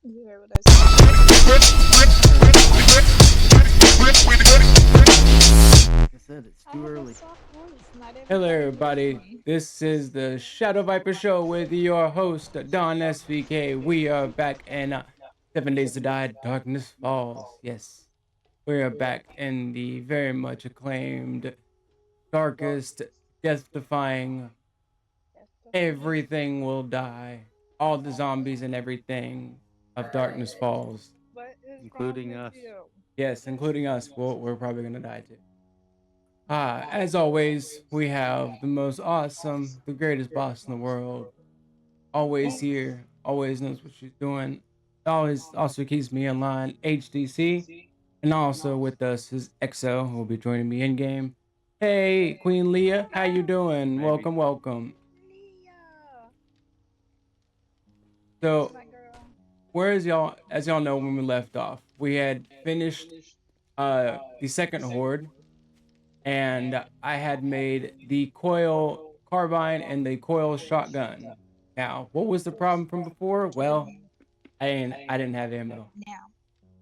You hear what I I said it's I too have a early. soft voice. Not Hello, everybody has everybody. one. This is the Shadow Viper Show with your host, DawnSVK. We are back in 7 Days to Die, Darkness Falls. Yes, we are back in the very much acclaimed, darkest, death defying, That's the fine. everything will die, all the zombies and everything of Darkness Falls. What is wrong Including with us. you? Yes, including us. We're probably going to die too. As always, we have the most awesome, the greatest boss in the world. Always Thanks. here, always knows what she's doing. Always also keeps me in line. HDC, and also with us is EXO, who will be joining me in game. Hey, Queen Leah, how you doing? Maybe. Welcome, welcome. Leah! That's So, my girl. where is y'all? As y'all know, when we left off, we had finished the second horde, and I had made the coil carbine and the coil shotgun. Now, what was the problem from before? Well, I didn't have ammo. Now.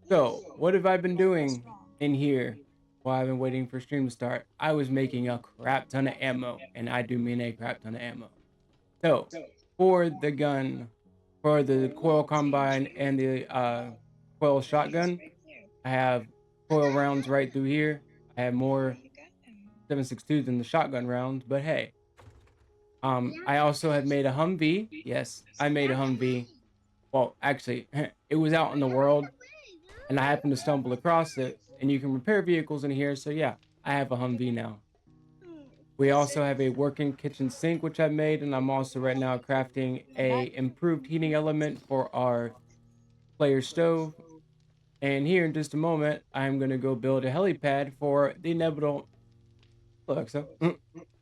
So, what have I been What's doing wrong? in here while I've been waiting for stream to start? I was making a crap ton of ammo, and I do mean a crap ton of ammo. So, for the gun, for the coil combine and the coil shotgun, I have coil rounds right through here. I have Where more you going? 7.62 than the shotgun rounds, but hey, I also have made a Humvee. Yes, I made a Humvee. Well, actually, it was out in the world, and I happened to stumble across it. And you can repair vehicles in here, so yeah, I have a Humvee now. We also have a working kitchen sink, which I made, and I'm also right now crafting a improved heating element for our player stove. And here in just a moment, I'm gonna go build a helipad for the inevitable Alexa,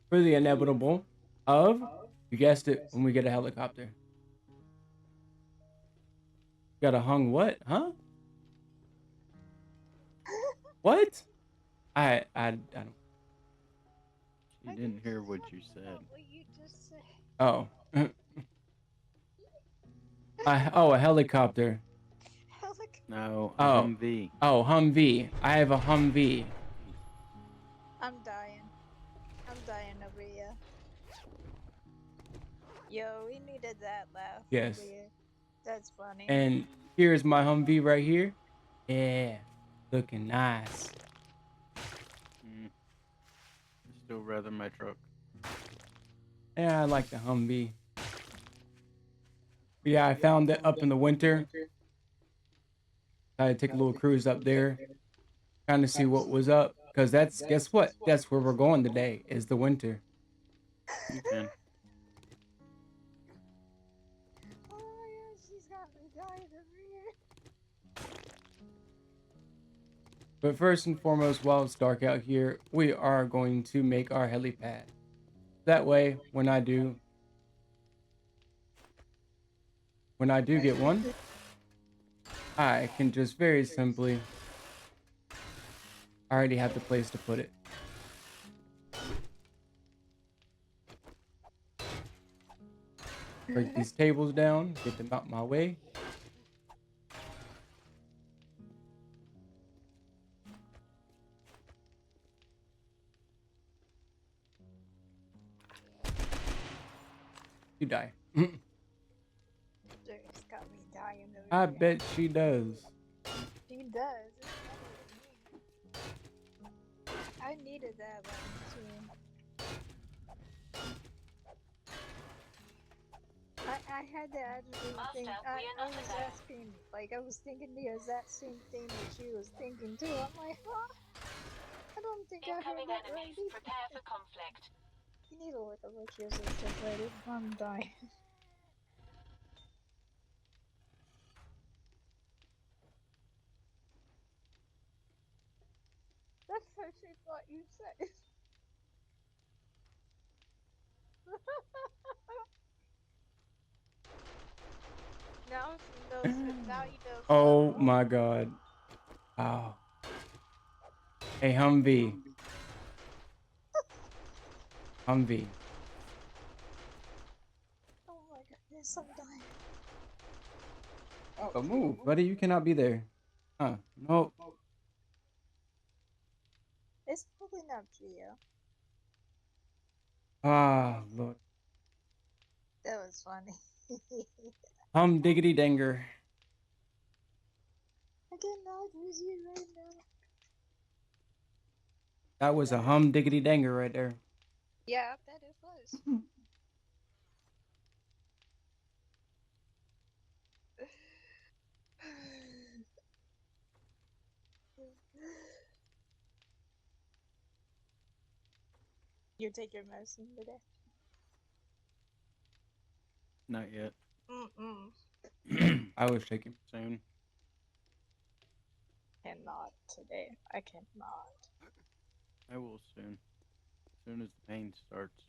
for the inevitable of, you guessed it, when we get a helicopter. Got a hung what? Huh? What? I don't. She I didn't didn't hear what talk you about said. what you just said. Oh. Oh, a helicopter. No, a Oh. Humvee. Oh, Humvee. I have a Humvee. I'm dying. I'm dying over here. Yo, we needed that laugh over Yes. here. That's funny. And here's my Humvee right here. Yeah. Looking nice. Mm, I still rather my truck. Yeah, I like the Humvee. But yeah, I found it up in the winter. I had to take a little cruise up there, kind of see what was up. Because that's, guess what? That's where we're going today, is the winter. You can. Oh yeah, she's got me dying over here. But first and foremost, while it's dark out here, we are going to make our helipad. That way, when I do get one, I can just very simply I already have the place to put it. Break these tables down, get them out my way. You die. She's got me dying over I here. bet she does. She does. It's better than me. I needed that one too. I had to actually think. I was asking, like, I was thinking the exact same thing that she was thinking too. I'm like, huh? I don't think I heard that right either. You need to look at what yours is separated. I'm dying. That's what she thought you said. Now she knows. Now you know what's Oh wrong. my god. Wow. A Humvee. Humvee. Oh my goodness, I'm dying. Oh, move, buddy. You cannot be there. Huh? No. It's probably not Geo. Ah, Lord. That was funny. Diggity danger. I cannot use you right now. That was a diggity danger right there. Yeah, I bet it was. You take your medicine today? Not yet. I was shaking. Soon. Cannot today. I cannot. I will soon. As soon as the pain starts.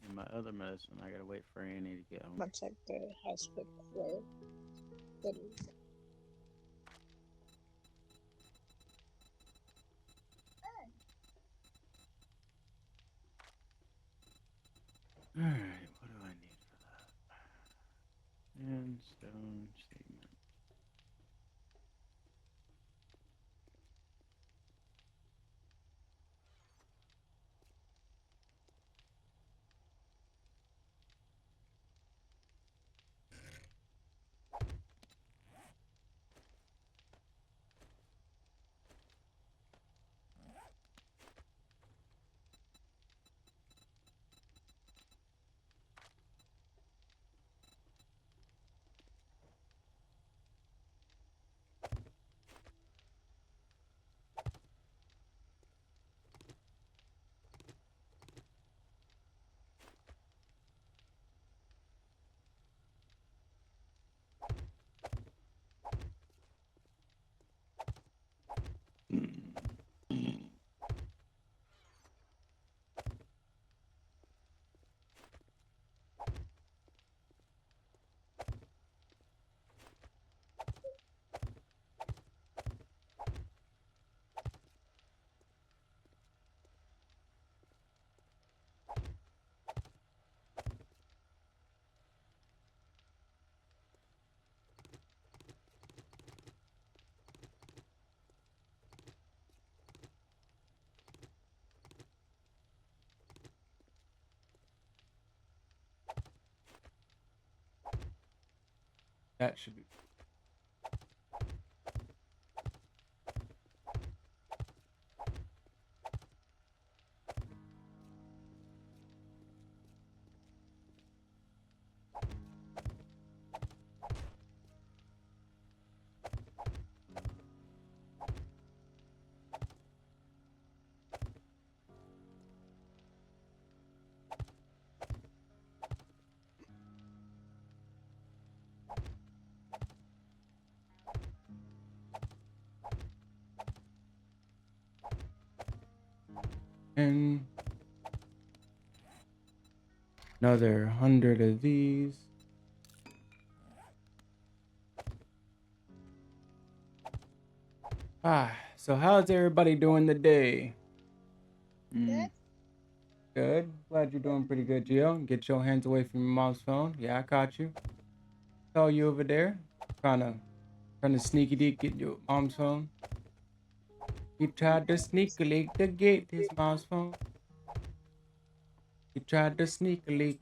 And my other medicine, I gotta wait for Annie to get home. Looks like the hospital closed. Alright, what do I need for that? And stone statement. That should be. And another 100 of these. So how's everybody doing today? Good. Glad you're doing pretty good, Gio. Get your hands away from your mom's phone. Yeah, I caught you. Saw you over there. Trying to sneaky deek get your mom's phone. He tried to sneak a leak to get his mom's phone. He tried to sneak a leak.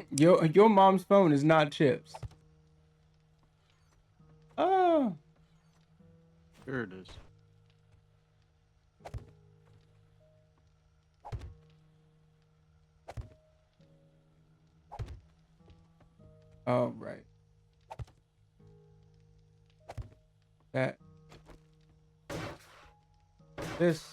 Your mom's phone is not Chips. Oh. Sure it is. All right. That. This.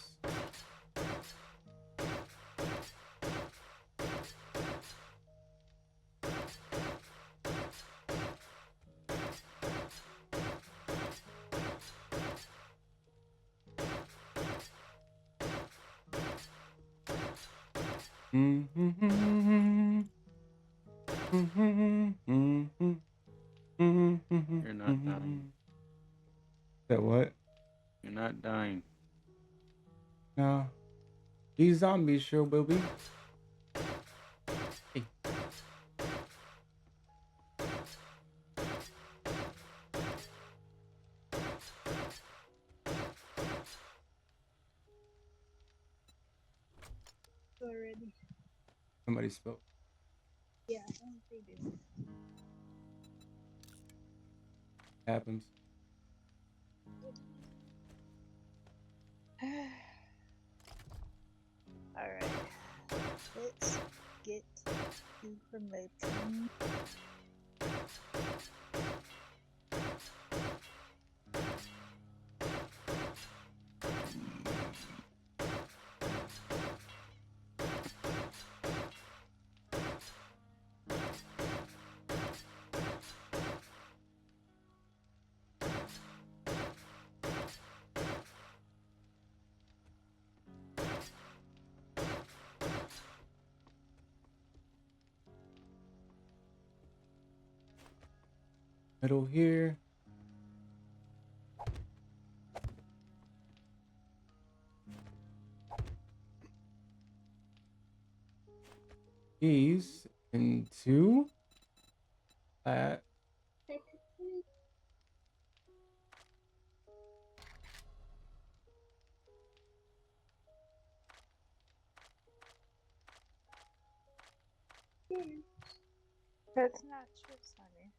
You're not dying. That what? You're You're not dying. No. These zombies sure will be. Hey. Already. Somebody spoke. Yeah, I don't think it. Happens. Alright. Let's get you promoted. Middle here. These into that. That's not true, Sonny.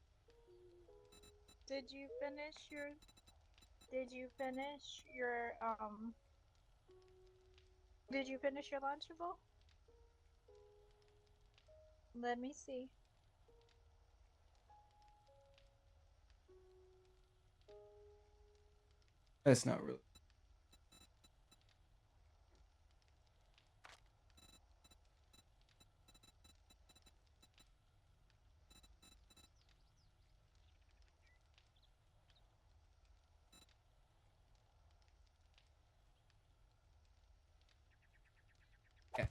Did you finish your did you finish your Lunchable? Let me see. That's not really. Yeah.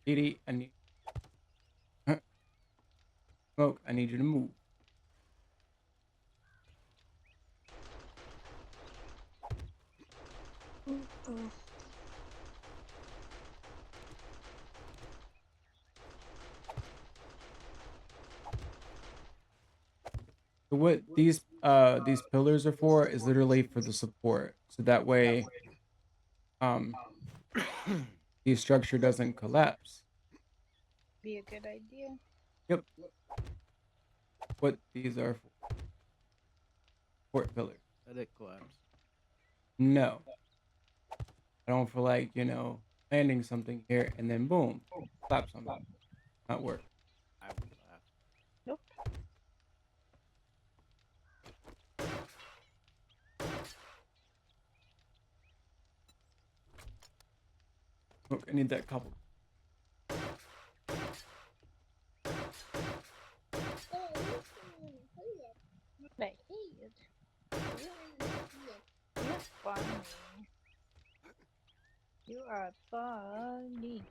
Didi, I need. Smoke, I need you to move. So what these pillars are for is literally for the support. So that way um the structure doesn't collapse. Be a good idea. Yep. What these are for. Support pillars. Let it collapse. No. I don't feel like, landing something here and then boom, collapse on me. Not work. I would laugh. Nope. Look, I need that couple. Like, you're funny. You are funny.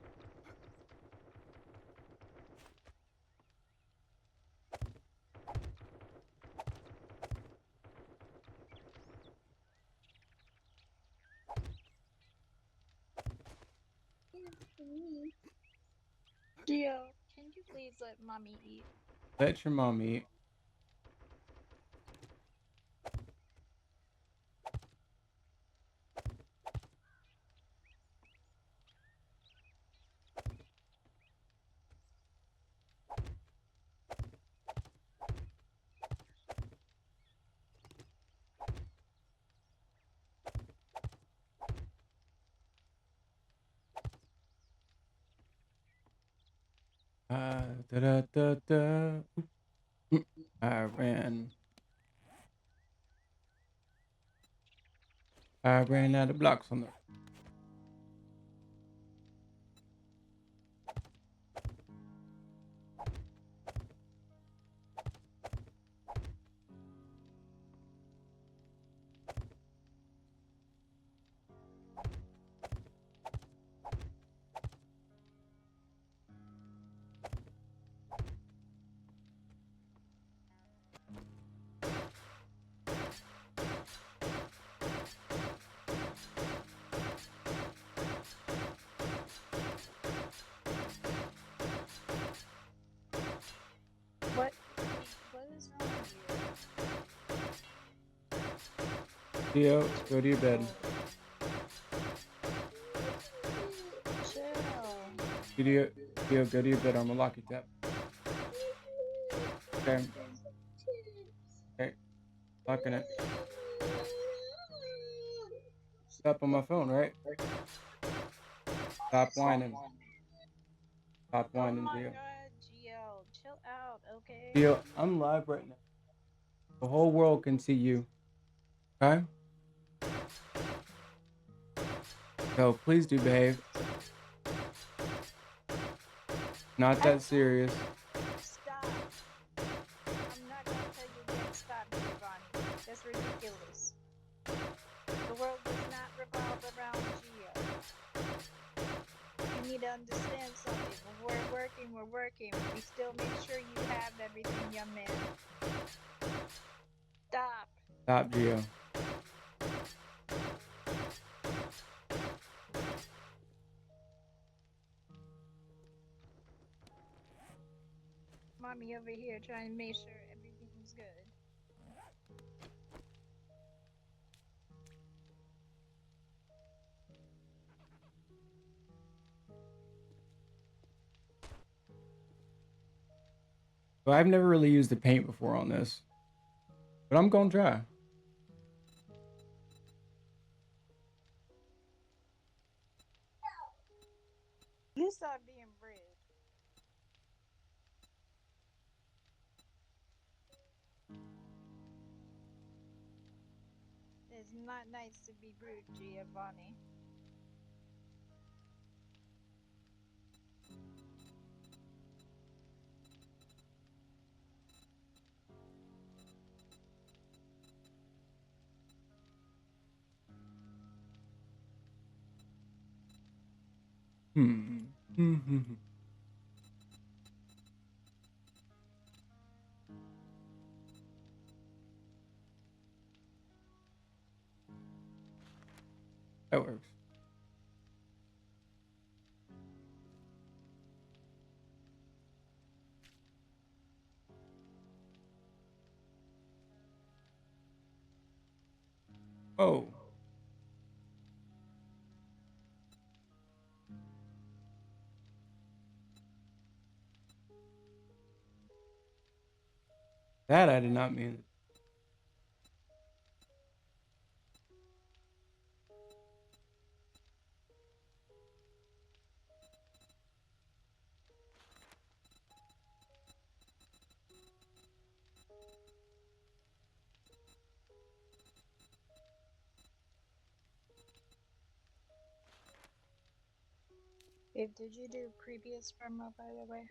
Gio, can you please let mommy eat? Let your mom eat. Da da da da. I ran. I ran out of blocks on the. What is wrong with Theo, go to your bed. you? Chill. Theo, go to your bed. I'm gonna lock your tab. Okay. Okay. Locking it. Stop on my phone, right? Stop whining. Stop Oh whining, my Theo. god, GL, chill out, okay? Theo, I'm live right now. The whole world can see you. Okay? So please do behave. Not that serious. Stop. I'm not gonna tell you again, stop, Giovanni. That's ridiculous. The world does not revolve around Gio. You need to understand something. When we're working. We still make sure you have everything, young man. Stop. Stop, Gio. Mommy over here trying to make sure everything's good. So I've never really used the paint before on this, but I'm gonna try. You stop being rude. It's not nice to be rude, Giovanni. Hmm. That works. Oh. That I did not mean. Babe, did you do previous promo, by the way?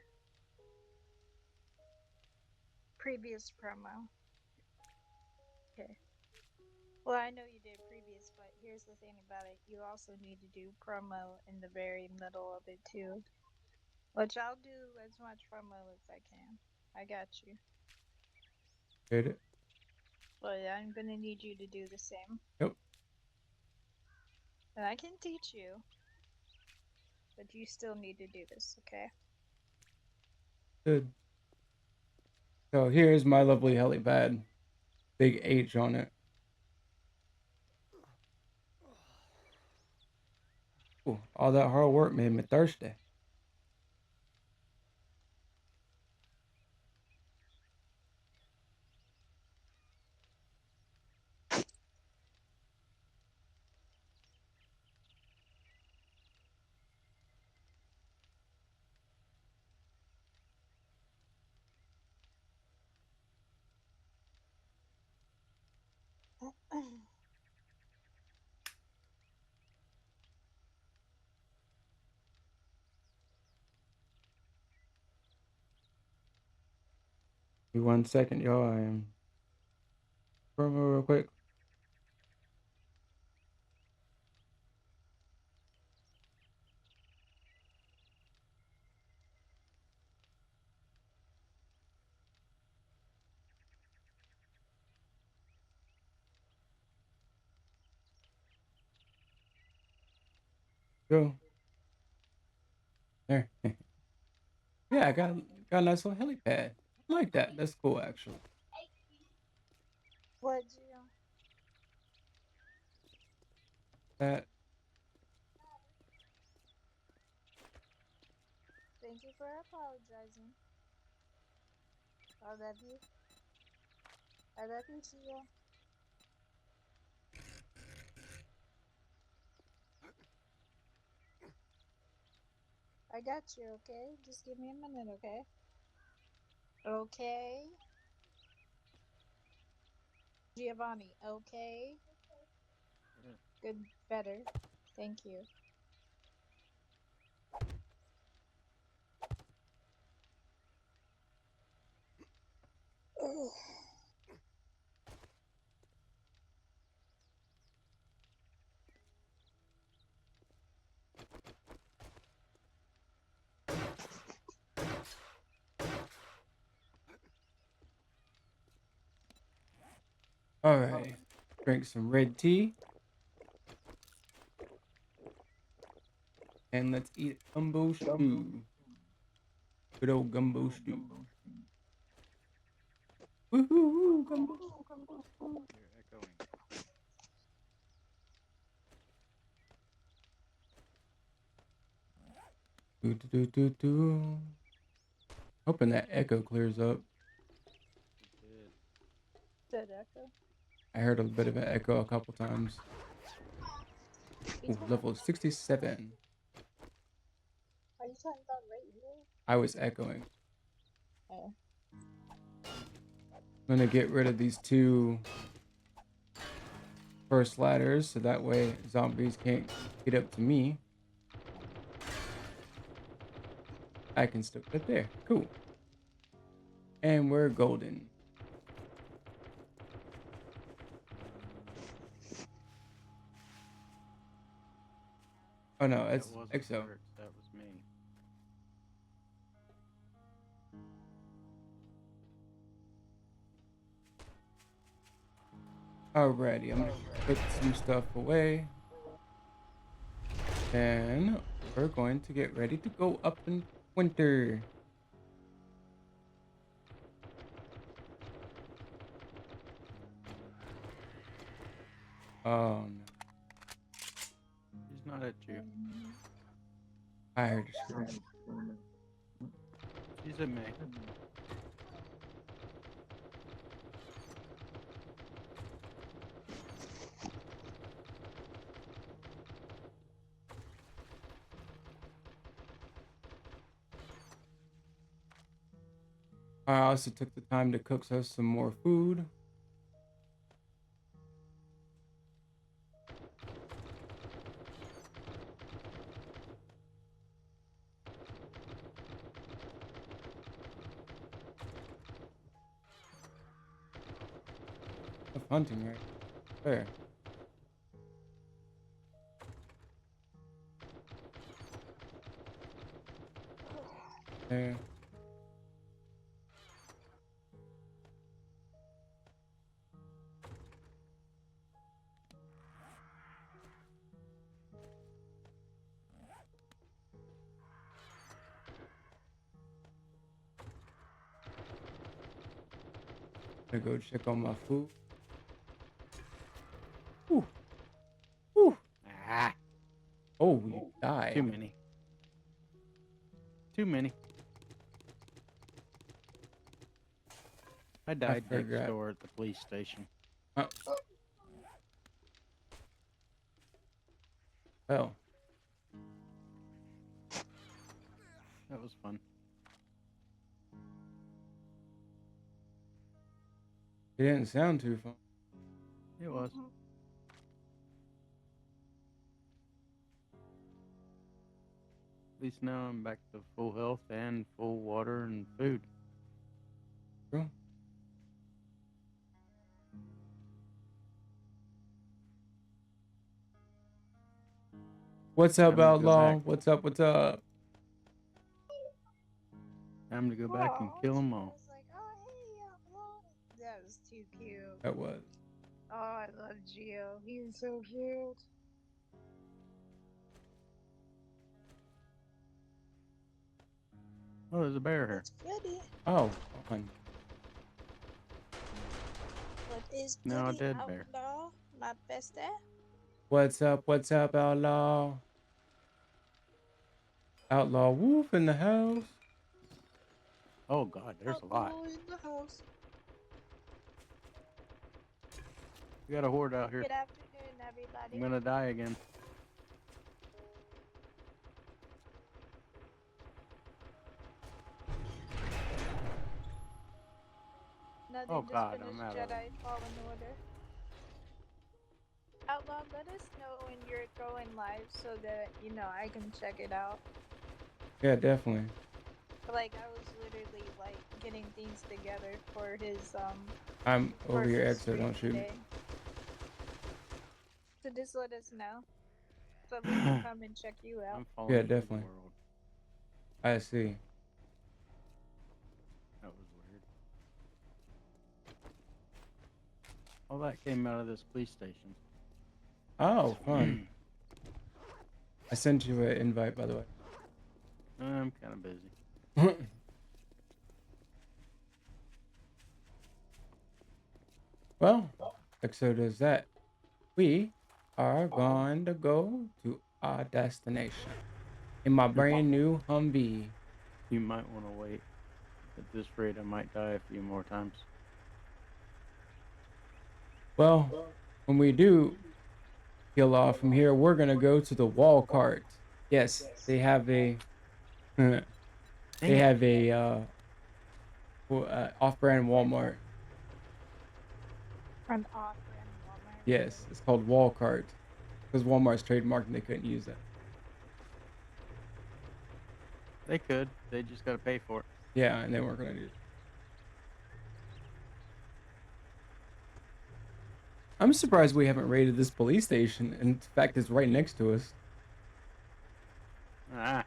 Previous promo. Okay. Well, I know you did previous, but here's the thing about it. You also need to do promo in the very middle of it, too. Which I'll do as much promo as I can. I got you. Did it? But I'm gonna need you to do the same. Yep. And I can teach you. But you still need to do this, okay? Good. So here's my lovely helipad. Big H on it. Ooh, all that hard work made me thirsty. Give me 1 second, y'all. I am promo real quick. Go. There. Yeah, I got a nice little helipad. I like that. That's cool, actually. What, Gio? That Thank you for apologizing. I love you. I love you, Gio. I got you, okay? Just give me a minute, okay? Okay. Giovanni, okay? Good, better. Thank you. all right. Drink some red tea. And let's eat gumbo stew. Good old gumbo stew. Woohoo, gumbo. You're echoing. Do, do, do, do, do. Hoping that echo clears up. It did. Did echo? I heard a bit of an echo a couple times. Ooh, Are level 67. you talking about right here? I was echoing. Oh. I'm gonna get rid of these two first ladders so that way zombies can't get up to me. I can still get there. Cool. And we're golden. Oh no, it's That wasn't EXO. Kurt, that was me. Alrighty, I'm gonna put some stuff away. And we're going to get ready to go up in winter. Oh no, He's not at you. I heard a scream. He's at me. I also took the time to cook us some more food. Of hunting right there. There. Gonna go check on my food. Ooh. Ooh. Ah, Oh, you died. too many. Too many. I died next forgot. door at the police station. Oh. Well, That was fun. it didn't sound too fun. It was. At least now I'm back to full health and full water and food. True. What's up, Time to go Outlaw? back. What's up? What's up? Time to go back and Oh, kill them I all. was like, oh, hey, outlaw. That was too cute. That was. Oh, I love Gio. He's so cute. Oh, there's a bear here. What's goody? Oh, fun. What is No, a goody, dead bear. outlaw? My bestie? What's up? What's up, Outlaw? Outlaw Wolf in the house. Oh God, there's a lot. Outlaw in the house. We got a horde out here. Good afternoon, everybody. I'm gonna die again. Nothing, Oh just God, finished I'm out of Jedi them. Fallen Order. Outlaw, let us know when you're going live so that, you know, I can check it out. Yeah, definitely. Like, I was literally, like, getting things together for his, I'm for over here, his exit. stream Don't shoot me. today. So just let us know. So we can come and check you out. I'm falling Yeah, into the definitely. world. I see. That was weird. All that came out of this police station. Oh, fun. I sent you an invite, by the way. I'm kind of busy. Well, so does that. We are going to go to our destination in my brand new Humvee. You might want to wait. At this rate, I might die a few more times. Well, when we do peel off from here, we're gonna go to the wall cart. Yes, they have a they have a off-brand Walmart. An off-brand Walmart. Yes, it's called wall cart because Walmart's trademark and they couldn't use that. They could. They just got to pay for it. Yeah, and they weren't gonna do it. I'm surprised we haven't raided this police station. In fact, it's right next to us. Ah.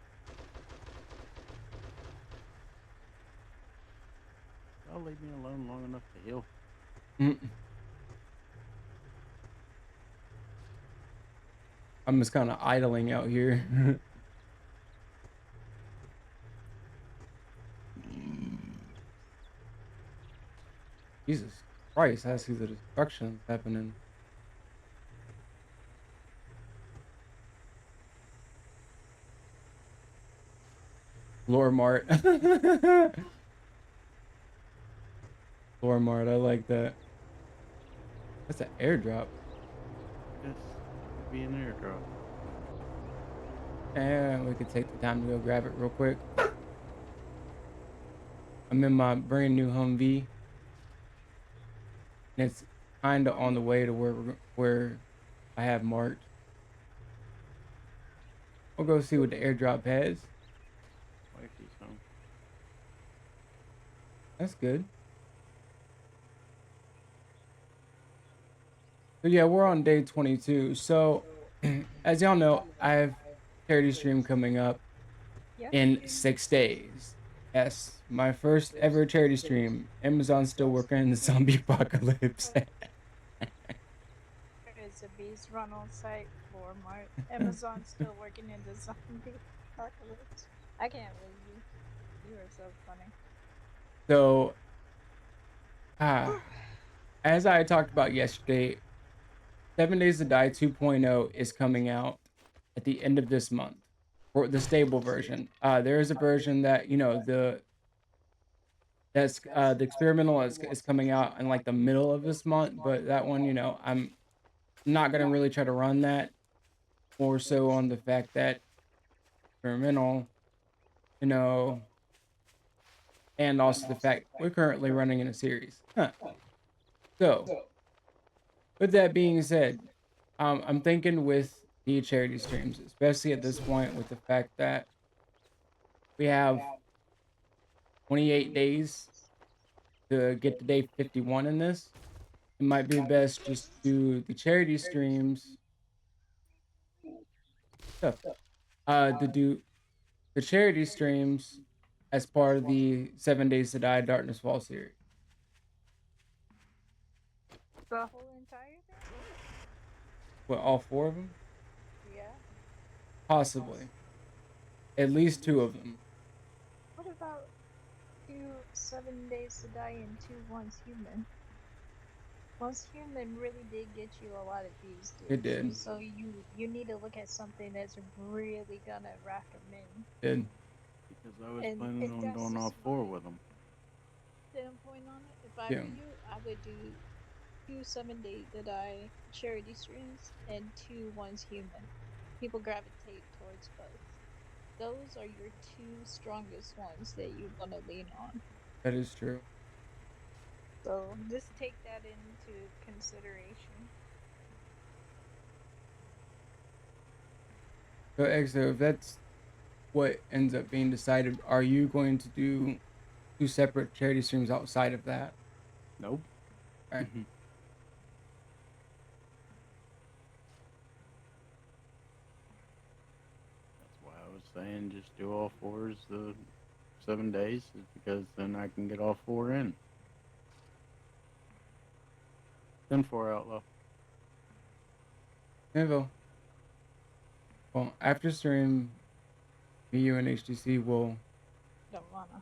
Y'all leave me alone long enough to heal. I'm just kind of idling out here. Jesus Christ, I see the destruction happening. Lore Mart. Lore Mart, I like that. That's an airdrop. Yes, it'd be an airdrop. And we could take the time to go grab it real quick. I'm in my brand new Humvee. And it's kind of on the way to where I have marked. We'll go see what the airdrop has. Wifey's home. That's good. So yeah, we're on day 22. So as y'all know, I have charity stream coming up in 6 days. Yes, my first ever charity stream. Amazon's still working in the zombie apocalypse. It's a beast run on site, Walmart. Amazon's still working in the zombie apocalypse. I can't believe you. You are so funny. So, as I talked about yesterday, 7 Days to Die 2.0 is coming out at the end of this month, or the stable version. There is a version that, you know, the experimental is coming out in like the middle of this month, but that one, you know, I'm not gonna really try to run that. More so on the fact that experimental, you know, and also the fact we're currently running in a series. So, with that being said, I'm thinking with the charity streams, especially at this point, with the fact that we have 28 days to get to day 51 in this, it might be best just to do the charity streams stuff. To do the charity streams as part of the 7 Days to Die Darkness Fall series. The whole entire thing? What, all 4 of them? Yeah. Possibly. At least 2 of them. What about 7 Days to Die and 2 Once Human? Once Human really did get you a lot of views, dude. It did. So you need to look at something that's really gonna rack them in. Did. Because I was And planning on that's doing all just 4 my with them. standpoint on it. If I Yeah. were you, I would do 2 7 Days to Die charity streams and 2 Once Human. People gravitate towards both. Those are your 2 strongest ones that you want to lean on. That is true. So just take that into consideration. So, Exo, if that's what ends up being decided, are you going to do 2 separate charity streams outside of that? Nope. Alright. That's why I was saying just do all 4s the 7 days, is because then I can get all 4 in. Then 4 outlaw. Info. Well, after stream, me, you, and HTC will Don't wanna.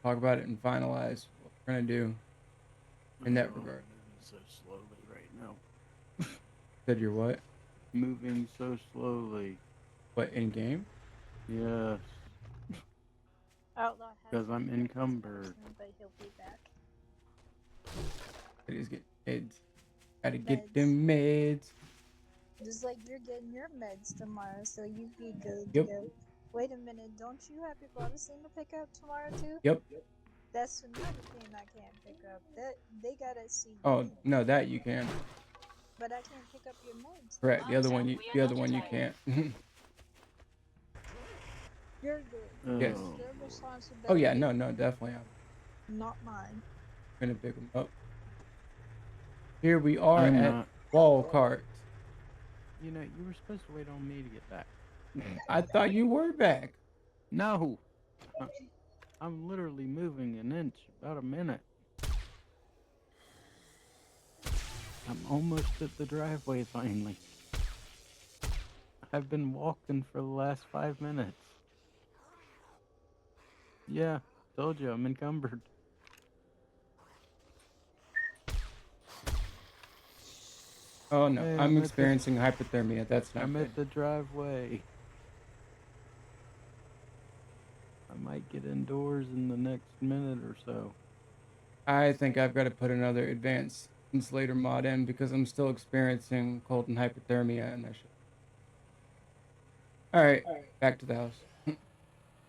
talk about it and finalize what we're gonna do in that regard. Moving so slowly right now. Said you're what? Moving so slowly. What, in game? Yes. Outlaw has 'Cause I'm been encumbered. but he'll be back. It is get meds. Gotta get Meds. them meds. Just like you're getting your meds tomorrow, so you be good Yep. to go. Wait a minute, don't you have your bonus thing to pick up tomorrow too? Yep. That's another thing I can't pick up. That they gotta see. Oh no, that you can. But I can't pick up your meds. Correct. The other one you can't. You're good. Yes. It's your responsibility. Oh yeah, no, definitely. I'm Not mine. gonna pick them up. Here we are I'm at not. Wall Cart. You know, you were supposed to wait on me to get back. I thought you were back. No. I'm literally moving an inch, about a minute. I'm almost at the driveway finally. I've been walking for the last 5 minutes. Yeah, told you I'm encumbered. Oh no, Hey, I'm experiencing hypothermia. That's not I'm good. at the driveway. I might get indoors in the next minute or so. I think I've got to put another advanced insulator mod in because I'm still experiencing cold and hypothermia and that shit. All right, back to the house.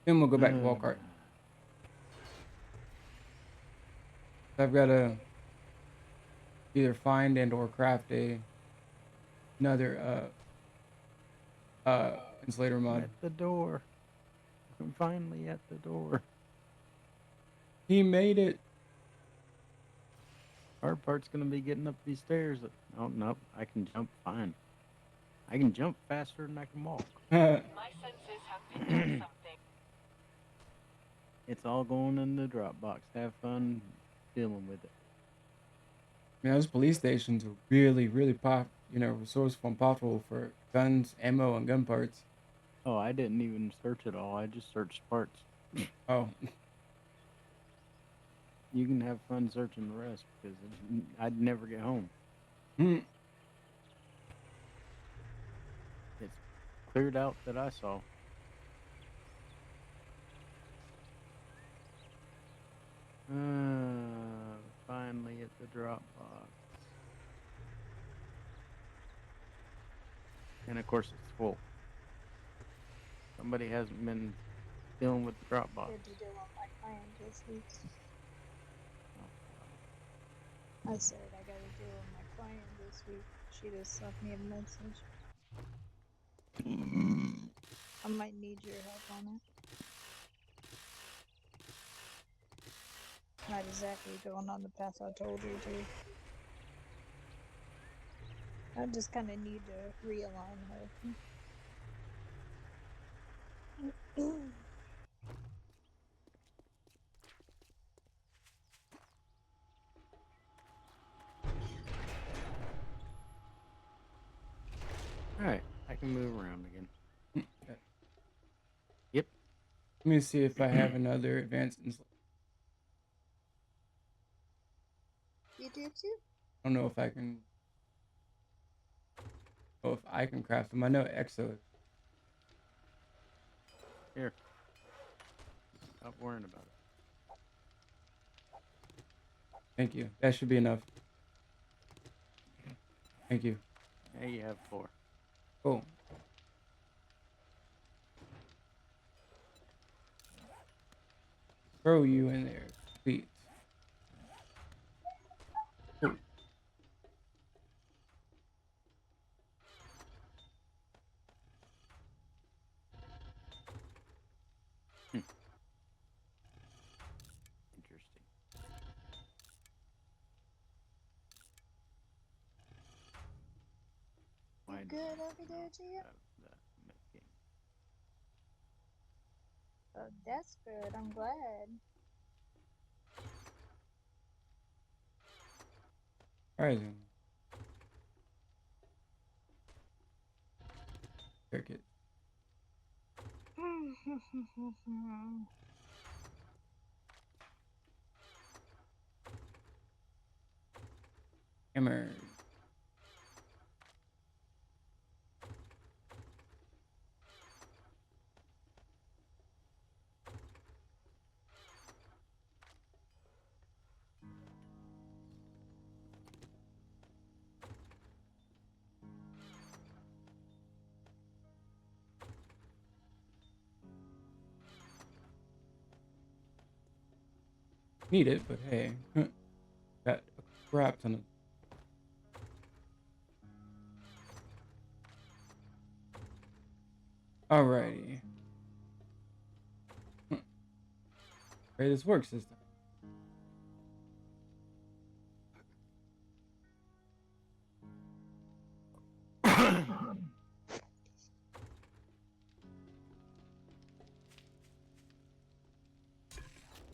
Then we'll go back to Wall Cart. I've got to either find and or craft another insulator I'm mod. at the door. I'm finally at the door. He made it. Hard part's gonna be getting up these stairs. Oh no, I can jump fine. I can jump faster than I can walk. My senses have picked up something. It's all going in the Dropbox. Have fun dealing with it. Man, those police stations are really, really resourceful and profitable for guns, ammo, and gun parts. Oh, I didn't even search it all. I just searched parts. Oh, You can have fun searching the rest because I'd never get home. Hmm. It's cleared out that I saw. Finally at the Dropbox. And of course it's full. Somebody hasn't been dealing with the Dropbox. Good to do on my client this week. I said I gotta do on my client this week. She just left me a message. I might need your help on it. Not exactly going on the path I told her to. I just kind of need to realign her. Alright, I can move around again. Let Yep. me see if I have another advanced. You do too? I don't know if I can. Oh, if I can craft them. I know Exo. Here. Stop worrying about it. Thank you. That should be enough. Thank you. Now you have 4. Cool. Throw you in there, please. Cool. Interesting. Why You do good I over not there, Gia? have that making? Oh, that's good. I'm glad. Alright then. Cricket. Hammer. Need it, but hey. Got a crap ton of. Alrighty. Pray this works this time.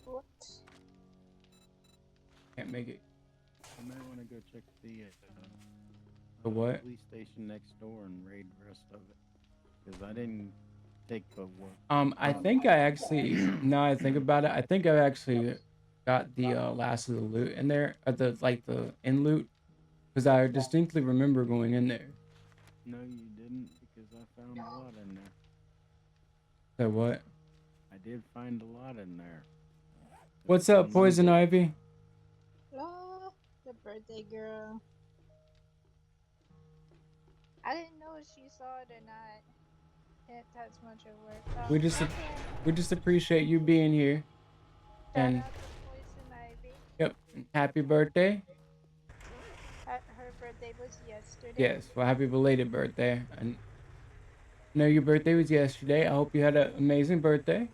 What? Can't make it. I might want to go check the The what? police station next door and raid the rest of it. Because I didn't take the work. I think I actually, now I think about it, I think I actually got the last of the loot in there, the in loot, because I distinctly remember going in there. No, you didn't, because I found a lot in there. So what? I did find a lot in there. What's up, Poison Unlimited. Ivy? Oh, the birthday girl. I didn't know if she saw it or not. That's much of work. We just appreciate you being here. Shout And out to Poison Ivy. yep, happy birthday. Her birthday was yesterday. Yes, well, happy belated birthday. And I know your birthday was yesterday. I hope you had an amazing birthday.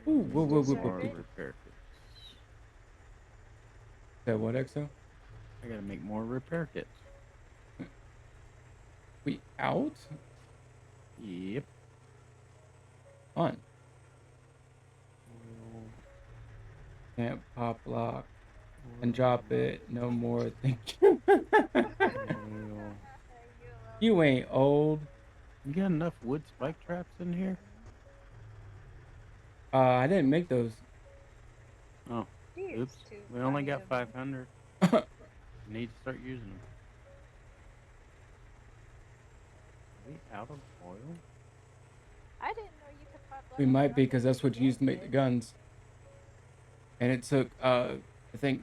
Ooh, whoa, whoa, whoa, whoa, More whoa. repair kits. Say what, Exo? I gotta make more repair kits. We out? Yep. On. Can't pop lock and drop it no more. Thank you. You ain't old. You got enough wood spike traps in here? I didn't make those. Oh, She oops. is too We only funny got of me. 500. Need to start using them. Are we out of oil? I didn't know you could pop We like might drop be, it because that's what you used to make the together. guns. And it took, I think,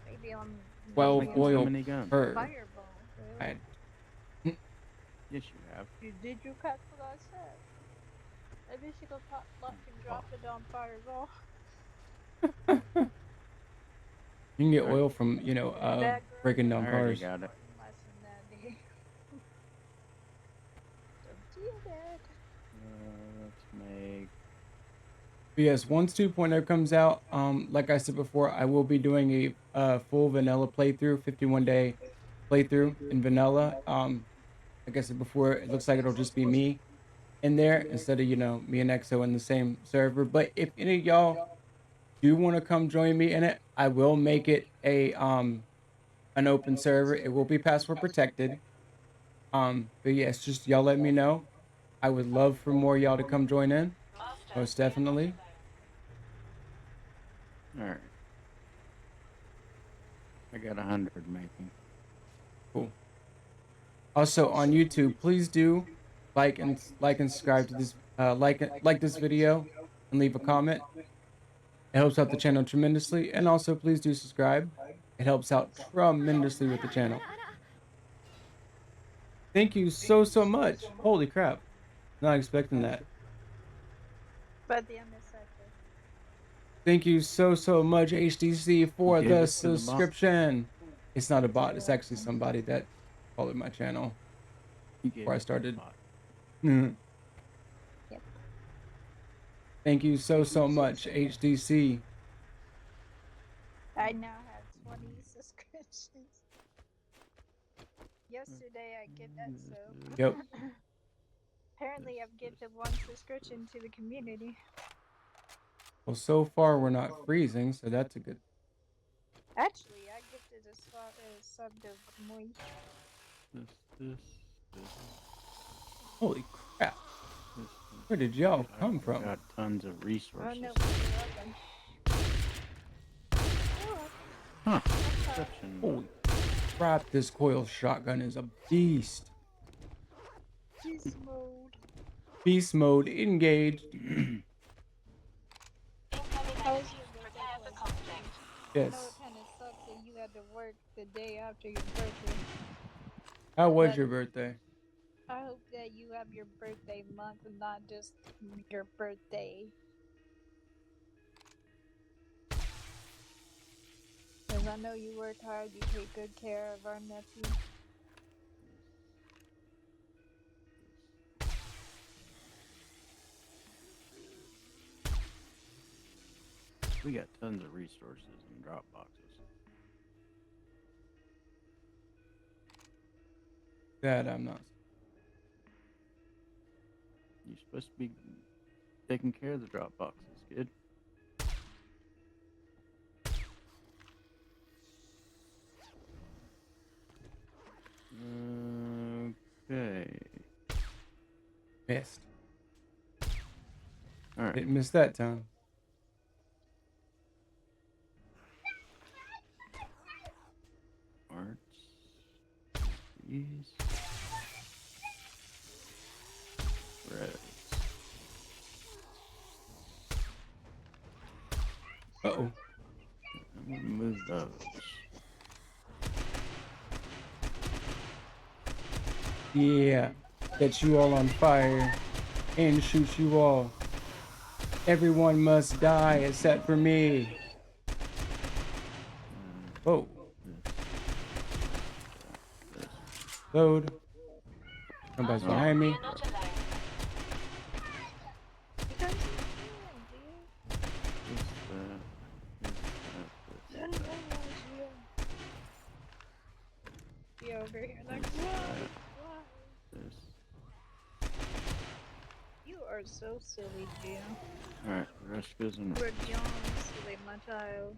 Maybe on 12 Making so oil many guns. per. Fireball. Really? Yes, you have. Did you cut what I said? Maybe she could pop lock and drop it on Fireball. You can get Alright. oil from, That girl breaking was down I already cars. got it. lesson that day. Don't do that. Let's make... But yes, once 2.0 comes out, like I said before, I will be doing a full vanilla playthrough, 51-day playthrough in vanilla. Like I said before, it looks like it'll just be me in there instead of, you know, me and EXO in the same server. But if any of y'all do want to come join me in it, I will make it a an open server. It will be password protected. But yes, just y'all let me know. I would love for more y'all to come join in. Master, Most we are not definitely. alone. All right. I got 100 making. Cool. Also on YouTube, please do like and subscribe to this like this video and leave a comment. It helps out the channel tremendously. And also please do subscribe. It helps out tremendously with the channel. Thank you so much. Holy crap. Not expecting that. But the MSFA. Thank you so much, HDC, for Give the it to the bot. subscription. It's not a bot. You're It's actually welcome. somebody that followed my channel You gave before I it to the started. bot. Yep. Thank you so much, HDC. I now have 20 subscriptions. Yesterday I get that, so Yep. apparently I've gifted 1 subscription to the community. Well, so far we're not freezing, so that's a good. Actually, I gifted a sub to Moy. This. Holy crap. This. Where did y'all come I've from? got tons of Oh resources. no, you're welcome. Huh. Perception. Holy crap, this coil shotgun is a beast. Beast mode. Beast mode engaged. Incoming How was enemies. your birthday Prepare for present? conflict. I know Yes. it kind of sucked that you had to work the day after your birthday. How was But your birthday? I hope that you have your birthday month and not just your birthday. Because I know you work hard, you take good care of our nephew. We got tons of resources and drop boxes. That I'm not. You're supposed to be taking care of the drop boxes, kid. Okay. Missed. All right. Didn't miss that time. Arts. These. Reds. Uh-oh. I'm gonna move those. Yeah. Set you all on fire and shoot you all. Everyone must die except for me. Whoa. This. Load. Somebody's Master, behind we me. are not alone. You guys are doing, dude. This. I know you. Be over here like, why? This. You are so silly, Gio. All right. The rest goes in. You're beyond silly, my child.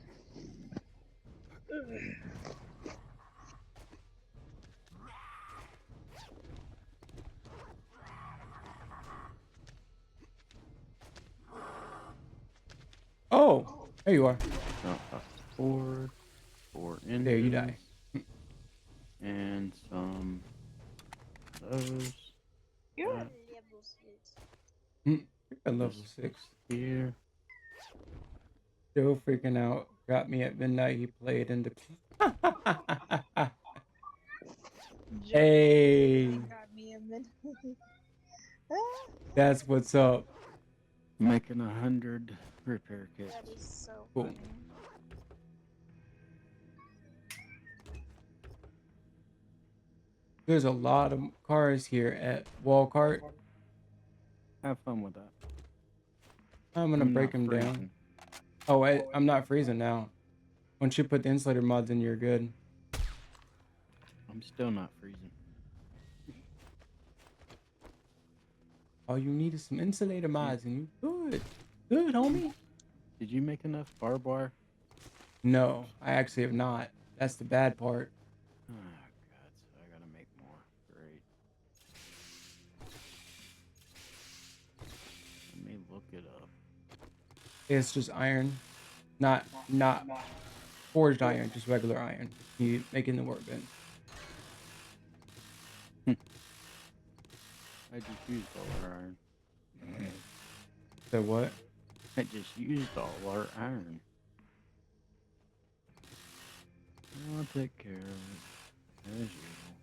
Oh, there you are. Drop box 4. 4 engines. There you die. And some of those You're Uh, at level 6. At level 6. here. Still freaking out. Got me at midnight. He played in the. Hey, Got me a minute. that's what's up. Making 100 repair kits. That is so Cool. funny. There's a lot of cars here at Walcart. Have fun with that. I'm gonna I'm break not them down. freezing. Oh, I'm not freezing now. Once you put the insulator mods in, you're good. I'm still not freezing. All you need is some insulator mods, and you good. Good, homie. Did you make enough barbed wire? No, I actually have not. That's the bad part. Oh, God, so I gotta make more. Great. Let me look it up. It's just iron, not forged iron, just regular iron. You making the workbench. I just used all our iron. So what? I just used all our iron. I'll take care of it, as usual.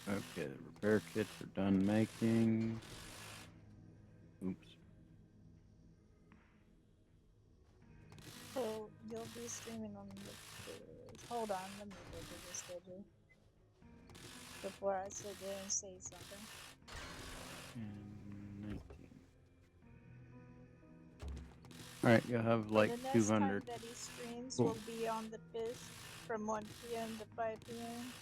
Okay, the repair kits are done making. Oops. So you'll be streaming on the. Hold on, let me look at the schedule before I sit there and say something. And 19. Alright, you'll have like the next 200. time that he streams Cool. will be on the 5th from 1 p.m. to 5 p.m.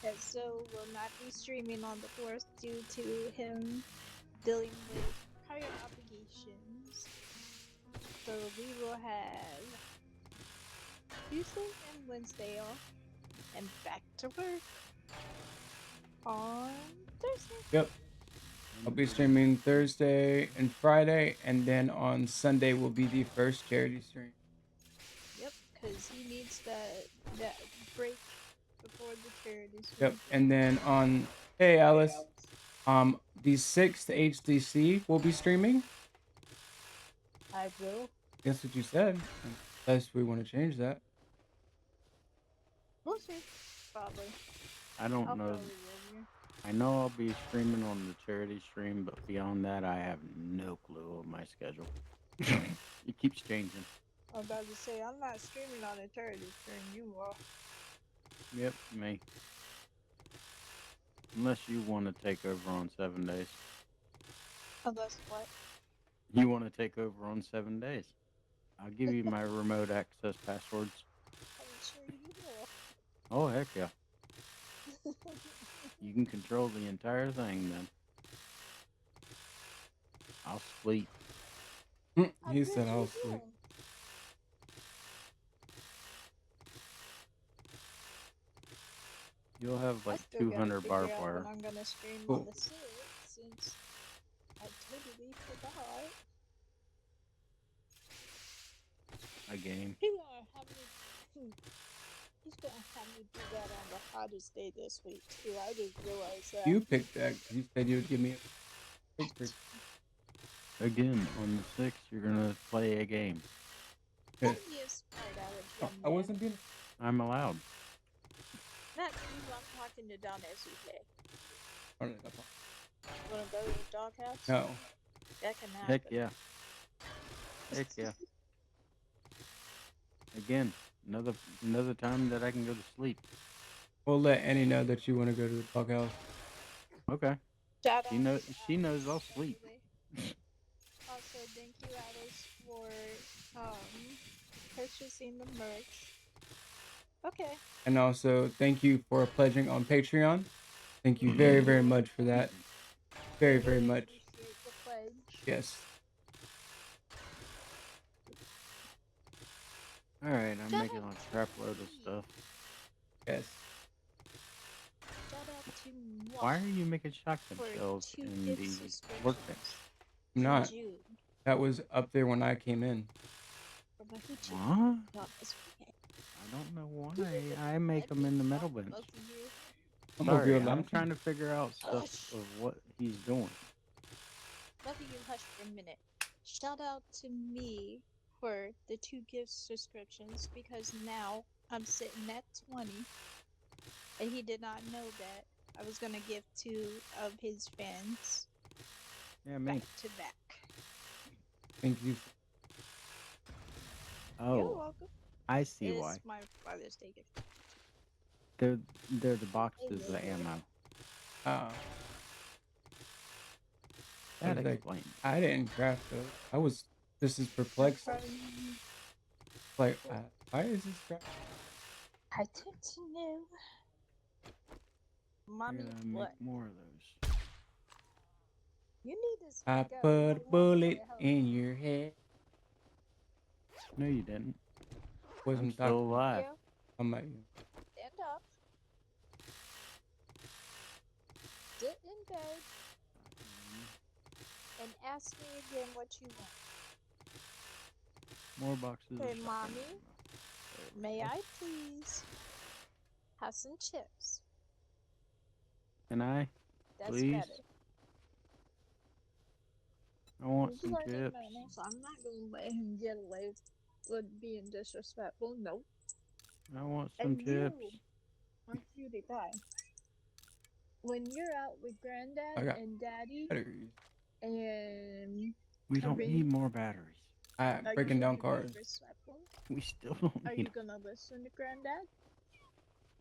And so will not be streaming on the 4th due to him dealing with prior obligations. So we will have Tuesday and Wednesday off and back to work on Thursday. Yep. I'll be streaming Thursday and Friday, and then on Sunday will be the first charity stream. Yep, because he needs that break before the charity stream. Yep. And then on hey Alice, the 6th HDC will be streaming. I will. That's what you said. Unless we want to change that. We'll see. Probably. I don't I'll know. probably will you. I know I'll be streaming on the charity stream, but beyond that, I have no clue of my schedule. It keeps changing. I'm about to say, I'm not streaming on a charity stream, you are. Yep, me. Unless you want to take over on 7 days. Unless what? You want to take over on 7 days. I'll give you my remote access passwords. I'm sure you will. Oh, heck yeah. You can control the entire thing then. I'll sleep. He said I'll sleep. You'll have I like still gotta 200 figure barbed out wire. when I'm gonna stream Cool. on the 6th, since I totally forgot. A game. He's gonna have me do that on the hottest day this week too. I just realized that. You picked that. You said you would give me a picture. Again, on the 6th, you're gonna play a game. Yes. Let me inspired out of Oh, him, I wasn't being. I'm allowed. Not you, I'm talking to DawnSVK. Oh, Wanna go to the doghouse? no. That can happen. Heck yeah. Heck yeah. Again, another time that I can go to sleep. We'll let Annie know that you want to go to the doghouse. Okay. Shout She out knows. to She knows Alice, I'll sleep. anyway. Also, thank you, Alice, for purchasing the merch. Okay. And also, thank you for pledging on Patreon. Thank you very, very much for that. Very, very Really much. appreciate the pledge. Yes. Alright, I'm Shout making out a to crap load of me. stuff. Yes. Shout out to Why are moi you making shotgun for shells 2 in gift the subscriptions workbench? I'm not. from Jude. That was up there when I came in. From my Hoochie. What? DawnSVK. I don't know why I make them in the metal bench. Both of you. I'm over Sorry, here I'm laughing. trying to figure out stuff Hush. of what he's doing. Both of you hush for a minute. Shout out to me for the 2 gift subscriptions because now I'm sitting at 20 and he did not know that I was gonna give 2 of his fans Yeah, me. back to back. Thank you. You're Oh, welcome. I see why. It's my Father's Day gift. They're the boxes of ammo. That Like, explains. I didn't craft those. I was just as perplexed. Like, why is this crap? I don't know. Mommy, gotta make what? more of those. You need to speak I up. put a You don't want bullet me to help in your head. No, you didn't. I'm Wasn't still talking alive. you. about you. Stand up. Sit in bed and ask me again what you want. More boxes. Okay, of shotgun Mommy, ammo. There we may go. I please have some chips? Can I? That's Please? better. I want He's some learning chips. manners, so I'm not going to let him get away with being disrespectful. Nope. I want some And you, chips. my cutie pie, when you're out with I Granddad got and Daddy batteries. and We don't being, need more batteries. I are you breaking going down to cars. be respectful? We still don't Are need you 'em. going to listen to Granddad?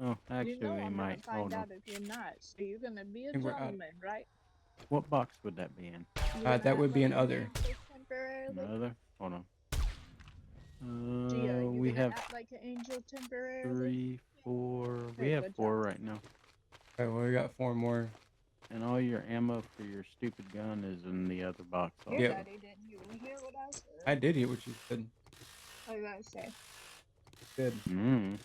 Oh, You actually, know we I'm might. gonna Oh find no. out if you're not. So you're gonna be a think we're out. gentleman, right? What box would that be in? You gonna That would act be like an an other. angel temporarily? Another? Hold on. Gio, you We gonna have act like an angel temporarily? 3, 4. We Okay, have good 4 job. right now. Okay, well, we got 4 more. And all your ammo for your stupid gun is in the other box. Your Yep. daddy didn't even hear what I said. I did hear what you said. What did I say? Good. Mm.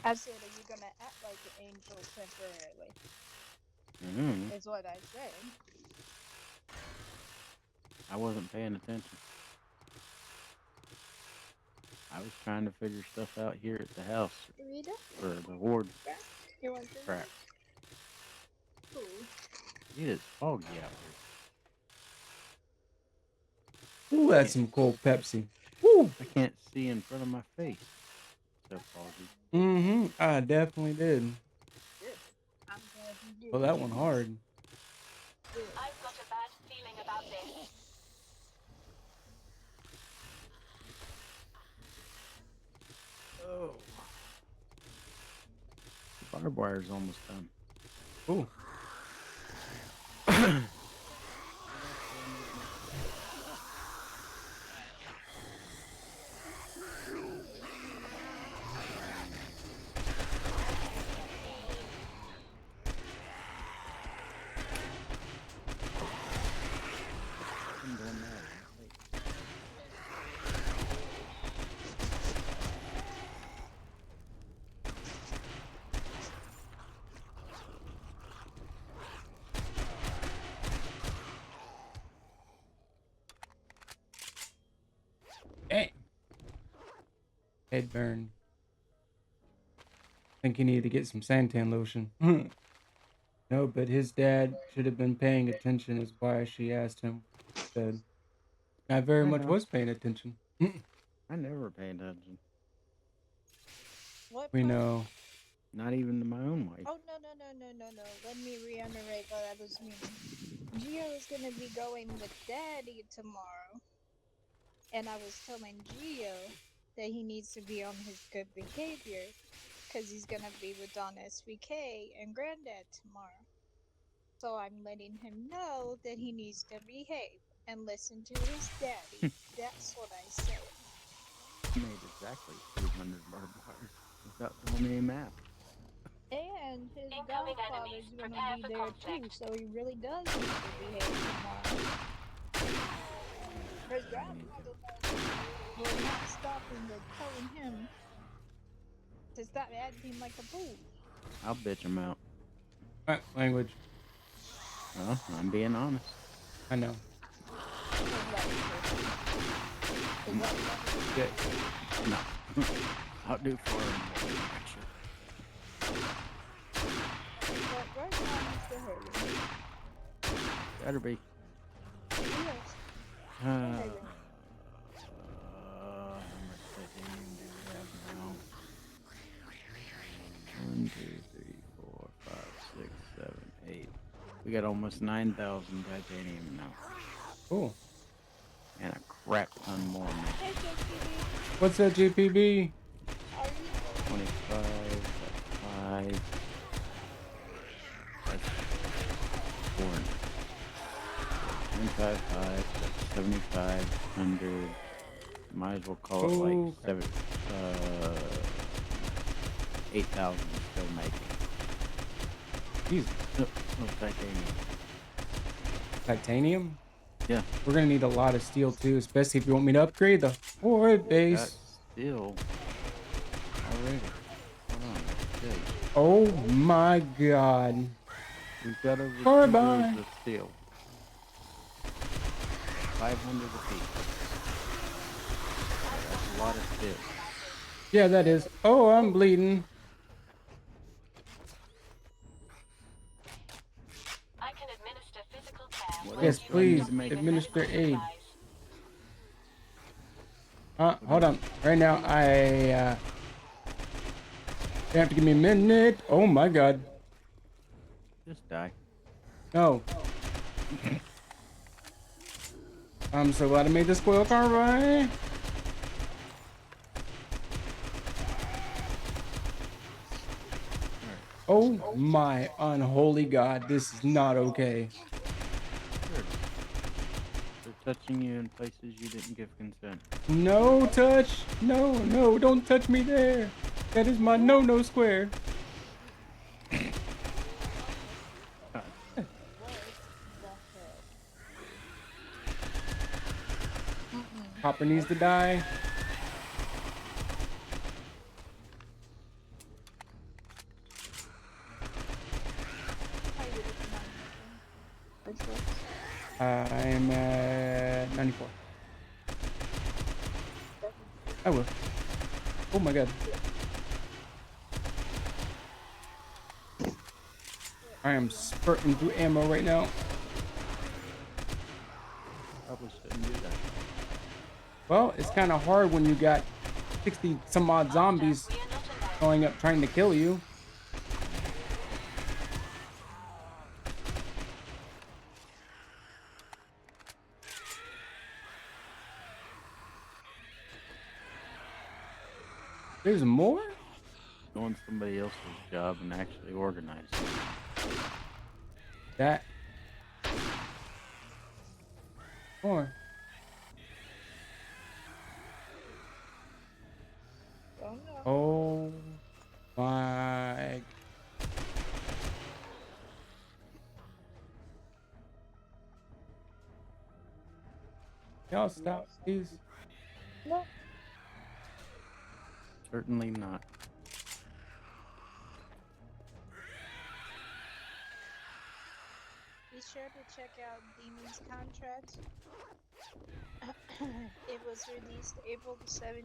I said, are you gonna act like an angel temporarily? Mm. Is what I said. I wasn't paying attention. I was trying to figure stuff out here at the house Rita? for the horde. You want this? Crap. Cool. It is foggy out Ooh, that's some cold Pepsi. Woo! here. I can't see in front of my face. So foggy. Mm-hmm. I definitely did. Good. I'm glad you did. Well, that one hard. Good. I've got a bad feeling about this. Oh. The barbed wire's almost done. Ooh. I'm doing that. Dang. Head burn. Think he needed to get some suntan lotion. No, but his dad should have been paying attention is why she asked him. Said, I very much was paying attention. I never pay attention. What We part? know. Not even to my own wife. Oh, no. Let me reiterate what I was meaning. Gio is gonna be going with Daddy tomorrow. And I was telling Gio that he needs to be on his good behavior because he's gonna be with DawnSVK and Granddad tomorrow. So I'm letting him know that he needs to behave and listen to his daddy. That's what I said. I made exactly 300 barbed wire without doing any math. And his Incoming godfather's enemies, gonna prepare be for there too, conflict. so he really does need to behave tomorrow. His grandfather will not stop him with telling him to stop acting like a fool. I'll bitch him out. Alright, language. Well, I'm being honest. I know. Is that Shit. No. I'll do for him. Actually. but right now he's behaving. Better be. Yes. How much titanium do we have now? 1, 2, 3, 4, 5, 6, 7, 8. We got almost 9,000 titanium now. Cool. And a crap ton more. Man. Hey, JPD, What's that, JPB? are you 25, that's 5. That's 4. 25, 5, that's 7,500. Might as well call it like Okay. 8,000 still making. Jesus. No, no titanium. Titanium? Yeah. We're gonna need a lot of steel too, especially if you want me to upgrade the forward Got base. steel. Already. Hold on. Okay. Oh my god. We've got over 2 Carbine. loads of steel. 500 apiece. That's a lot of steel. Yeah, that is. Oh, I'm bleeding. I can administer physical care. What while Yes, else you do I need please. to make? Administer medical aid. supplies. Hold on. Right now, I you have to give me a minute. Oh my god. Just die. No. I'm so glad I made this coil carbine. Oh my unholy god. This is not okay. Sure. They're touching you in places you didn't give consent. No touch. No, no, don't touch me there. That is my no-no square. God. What the heck? Hopper needs to die. How you looking on your phone? Which one? I am at 94. I will. Oh my god. I am spurting through ammo right now. Probably shouldn't do that. Well, it's kind of hard when you got 60 some odd zombies We are not alone. going up trying to kill you. There's more? Doing somebody else's job and actually organizing. That. More. Oh no. Oh my. Y'all stop, please. No. Certainly not. Be sure to check out Demon's Contract. It was released April the 17th.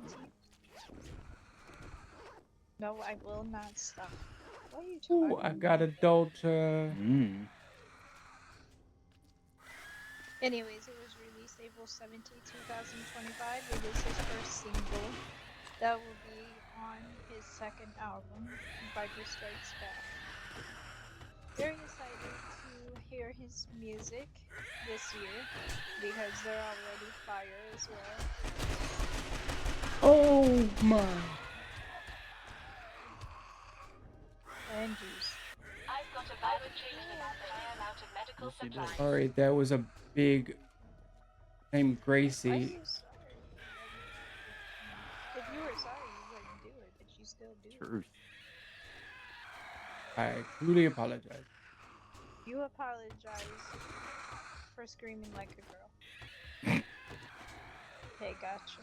No, I will not stop. What are you talking Ooh, I about? got adult. Anyways, it was released April 17th, 2025. It is his first single. That will be on his second album, Viper Strikes Back. Very excited to hear his music this year because they're already fire as well. Oh my. And juice. I've got a valid treatment that I am out of medical Yes, you do. supplies. Sorry, that was a big name, Why are Gracie. you sorry? If you were sorry, you wouldn't do it, but you still do it. Truth. I truly apologize. You apologize for screaming like a girl. Okay, gotcha.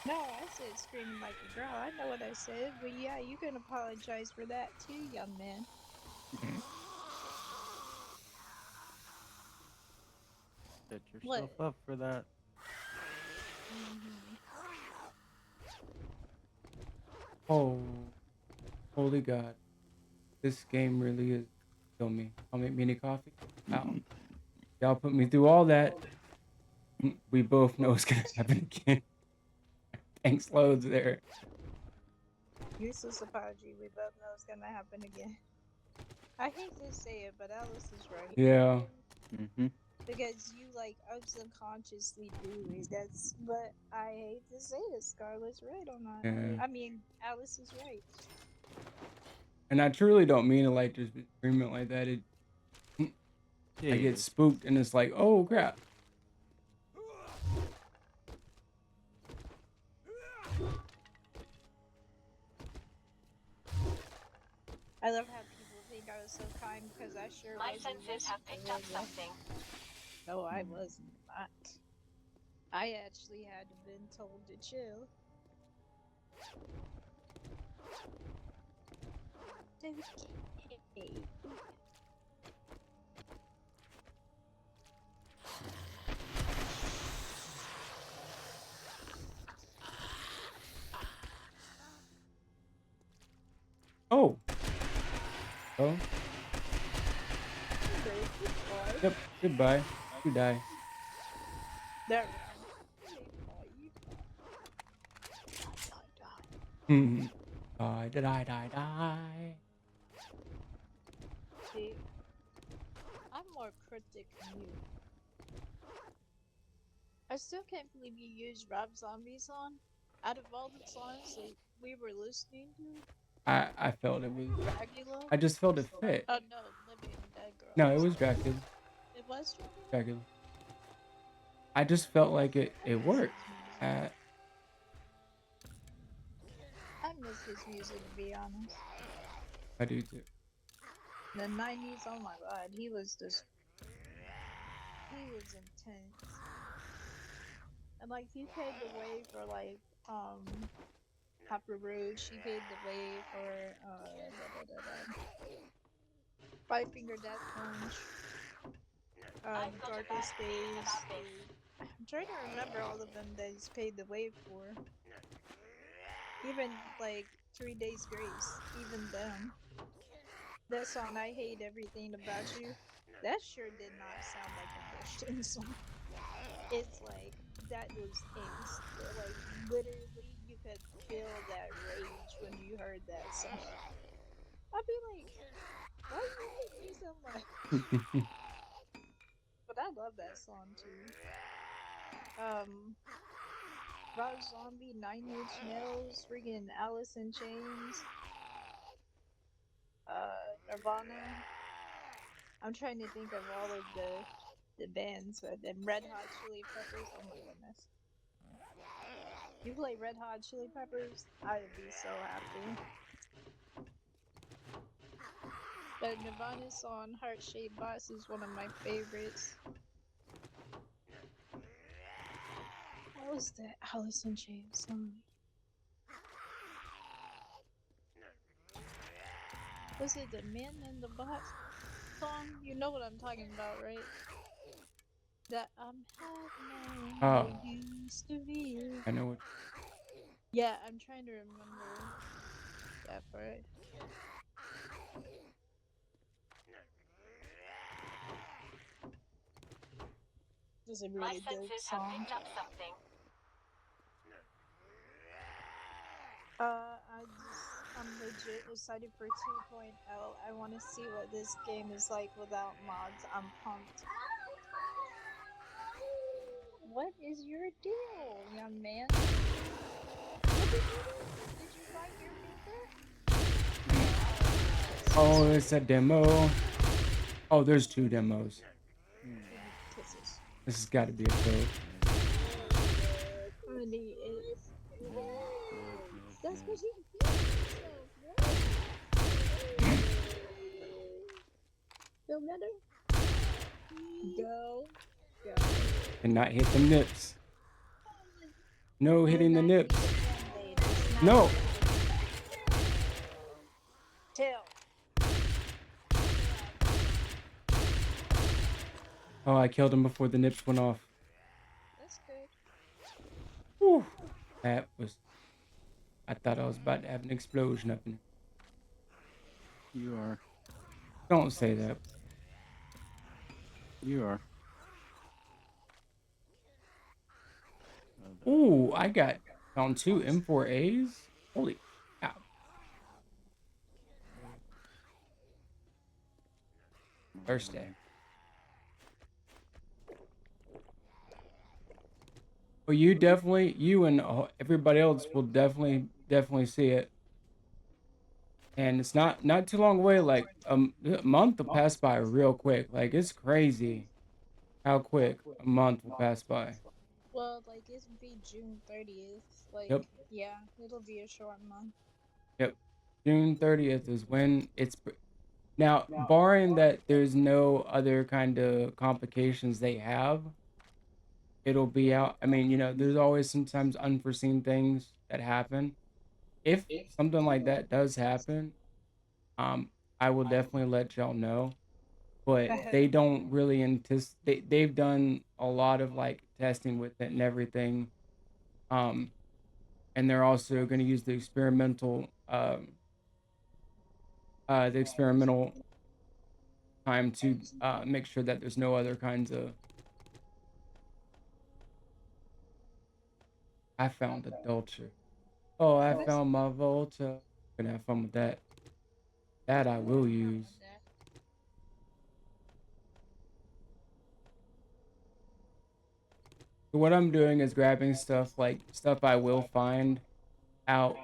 No, I said screaming like a girl. I know what I said, but yeah, you can apologize for that too, young man. Set What? yourself up for that. Oh, holy God. This game really is kill me. I'll make me any coffee. Ow. Y'all put me through all that. We both know it's gonna happen again. Thanks loads there. Useless apology. We both know it's gonna happen again. I hate to say it, but Alice is right. Yeah. Because you like unsubconsciously do it. But I hate to say it. Scarlett's right on that. Yeah. I mean, Alice is right. And I truly don't mean to like just scream it like that. I get spooked and it's like, oh crap. I love how people think I was so kind because I sure My wasn't. senses have picked up something. No, I was not. I actually had been told to chill. Okay. Oh. Oh. Yep. Goodbye. You die. There. Hmm. Die. See, I'm more cryptic than you. I still can't believe you used Rob Zombie's song. Out of all the songs that we were listening to, I felt it was. Dracula. I just felt it fit. Oh no, Living Dead Girl. No, it was Dracula. It was Dracula. Dracula. I just felt like it worked. I miss his music, to be honest. I do too. The 90s, oh my god, he was intense. And like, he paved the way for like, Papa Roach, he paved the way for, Five Finger Death Punch, Darkest Days. I'm trying to remember all of them that he's paved the way for. Even like 3 Days Grace, even them. That song, I Hate Everything About You, that sure did not sound like a Christian song. It's like, that was angst. Like, literally, you could feel that rage when you heard that song. I'd be like, why do you hate me so much? But I love that song too. Rob Zombie, Nine Inch Nails, freaking Alice in Chains, Nirvana. I'm trying to think of all of the bands, but then Red Hot Chili Peppers. Oh my goodness! You play Red Hot Chili Peppers, I would be so happy. But Nirvana's song Heart Shaped Box is one of my favorites. What was that Alice in Chains song? Was it the Man in the Box song? You know what I'm talking about, right? That I'm having what used to be. I know what. Yeah, I'm trying to remember that part. It's a My really good senses have song. picked up something. I'm legit excited for 2.0. I want to see what this game is like without mods. I'm pumped. What is your deal, young man? What did you do? Did you bite your finger? Oh, it's a demo. Oh, there's 2 demos. Kisses. This has got to be a code. Honey, it's... That's what you feel better? Go. And not hit the nips. No hitting the nips. No. Tail. Oh, I killed him before the nips went off. That's good. Whew. That was... I thought I was about to have an explosion up in... You are. Don't say that. You are. Ooh, I got on 2 M4As. Holy cow. Thursday. Well, you and everybody else will definitely see it. And it's not too long away. Like a month will pass by real quick. Like, it's crazy how quick a month will pass by. Well, like, it'll be June 30th. Like, Yep. yeah, it'll be a short month. Yep. June 30th is when it's now, barring that there's no other kind of complications they have, it'll be out. I mean, there's always sometimes unforeseen things that happen. If something like that does happen, I will definitely let y'all know. But they don't really anticipate. They've done a lot of like testing with it and everything. Um, and they're also going to use the experimental time to make sure that there's no other kinds of. I found a Dolce. Oh, I found my Volta. Gonna have fun with that. That I will use. So what I'm doing is grabbing stuff I will find out,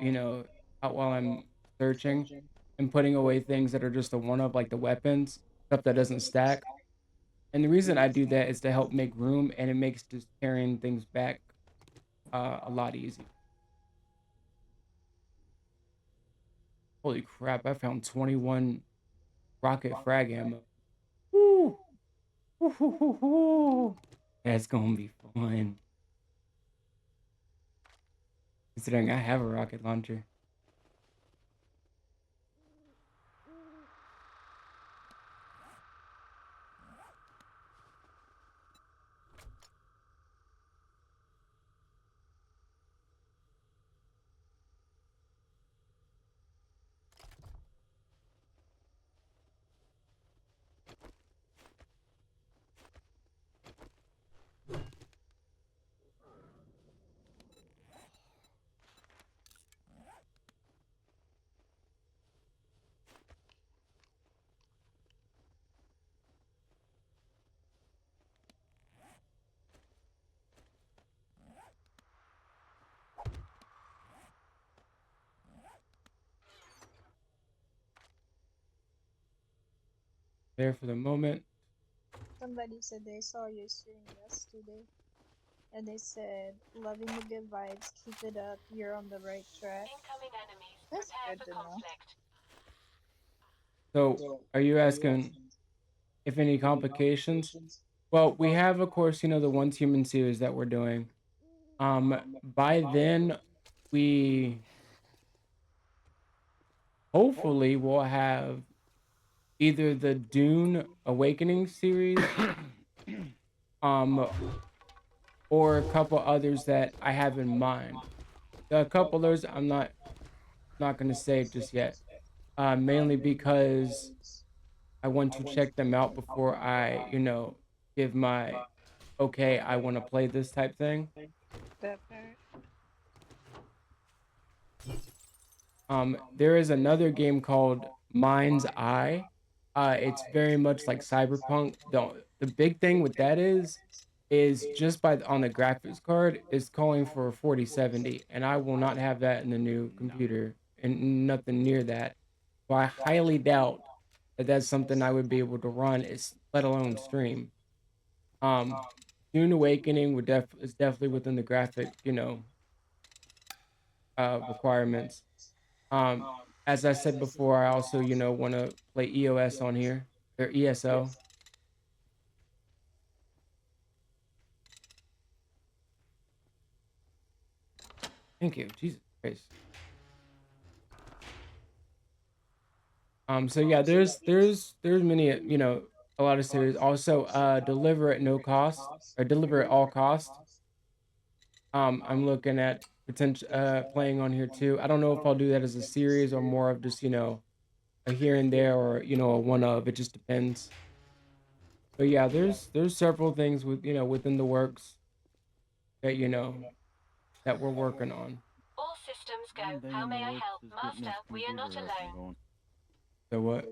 out while I'm searching, and putting away things that are just a one of, like the weapons, stuff that doesn't stack. And the reason I do that is to help make room, and it makes just carrying things back a lot easier. Holy crap! I found 21 rocket frag ammo. Woo! Woo, woo, woo, woo. That's gonna be fun. Considering I have a rocket launcher. There for the moment. Somebody said they saw your stream yesterday, and they said, "Loving the good vibes. Keep it up. You're on the right track." Incoming enemies. That's Prepare good for to know. conflict. So, are you asking if any complications? Well, we have, of course, the Once Human series that we're doing. By then, we hopefully will have either the Dune Awakening series, um, or a couple others that I have in mind. A couple others I'm not gonna say just yet. Mainly because I want to check them out before I, give my okay, I want to play this type thing. That part. There is another game called Mind's Eye. It's very much like Cyberpunk. The big thing with that is just by on the graphics card is calling for a 4070, and I will not have that in the new computer, and nothing near that. So I highly doubt that that's something I would be able to run, is let alone stream. Um, Dune Awakening is definitely within the graphic, requirements. Um, as I said before, I also, want to play EOS on here, or ESO. Thank you, Jesus Christ. So yeah, there's many, a lot of series. Also, deliver at no cost or deliver at all cost. I'm looking at potential playing on here too. I don't know if I'll do that as a series or more of just, a here and there, or a one of. It just depends. But yeah, there's several things within the works that that we're working on. All systems go. Main thing How in may the I works help? is getting Master, this we are not computer up and alone. going. So what?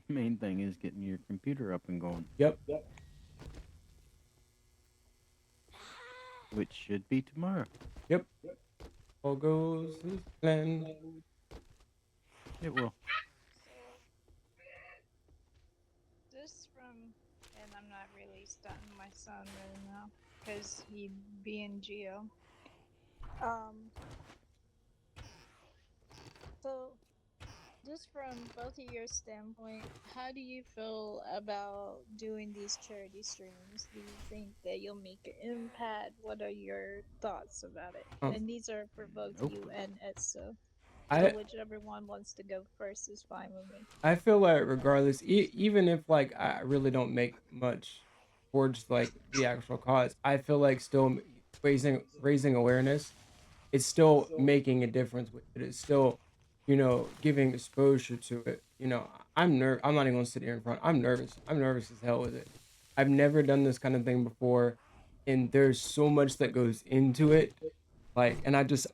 Main thing is getting your computer up and going, Yep. which should be tomorrow. Yep. All goes as planned. It will. Just from, and I'm not really stunting my son right now, because he being Geo. So Just from both of your standpoint, how do you feel about doing these charity streams? Do you think that you'll make an impact? What are your thoughts about it? Um, And these are for both No you clue. and Etso. So I whichever one wants to go first is fine with me. I feel like regardless, even if like I really don't make much towards like the actual cause, I feel like still raising awareness, it's still making a difference with it. It's still, giving exposure to it. I'm not even gonna sit here in front. I'm nervous. I'm nervous as hell with it. I've never done this kind of thing before, and there's so much that goes into it. Like, and I just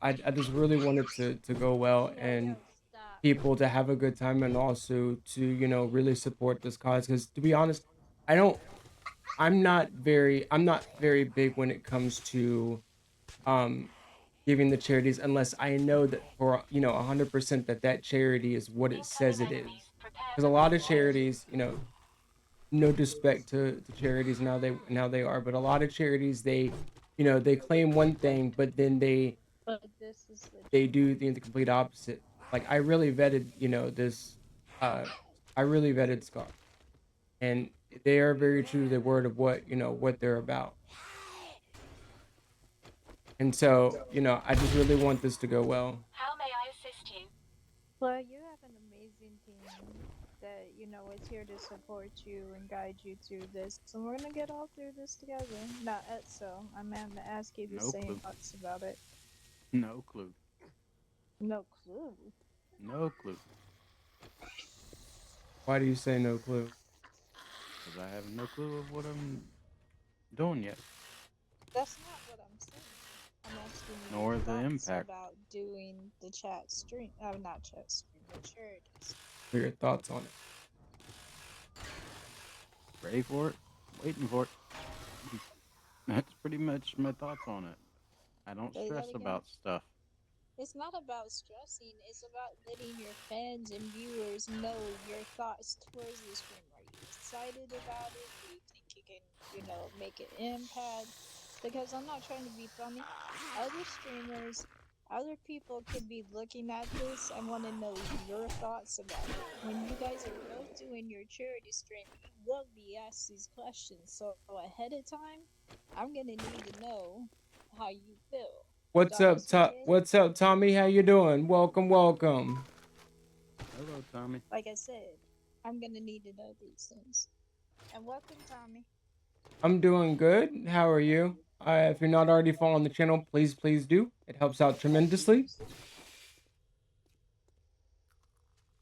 really want it to go well Yo, and stop. people to have a good time and also to really support this cause because to be honest I don't I'm not very big when it comes to um giving the charities unless I know that for 100% that charity is what it Incoming says it is, enemies. Prepare because a for lot of combat. charities, no disrespect to charities and how they are, but a lot of charities they they claim one thing but then But this is the they truth. do the complete opposite. Like I really vetted, this uh I really vetted Scar. And they are very true to the word of what, what they're about. And so, I just really want this to go well. How may I assist you? Well, you have an amazing team that, is here to support you and guide you through this. And we're gonna get all through this together. Not Etso. I'm gonna ask you the No same clue. thoughts about it. No clue. No clue. No clue. Why do you say no clue? Because I have no clue of what I'm doing yet, That's not what I'm saying. I'm asking you your nor the thoughts impact. about doing the chat stream. Not chat stream, the charities. What are your thoughts on it? Ready for it? Waiting for it. That's pretty much my thoughts on it. I don't Say that stress again. about stuff. It's not about stressing, it's about letting your fans and viewers know your thoughts towards the stream. Are you excited about it? Do you think you can, make an impact? Because I'm not trying to be funny. Other streamers, other people could be looking at this and want to know your thoughts about it. When you guys are both doing your charity stream, you will be asked these questions. So ahead of time, I'm gonna need to know how you feel. DawnSVK, What's up, Tommy? How you doing? Welcome, welcome. Hello, Tommy. like I said, I'm gonna need to know these things. And welcome, Tommy. I'm doing good. How are you? If you're not already following the channel, please do. It helps out tremendously.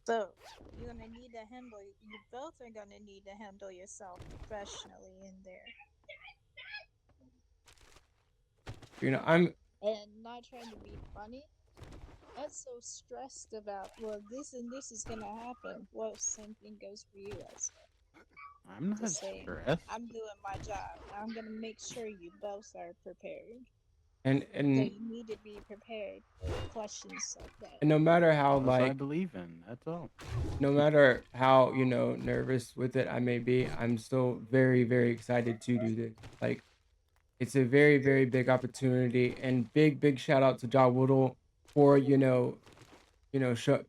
So you're gonna need to handle. You both are gonna need to handle yourself professionally in there, I'm and not trying to be funny. That's so stressed about. Well, this and this is gonna happen. Well, same thing goes for you, as I'm not just saying. stressed. I'm doing my job. I'm gonna make sure you both are prepared. and So and you need to be prepared for questions like that. and no matter how Cause I like believe in. That's all. no matter how nervous with it I may be, I'm still very very excited to do this. Like it's a very very big opportunity, and big shout out to Ja Woodle for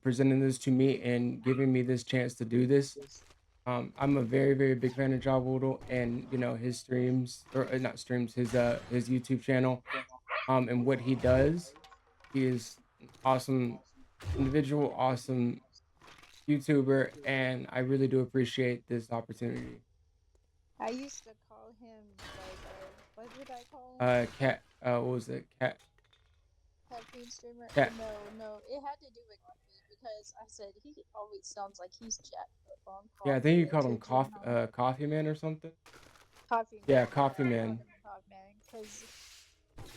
presenting this to me and giving me this chance to do this. I'm a very very big fan of Ja Woodle and his streams, or not streams, his YouTube channel, and what he does. He is an awesome individual, awesome YouTuber, and I really do appreciate this opportunity. I used to call him like what did I call him? Cat, what was it? Caffeine streamer? Cat. No, it had to do with coffee because I said he always sounds like he's jacked up on Yeah, I think coffee. you called him Attention, on Coffee Man or something. coffee Yeah, man. Coffee I called Man. him coffee man because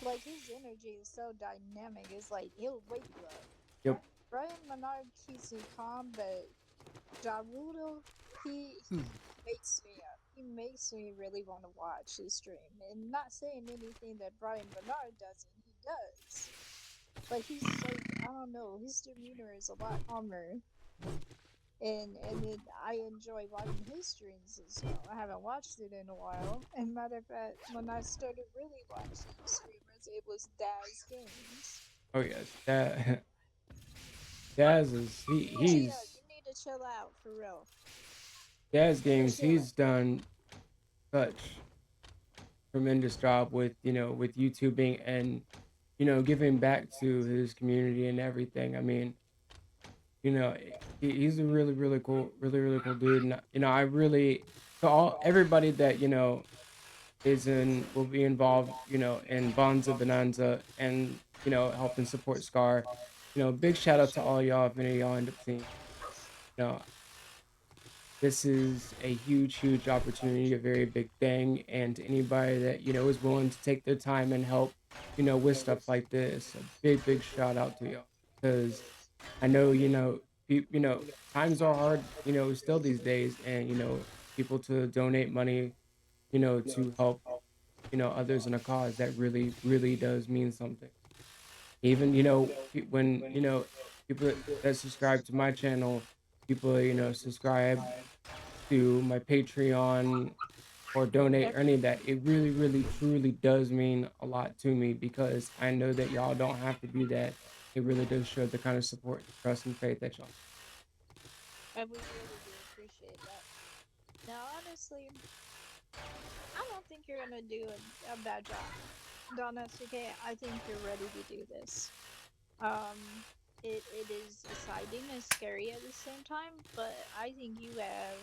like his energy is so dynamic. It's like he'll wake you up. Yep. Brian Menard keeps me calm, but Jarudo, he wakes me up. He makes me really want to watch his stream. And not saying anything that Brian Bernard doesn't, he does. But he's like, I don't know, his demeanor is a lot calmer. And then I enjoy watching his streams as well. I haven't watched it in a while. And matter of fact, when I started really watching streamers, it was Daz Games. Oh yes, that Daz is Yeah, he's to chill out for real. Jazz Games, Chill. he's done such tremendous job with, you know, with YouTubing and, you know, giving back to his community and everything. I mean, you know, he's a really cool, really cool dude. And, you know, I really, to all, everybody that, you know, will be involved, you know, in Bonza Bonanza and, you know, helping support Scar. You know, big shout out to all y'all if any of y'all end up seeing. You know, this is a huge opportunity, a very big thing, and to anybody that, you know, is willing to take their time and help, you know, with stuff like this, a big shout out to y'all, because I know, you know, you know, times are hard, you know, still these days, and you know, people to donate money, you know, to help, you know, others in a cause that really does mean something. Even, you know, when, you know, people that subscribe to my channel, people, you know, subscribe to my Patreon or donate or any of that, it really truly does mean a lot to me because I know that y'all don't have to do that. It really does show the kind of support, trust, and faith that y'all. And we really do appreciate that. Now, honestly, I don't think you're gonna do a bad job. DawnSVK, I think you're ready to do this. It is exciting and scary at the same time, but I think you have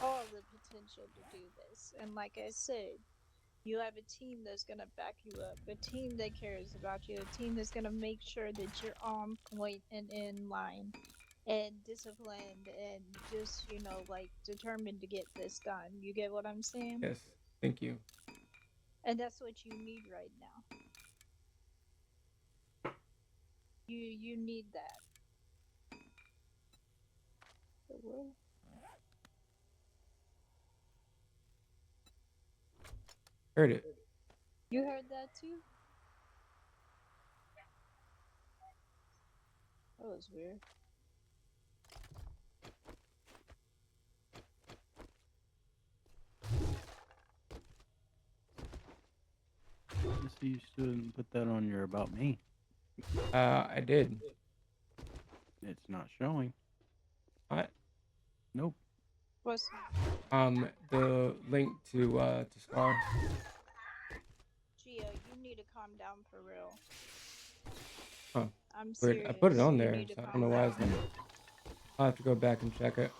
all the potential to do this. And like I said, you have a team that's gonna back you up, a team that cares about you, a team that's gonna make sure that you're on point and in line and disciplined and just, you know, like determined to get this done. You get what I'm saying? Yes, thank you. And that's what you need right now. You need that. The world. Heard it. You heard that too? That was weird. Just so you shouldn't put that on your About Me. I did. It's not showing. What? Nope. What's The link to Scar. Gia, you need to calm down for real. Huh. I'm Weird. serious. I put it on You there, need to so I don't calm know why down. it's not. I'll have to go back and check it.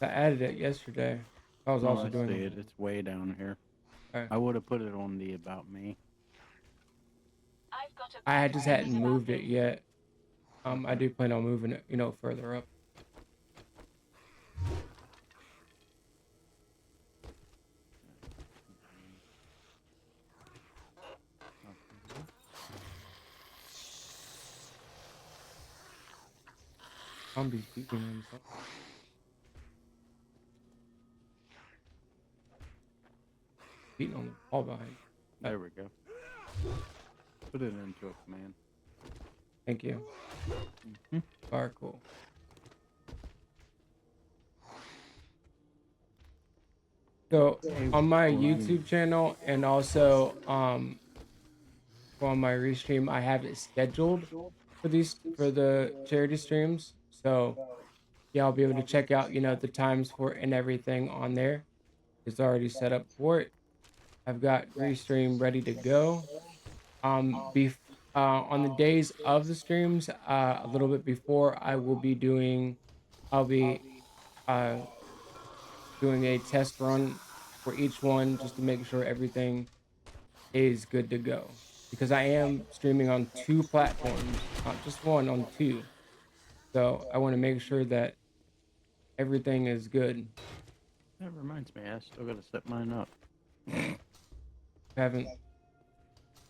I added it yesterday. I was also I doing see it. It's way down here. Okay. I would have put it on the About Me. I've got a I bad just feeling hadn't about moved this. it yet. I do plan on moving it, you know, further up. Zombies beating himself. Beating on the wall behind. There we go. Put it into a command. Thank you. Fire cool. So on my YouTube channel and also on my restream, I have it scheduled for the charity streams. So yeah, I'll be able to check out, you know, the times for it and everything on there. It's already set up for it. I've got restream ready to go. On the days of the streams, a little bit before, I'll be uh doing a test run for each one just to make sure everything is good to go. Because I am streaming on 2 platforms, not just one, on 2. So I want to make sure that everything is good. That reminds me, I still gotta set mine up. Haven't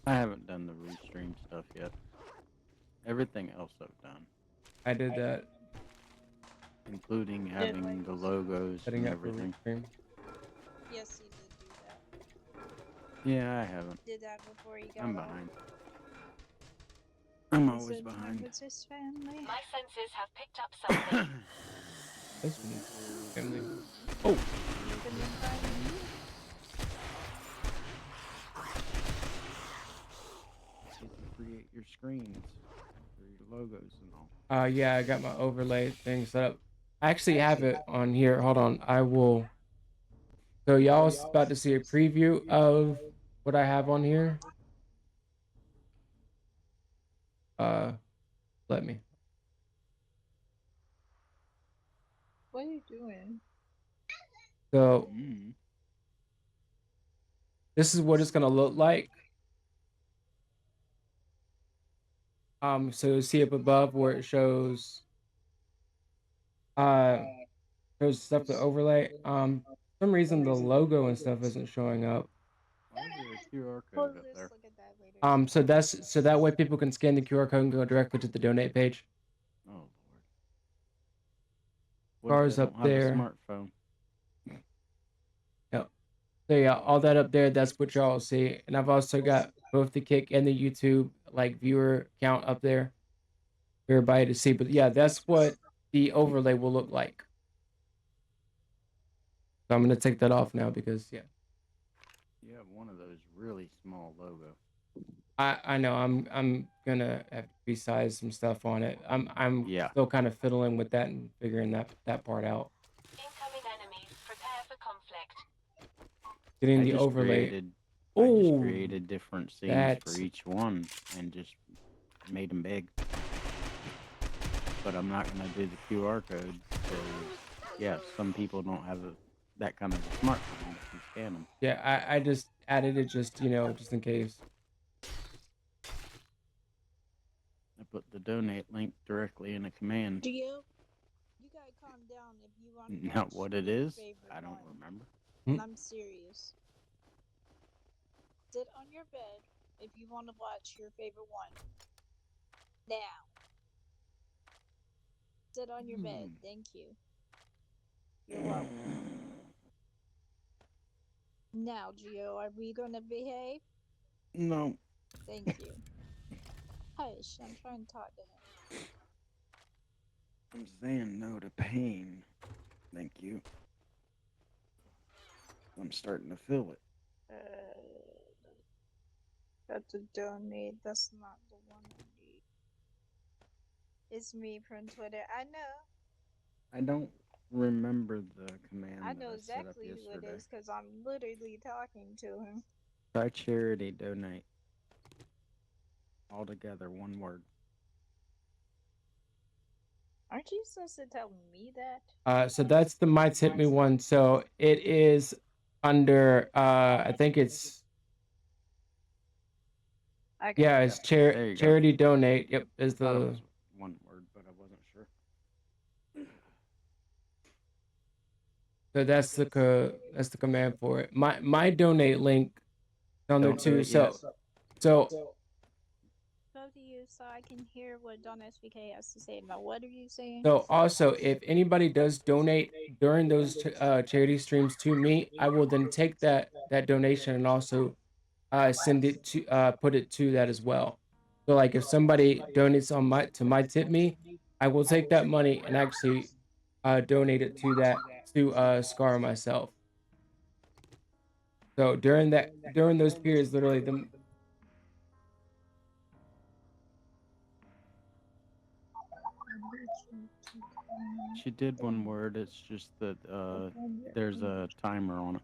I haven't done the restream stuff yet. Everything else I've done, I did that including having the logos setting and up for everything. restream. Yes, you did do that. Yeah, I haven't. Did that before you got I'm off. behind. I'm He always spent time behind. with his family. My senses have picked up something. This one, family. Oh, Spending time with you. You can create your screens for your your logos and all. Yeah, I got my overlay thing set up. I actually have it on here. Hold on. I will. So y'all about to see a preview of what I have on here. Let me. What are you doing? So this is what it's gonna look like. So you see up above where it shows stuff to overlay. For some reason the logo and stuff isn't showing up. Why is there a QR We'll code up just there? look at that later. So that way people can scan the QR code and go directly to the donate page. Oh Lord. What if Cars they up don't have a there. smartphone? Yep. So yeah, all that up there, that's what y'all see. And I've also got both the Kick and the YouTube like viewer count up there for everybody to see. But yeah, that's what the overlay will look like. So I'm gonna take that off now because yeah. You have one of those really small logos. I know I'm gonna have to resize some stuff on it. I'm Yeah. still kind of fiddling with that and figuring that part out. Incoming enemies. Prepare for conflict. Getting I the just overlay. created different scenes for that's each one and just made them big. But I'm not gonna do the QR code because yeah, some people don't have that kind of a smartphone that can scan them. yeah. I just added it just just in case. I put the donate link directly in a command. Do you gotta calm down if you want to Not what it your is. favorite I don't one. remember. And I'm serious. Sit on your bed if you want to watch your favorite one. Now. Sit on your bed. Thank you. You're welcome. Now, Gio, are we gonna behave? No. Thank you. Hush, I'm trying to talk to him. I'm saying no to pain. Thank you. I'm starting to feel it. Got to donate. That's not the one I need. It's me from Twitter. I know. I don't remember the command I that know I set up exactly who it yesterday. is because I'm literally talking to him. Try charity donate. All together, one word. Aren't you supposed to tell me that? So that's the My Tip Me one. So it is under I think it's it's There you go. charity donate. Yep, is I thought it the was one word, but I wasn't sure. so that's the command for it. My donate link on there Don't do too. it yet. So Go to you so I can hear what DawnSVK has to say. Now, what are you saying? So also, if anybody does donate during those charity streams to me, I will then take that donation and also send it to put it to that as well. So like if somebody donates on my tip me, I will take that money and actually donate it to that to Scar myself. So during those periods, literally the She did one word. It's just that there's a timer on it.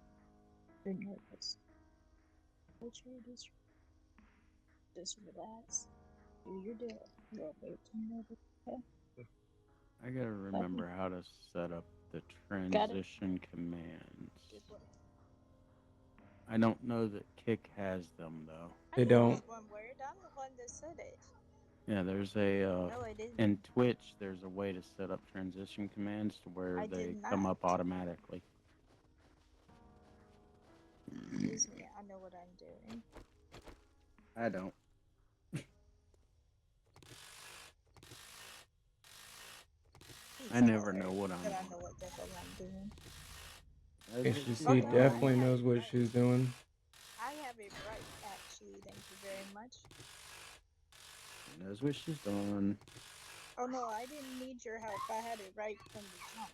Just relax. Do your deal. You'll wait to I gotta remember how to set up the transition commands. I don't know that Kick has them though. they don't. One word. I'm the one that said it. Yeah, there's a No, I didn't. in Twitch. There's a way to set up transition commands to where they come up automatically. Excuse me. I know what I'm doing. I don't. I never know what I'm But I doing. know what the hell I'm doing. HGC definitely knows what she's doing. I have it right, actually. Thank you very much. She knows what she's doing. Oh no, I didn't need your help. I had it right from the jump.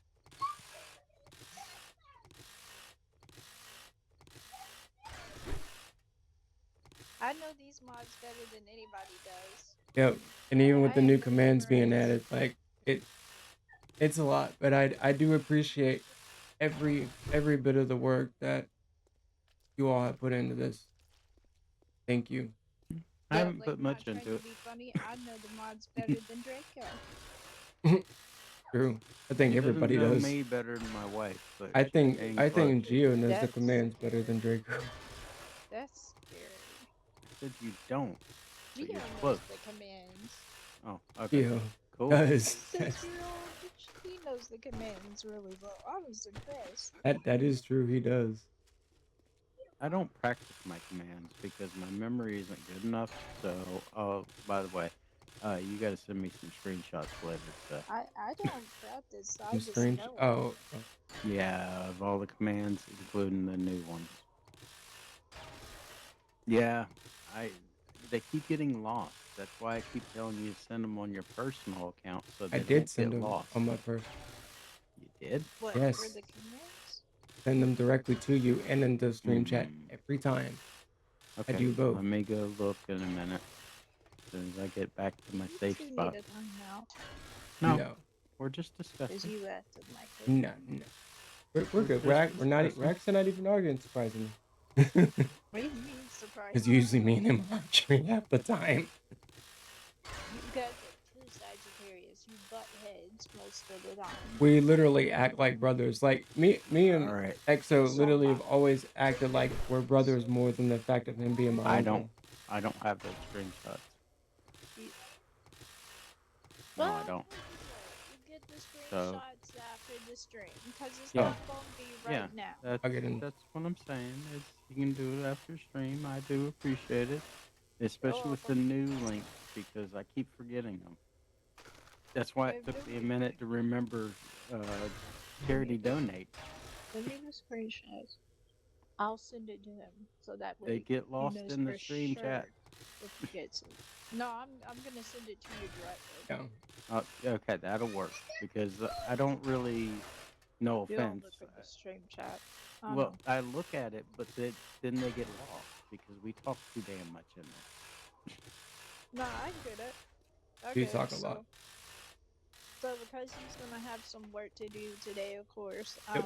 I know these mods better than anybody does. Yep. And even with I the new have to commands being memorize. added, like it's a lot, but I do appreciate every bit of the work that you all have put into this. Thank you. I Yeah, haven't like put I'm not much trying into to it. be funny. I know the mods better than Draco. True. I think He doesn't everybody know does. me better than my wife, but I she think ain't I close. think Geo knows the That's commands better than Draco. that's scary. Said you don't, but Geo you're knows close. the commands. Oh, okay, Geo cool. does. 6-year-old, he knows the commands really well. I was impressed. That is true. He does. I don't practice my commands because my memory isn't good enough. So, oh, by the way, you got to send me some screenshots later today. I don't practice. I I'm just strange. know them. Oh, Yeah, of all the commands, including the new ones. Yeah, I. They keep getting lost. That's why I keep telling you to send them on your personal account so I they did don't send get them lost. on my first. You did? What for Yes. the commands? Send them directly to you and in the stream chat Mm. every time. I Okay, do both. let me go look in a minute. As soon as I get back to my You safe two spot. need a timeout No, No, we're just because discussing. you acted like it. no, no. We're good. just We're not. discussing. We're actually not even arguing, surprisingly. What do you mean surprise? Because usually me and him are arguing half the time. You guys are two Sagittarius. You butt heads most of the time. We literally act like brothers. Like me and All right. EXO literally have always acted like we're brothers more than the fact of him being my I uncle. don't have those screenshots. You, No, well, I don't. you get the So screenshots after the stream because it's Yeah. not going to be right yeah, now. I'll get in. that's what I'm saying. Is you can do it after stream. I do appreciate it, especially with the welcome. new links because I keep forgetting them. That's why it took me a minute to remember charity donate. Send me the screenshots. I'll send it to him so that They way get he lost knows in the for stream sure chat. if he gets it. No, I'm gonna send it to you directly. Yeah. Okay, that'll work because I don't really. No You don't offense. look at the stream chat. I Well, know. I look at it, but then they get lost because we talk too damn much in there. No, I get it. We Okay, talk a lot. so because he's gonna have some work to do today, of course, Yep.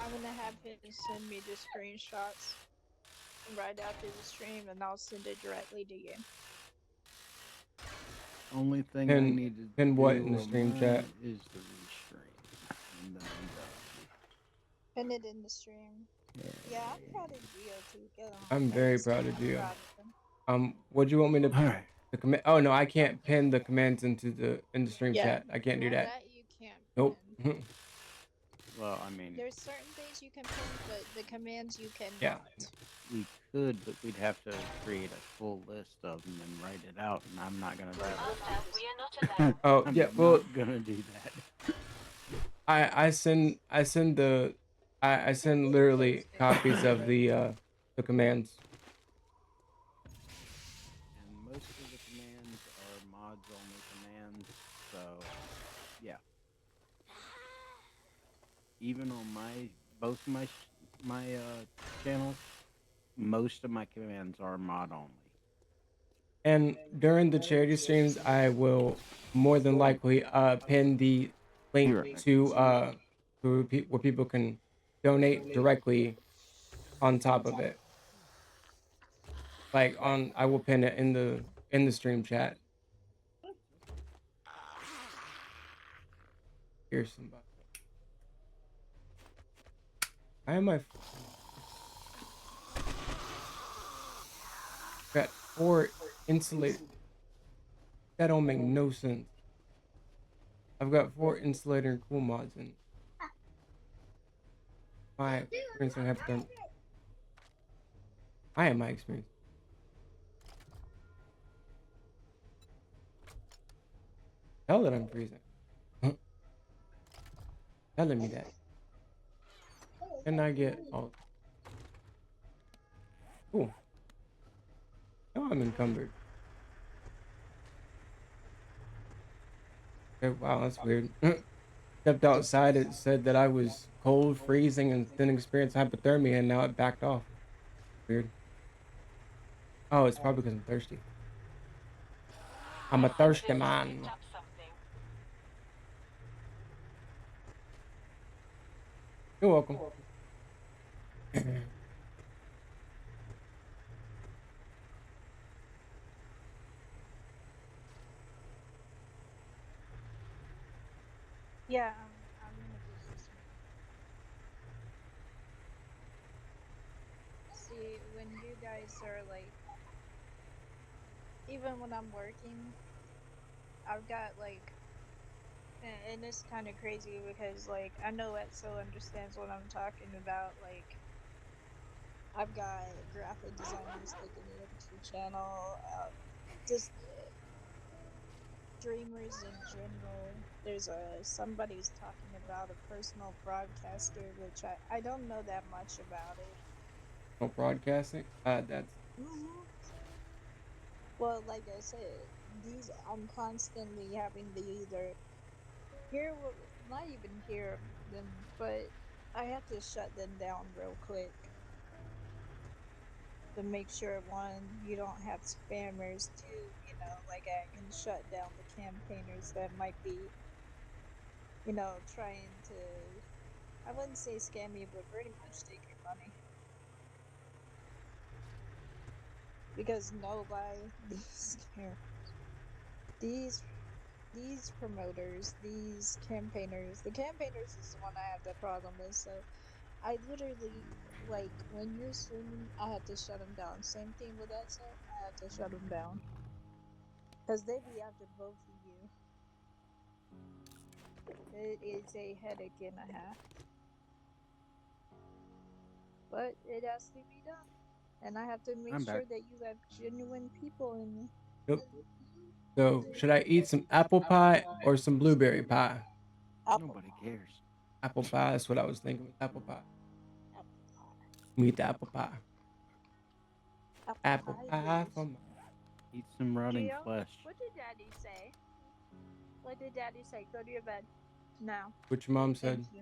I'm gonna have him send me the screenshots right after the stream, and I'll send it directly to you. Only thing I And- need to and what do in the on stream mine chat? is the restream, and then I'm Pin it in the stream. done. Yeah, I'm proud of Geo too. Get on I'm that. very proud of I'm Geo. proud of him. What do you want me to All right. the command? Oh no, I can't pin the commands into the stream Yeah, chat. I can't do that. That you can't. Nope. Pin. Well, I mean, There's certain things you can pin, but the commands you cannot. Yeah. we could, but we'd have to create a full list of them and write it out, and I'm not gonna do Master, we are not that. allowed. Oh I'm yeah. Well, not gonna do that. I send literally copies of the commands. And most of the commands are mods only commands, so yeah. Even on both my channels, most of my commands are mod only. And during the charity streams, I will more than likely pin the link You're right. to where people can donate directly on top of it. Like I will pin it in the stream chat. Here's somebody. Why am I got 4 insulated? That don't make no sense. I've got 4 insulator and cool mods in my experience and have done. I am my experience. Hell that I'm freezing. Telling me that. And I get all cool. Now I'm encumbered. Okay, wow, that's weird. Stepped outside, it said that I was cold, freezing, and then experienced hypothermia, and now it backed off. Weird. Oh, it's probably because I'm thirsty. I'm a I thirsty just man. picked up something. You're welcome. Yeah, I'm in a position. See, when you guys are like, even when I'm working, I've got like, and it's kind of crazy because like I know Etso understands what I'm talking about. Like, I've got graphic designers looking at the channel, just streamers in general. There's somebody who's talking about a personal broadcaster, which I don't know that much about it. No broadcasting. That's Hmm. Well, like I said, these I'm constantly having to either not even hear them, but I have to shut them down real quick to make sure, one, you don't have spammers, two, like I can shut down the campaigners that might be, trying to, I wouldn't say scam you, but pretty much take your money. Because no lie, these these promoters, these campaigners, the campaigners is the one I have the problem with. So I literally, like, when you're streaming, I had to shut them down. Same thing with that, so I had to shut them down because they be after both of you. It is a headache and a half, but it has to be done, and I have to make I'm back. sure that you have genuine people in. yep. So should I eat some apple pie or some blueberry pie? Apple Nobody pie. cares. Apple pie. That's what I was thinking. Apple pie. Apple pie. We eat the apple pie. Apple Apple pie pie is. for my. Eat some rotting Gio, flesh. what did Daddy say? What did Daddy say? Go to your bed now. Which mom Thank said. you.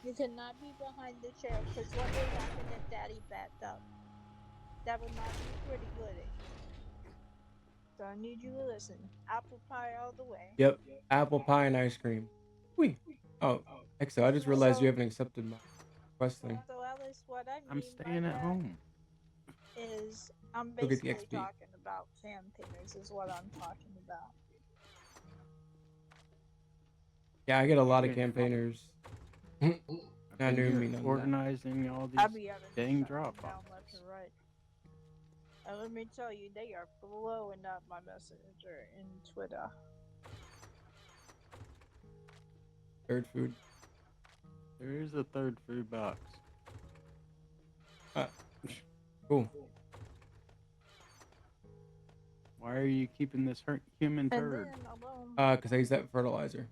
You cannot be behind the chair because what would happen if Daddy backed up? That would not be pretty, would it? So I need you to listen. Apple pie all the way. Yep. Apple pie and ice cream. Wee. Oh, Exo, I just realized you So, haven't accepted my quest thing. so Alice, what I I'm mean by staying at that home. is I'm Go get the basically XP. talking about campaigners is what I'm talking about. Yeah, I get a lot of Yeah, campaigners. I've I been knew here me none of that. organizing all I these be having to dang shut them drop down left boxes. and right. And let me tell you, they are blowing up my messenger in Twitter. Third food. There is a third food box. Cool. Why are you keeping this human And turd? then alone, Because I use that for fertilizer.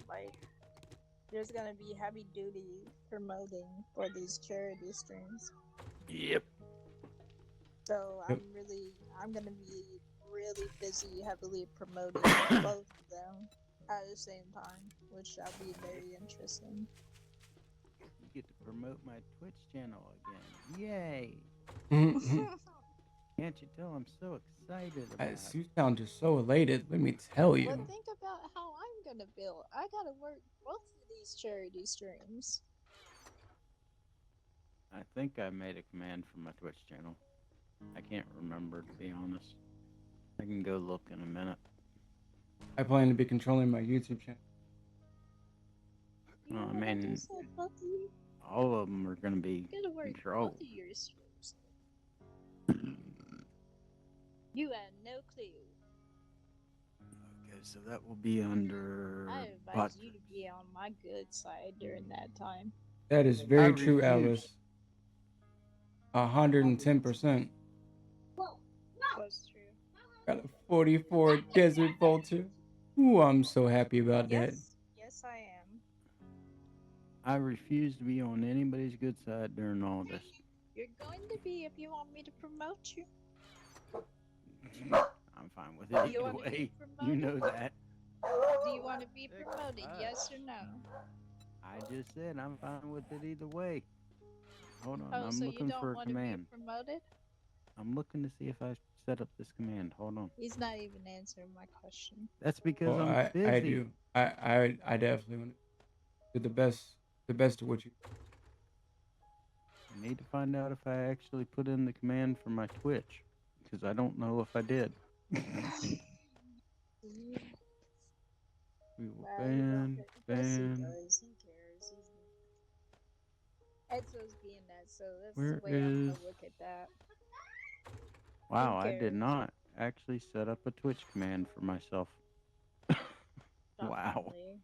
like, there's gonna be heavy duty promoting for these charity streams. Yep. So Yep. I'm gonna be really busy, heavily promoting both of them at the same time, which shall be very interesting. You get to promote my Twitch channel again. Yay! Can't you tell I'm so excited about it? You sound just so elated. Let me tell you. But think about how I'm gonna build. I gotta work both of these charity streams. I think I made a command for my Twitch channel. I can't remember, to be honest. I can go look in a minute. I plan to be controlling my YouTube channel. You Well, know I what I mean, just said, both of you? all of them are going to be You gotta work controlled. both of your streams. You had no clue. Okay, so that will be under. I advise you to be on my good side during that time. That is very true, Alice. 110%. Was true. Got a 44 Desert Vulture. Ooh, I'm so happy about that. Yes, I am. I refuse to be on anybody's good side during all this. You're going to be if you want me to promote you. I'm fine with it either way. You know that. Do you want to be promoted? Yes or no? I just said I'm fine with it either way. Hold on. Oh, I'm so you looking don't for a want to be command. promoted? I'm looking to see if I set up this command. Hold on. He's not even answering my question. That's because Well, I'm I busy. do. I definitely want to do the best of what you. I need to find out if I actually put in the command for my Twitch, because I don't know if I did. We will Well, you don't. Yes, he ban. does. He cares. Edzo's being that, so that's the Where way I'm is? gonna look at that. Wow, He I did cares. not actually set up a Twitch command for myself. Wow. Shockingly.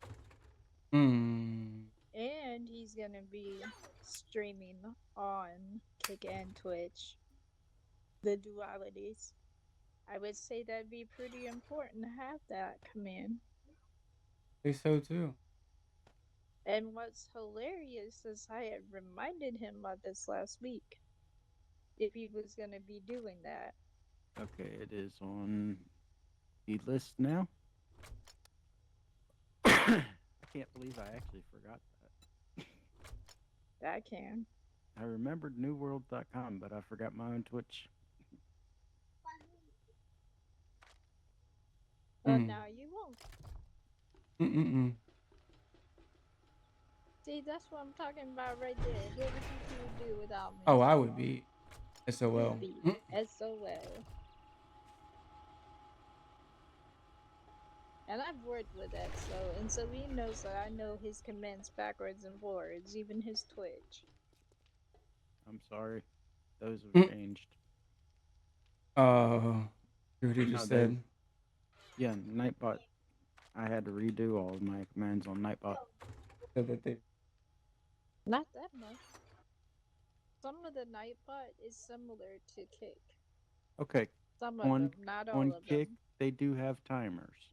Hmm. And he's gonna be streaming on Kick and Twitch. The dualities. I would say that'd be pretty important to have that command. Think so too. And what's hilarious is I had reminded him about this last week. If he was gonna be doing that. Okay, it is on the list now. I can't believe I actually forgot that. I can. I remembered newworld.com, but I forgot my own Twitch. Well, Mm. now you won't. Mm-mm-mm. See, that's what I'm talking about right there. What would you two do without me? Oh, I would be SOL. You'd be SOL. And I've worked with Exo, and so he knows that I know his commands backwards and forwards, even his Twitch. I'm sorry. Those have Mm. changed. What he No, just said. Yeah, Nightbot. I had to redo all of my commands on Nightbot. Said that they. Not that much. Some of the Nightbot is similar to Kick. Okay, Some of them, not all on of Kick, them. they do have timers.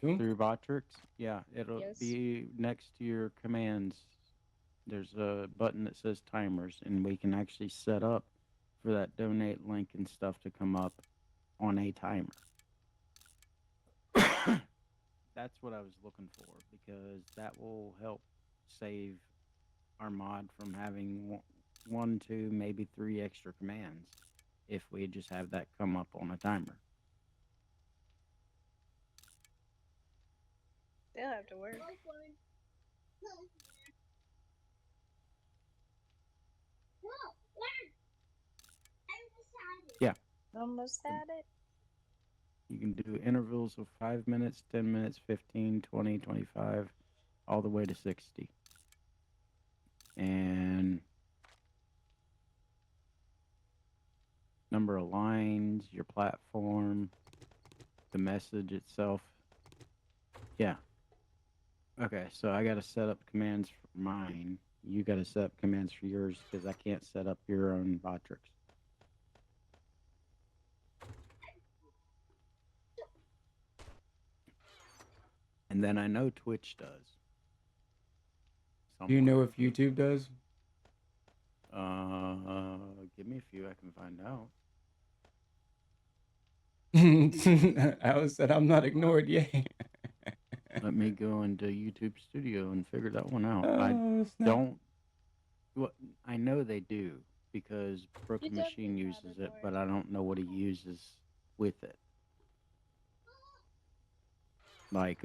Who? Through Botrix, yeah, it'll Yes. be next to your commands. There's a button that says timers, and we can actually set up for that donate link and stuff to come up on a timer. That's what I was looking for, because that will help save our mod from having one, two, maybe three extra commands if we just have that come up on a timer. They'll have to work. Yeah. Almost had it. You can do intervals of 5 minutes, 10 minutes, 15, 20, 25, all the way to 60. And number of lines, your platform, the message itself. Yeah. Okay, so I got to set up commands for mine. You got to set up commands for yours, because I can't set up your own Botrix. And then I know Twitch does. Do you know Somewhere. if YouTube does? Give me a few, I can find out. Alice said, "I'm not ignored yet." Let me go into YouTube Studio and figure that one out. Oh, I snap. don't. Well, I know they do, because Broken You Machine definitely uses got it, but I don't know what he uses with it. Like,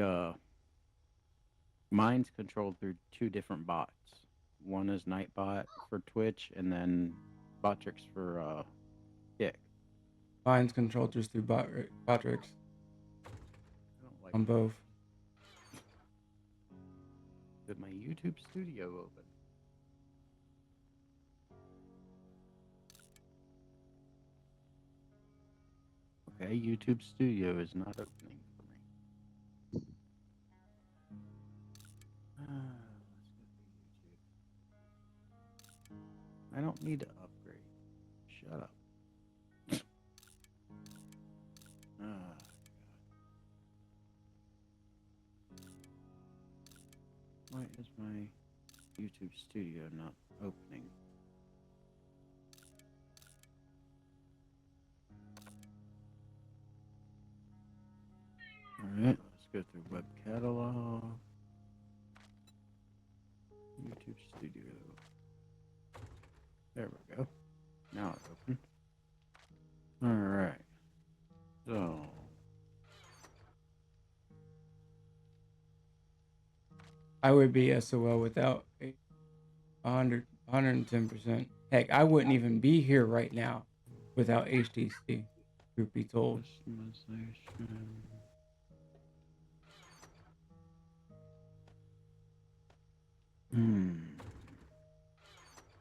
mine's controlled through two different bots. One is Nightbot for Twitch, and then Botrix for Kick. Mine's controlled just through Botrix I don't like on both. with my YouTube Studio open. Okay, YouTube Studio is not opening for me. Let's go through YouTube. I don't need to upgrade. Shut up. Ah, why is my YouTube Studio not opening? Alright, let's go through web catalog. YouTube Studio. There we go. Now it's open. Alright. So. I would be SOL without 110%. Heck, I wouldn't even be here right now without HTC, truth be told. Customization.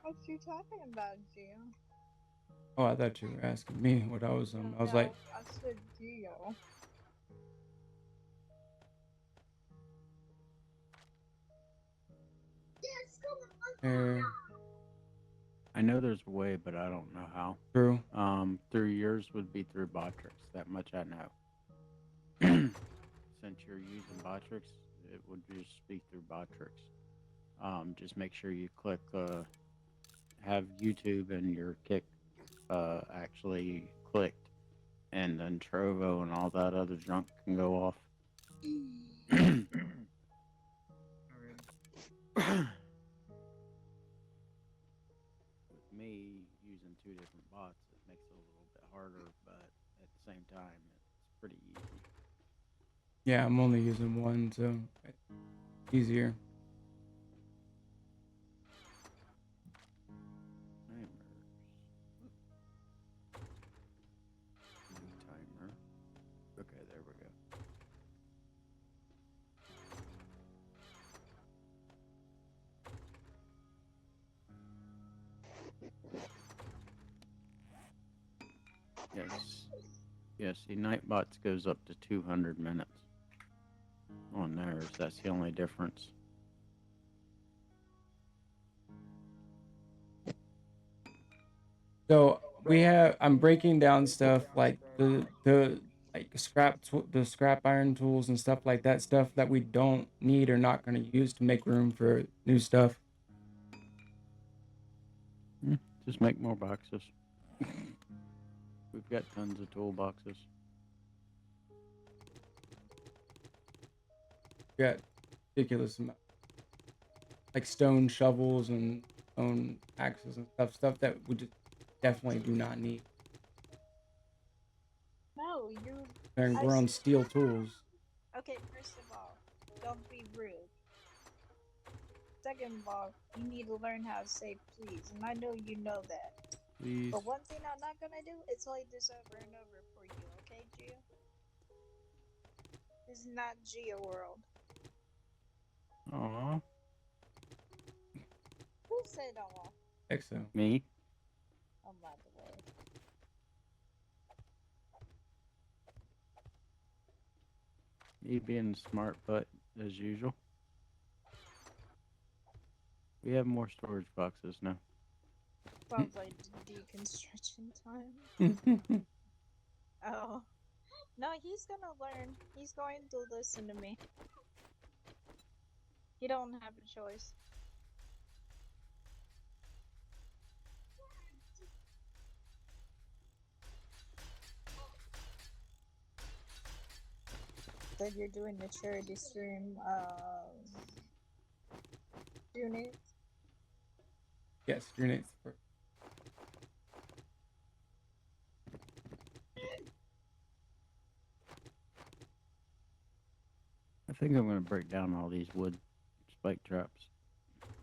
What you talking about, Gio? Oh, I thought you were asking me what I was I was like, I said Gio. I know there's a way, but I don't know how. true. Through yours would be through Botrix. That much I know. Since you're using Botrix, it would just be through Botrix. Just make sure you click have YouTube and your kick actually clicked, and then Trovo and all that other junk can go off. With me using two different bots, it makes it a little bit harder, but at the same time, it's pretty easy. Yeah, I'm only using one, so it's easier. Timer. Okay, there we go. Yes. Yeah, see, Nightbots goes up to 200 minutes on theirs. That's the only difference. So I'm breaking down stuff like the like the scrap iron tools and stuff like that, stuff that we don't need or not going to use to make room for new stuff. Just make more boxes. We've got tons of toolboxes. Got ridiculous amount, like stone shovels and stone axes and stuff that we just definitely do not need. No, you. And we're on steel tools. Okay, first of all, don't be rude. Second of all, you need to learn how to say please, and I know you know that. Please. But one thing I'm not gonna do is play this over and over for you, okay, Gio? This is not Geo World. Aww. Who said aw? Exo. Me? Oh, by the way. Me being smart butt as usual. We have more storage boxes now. Sounds like deconstruction time. Oh. No, he's gonna learn. He's going to listen to me. You don't have a choice. Said you're doing the charity stream, June 8th? Yes, June 8th. I think I'm going to break down all these wood spike traps.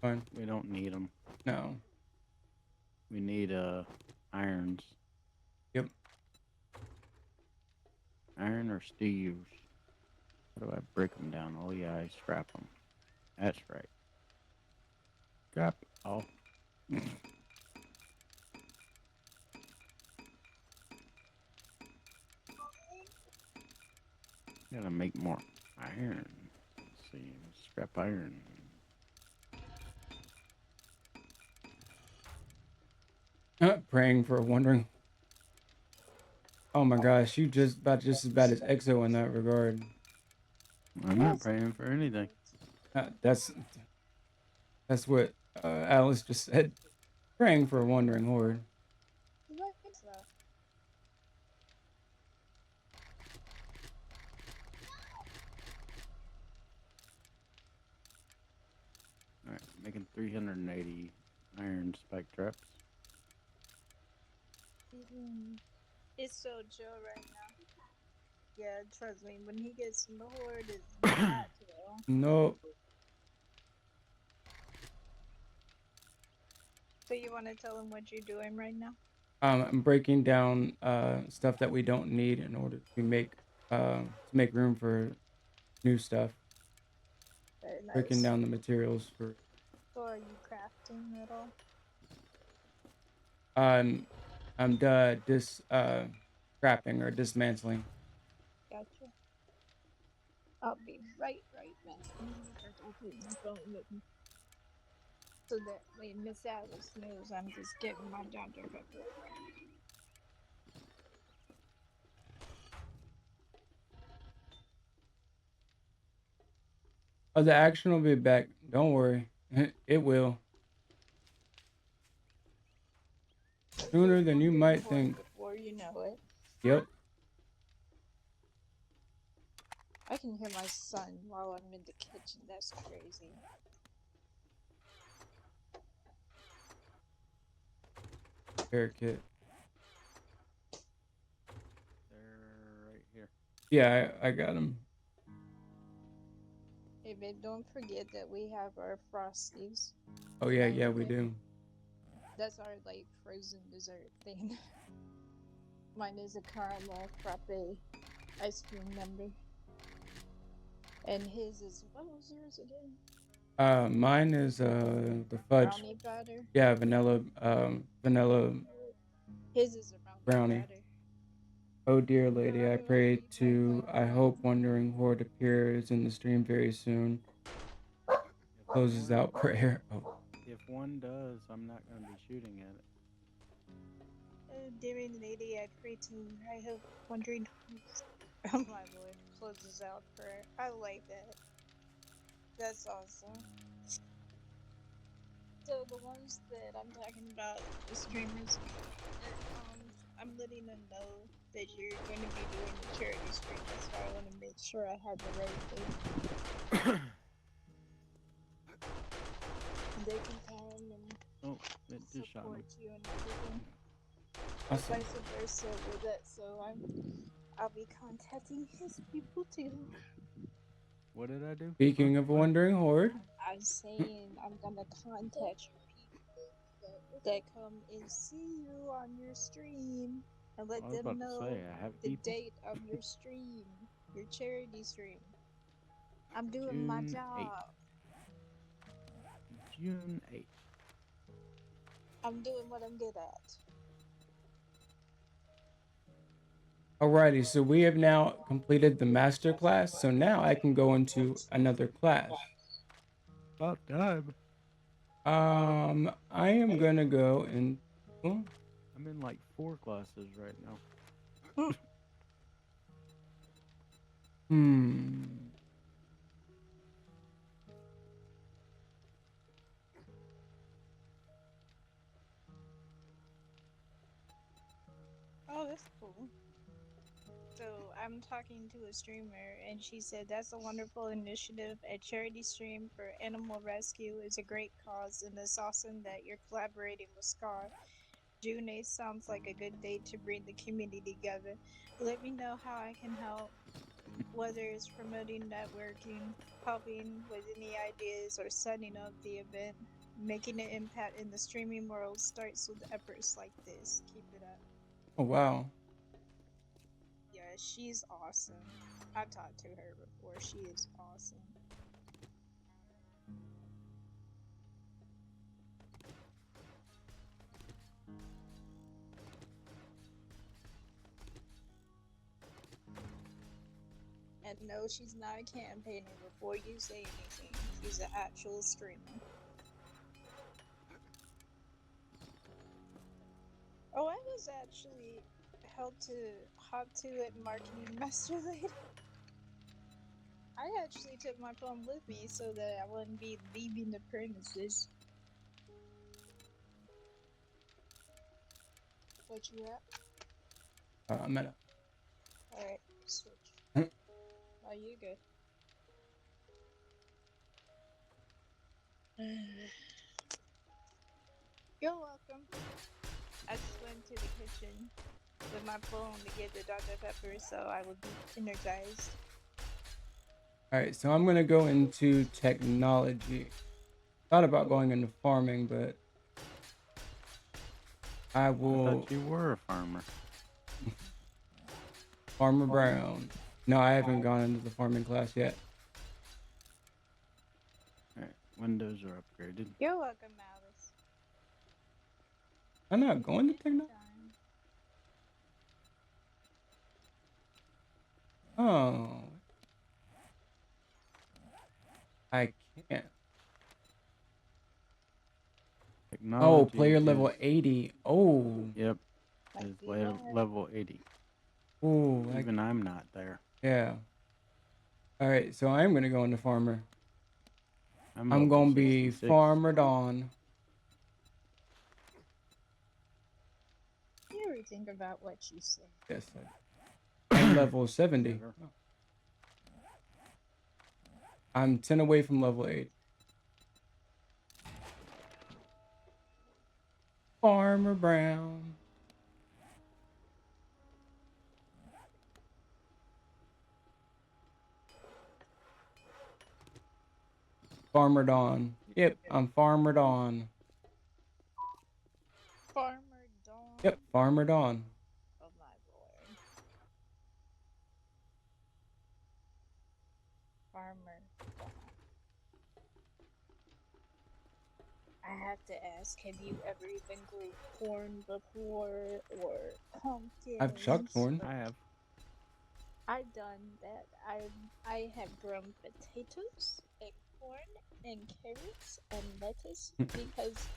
Fine. We don't need them. No. We need irons. Yep. Iron or steels? How do I break them down? Oh yeah, I scrap them. That's right. Scrap all. Gotta make more iron. Let's see, scrap iron. Praying for a wondering. Oh my gosh, you just about just as bad as Exo in that regard. I'm not praying for anything. That's what Alice just said. Praying for a wandering horde. Alright, making 380 iron spike traps. It's so chill right now. Yeah, trust me. When he gets in the horde, it's not chill. No. So you want to tell him what you're doing right now? I'm breaking down stuff that we don't need in order to make room for new stuff. Very Breaking nice. down the materials for So are you crafting at all? um scrapping or dismantling. Gotcha. I'll be right back. I'll take my phone with me. So that way Miss Alice knows I'm just getting my Dr. Pepper. Oh, the action will be back. Don't worry. It will. Sooner than you might think. Before you know it. Yep. I can hear my son while I'm in the kitchen. That's crazy. Repair kit. They're right here. Yeah, I got him. Hey, babe, don't forget that we have our Frosties. Oh yeah, we do. That's our, like, frozen dessert thing. Mine is a caramel frappe ice cream number. And his is, what was yours again? Mine is the fudge. Brownie batter? Yeah, vanilla His is a brownie. batter. Oh dear lady, I pray to I hope Wandering Horde appears in the stream very soon. Closes out prayer. Oh. If one does, I'm not going to be shooting at it. Dear lady, I pray to I hope wondering oh my lord, closes out prayer. I like that. That's awesome. So the ones that I'm talking about, the streamers, I'm letting them know that you're going to be doing the charity stream. That's why I want to make sure I have the right thing. They can come and it just shot me. support you and everything. Awesome. Vice versa with it. So I'll be contacting his people too. What did I do? Speaking of Wandering Horde. I'm saying I'm gonna contact your people that come and see you on your stream and let I was them about to know say, I have the people. date of your stream, your charity stream. I'm doing June my 8th. job. June 8th. I'm doing what I'm good at. Alrighty, so we have now completed the master class, so now I can go into another class. About time. I am gonna go in. I'm in like 4 classes right now. Oh, that's cool. So I'm talking to a streamer, and she said that's a wonderful initiative. A charity stream for animal rescue is a great cause, and it's awesome that you're collaborating with Scar. June 8th sounds like a good date to bring the community together. Let me know how I can help, whether it's promoting networking, helping with any ideas, or setting up the event. Making an impact in the streaming world starts with efforts like this. Keep it up. Oh wow. Yeah, she's awesome. I've talked to her before. She is awesome. And no, she's not campaigning before you say anything. She's an actual streamer. Oh, I was actually held to hop to it marketing master later. I actually took my phone with me so that I wouldn't be leaving the premises. What you at? I'm at. Alright, switch. Oh, you good. You're welcome. I just went to the kitchen with my phone to get the Dr. Pepper so I would be energized. All right, so I'm gonna go into technology. Thought about going into farming, but I I will. thought you were a farmer. Farmer Brown. No, I haven't gone into the farming class yet. Alright, windows are upgraded. You're welcome, Alice. I'm not going to technology. Oh, I can't. Technology Oh, player level is, 80. Oh, yep, Like is you are. level 80. oh, Even I'm not there. yeah. All right, so I'm gonna go into farmer. I'm I'm level gonna be 66. Farmer Dawn. You ever think about what you say? Yes, I'm level 70. Never. Oh. I'm 10 away from level 8. Farmer Brown. Farmer Dawn. Yep, I'm Farmer Dawn. Farmer Dawn. Yep, Farmer Dawn. Oh my lord. Farmer Dawn. I have to ask, have you ever even grew corn before or I've chucked pumpkins? corn. I have. I've done that. I have grown potatoes and corn and carrots and lettuce because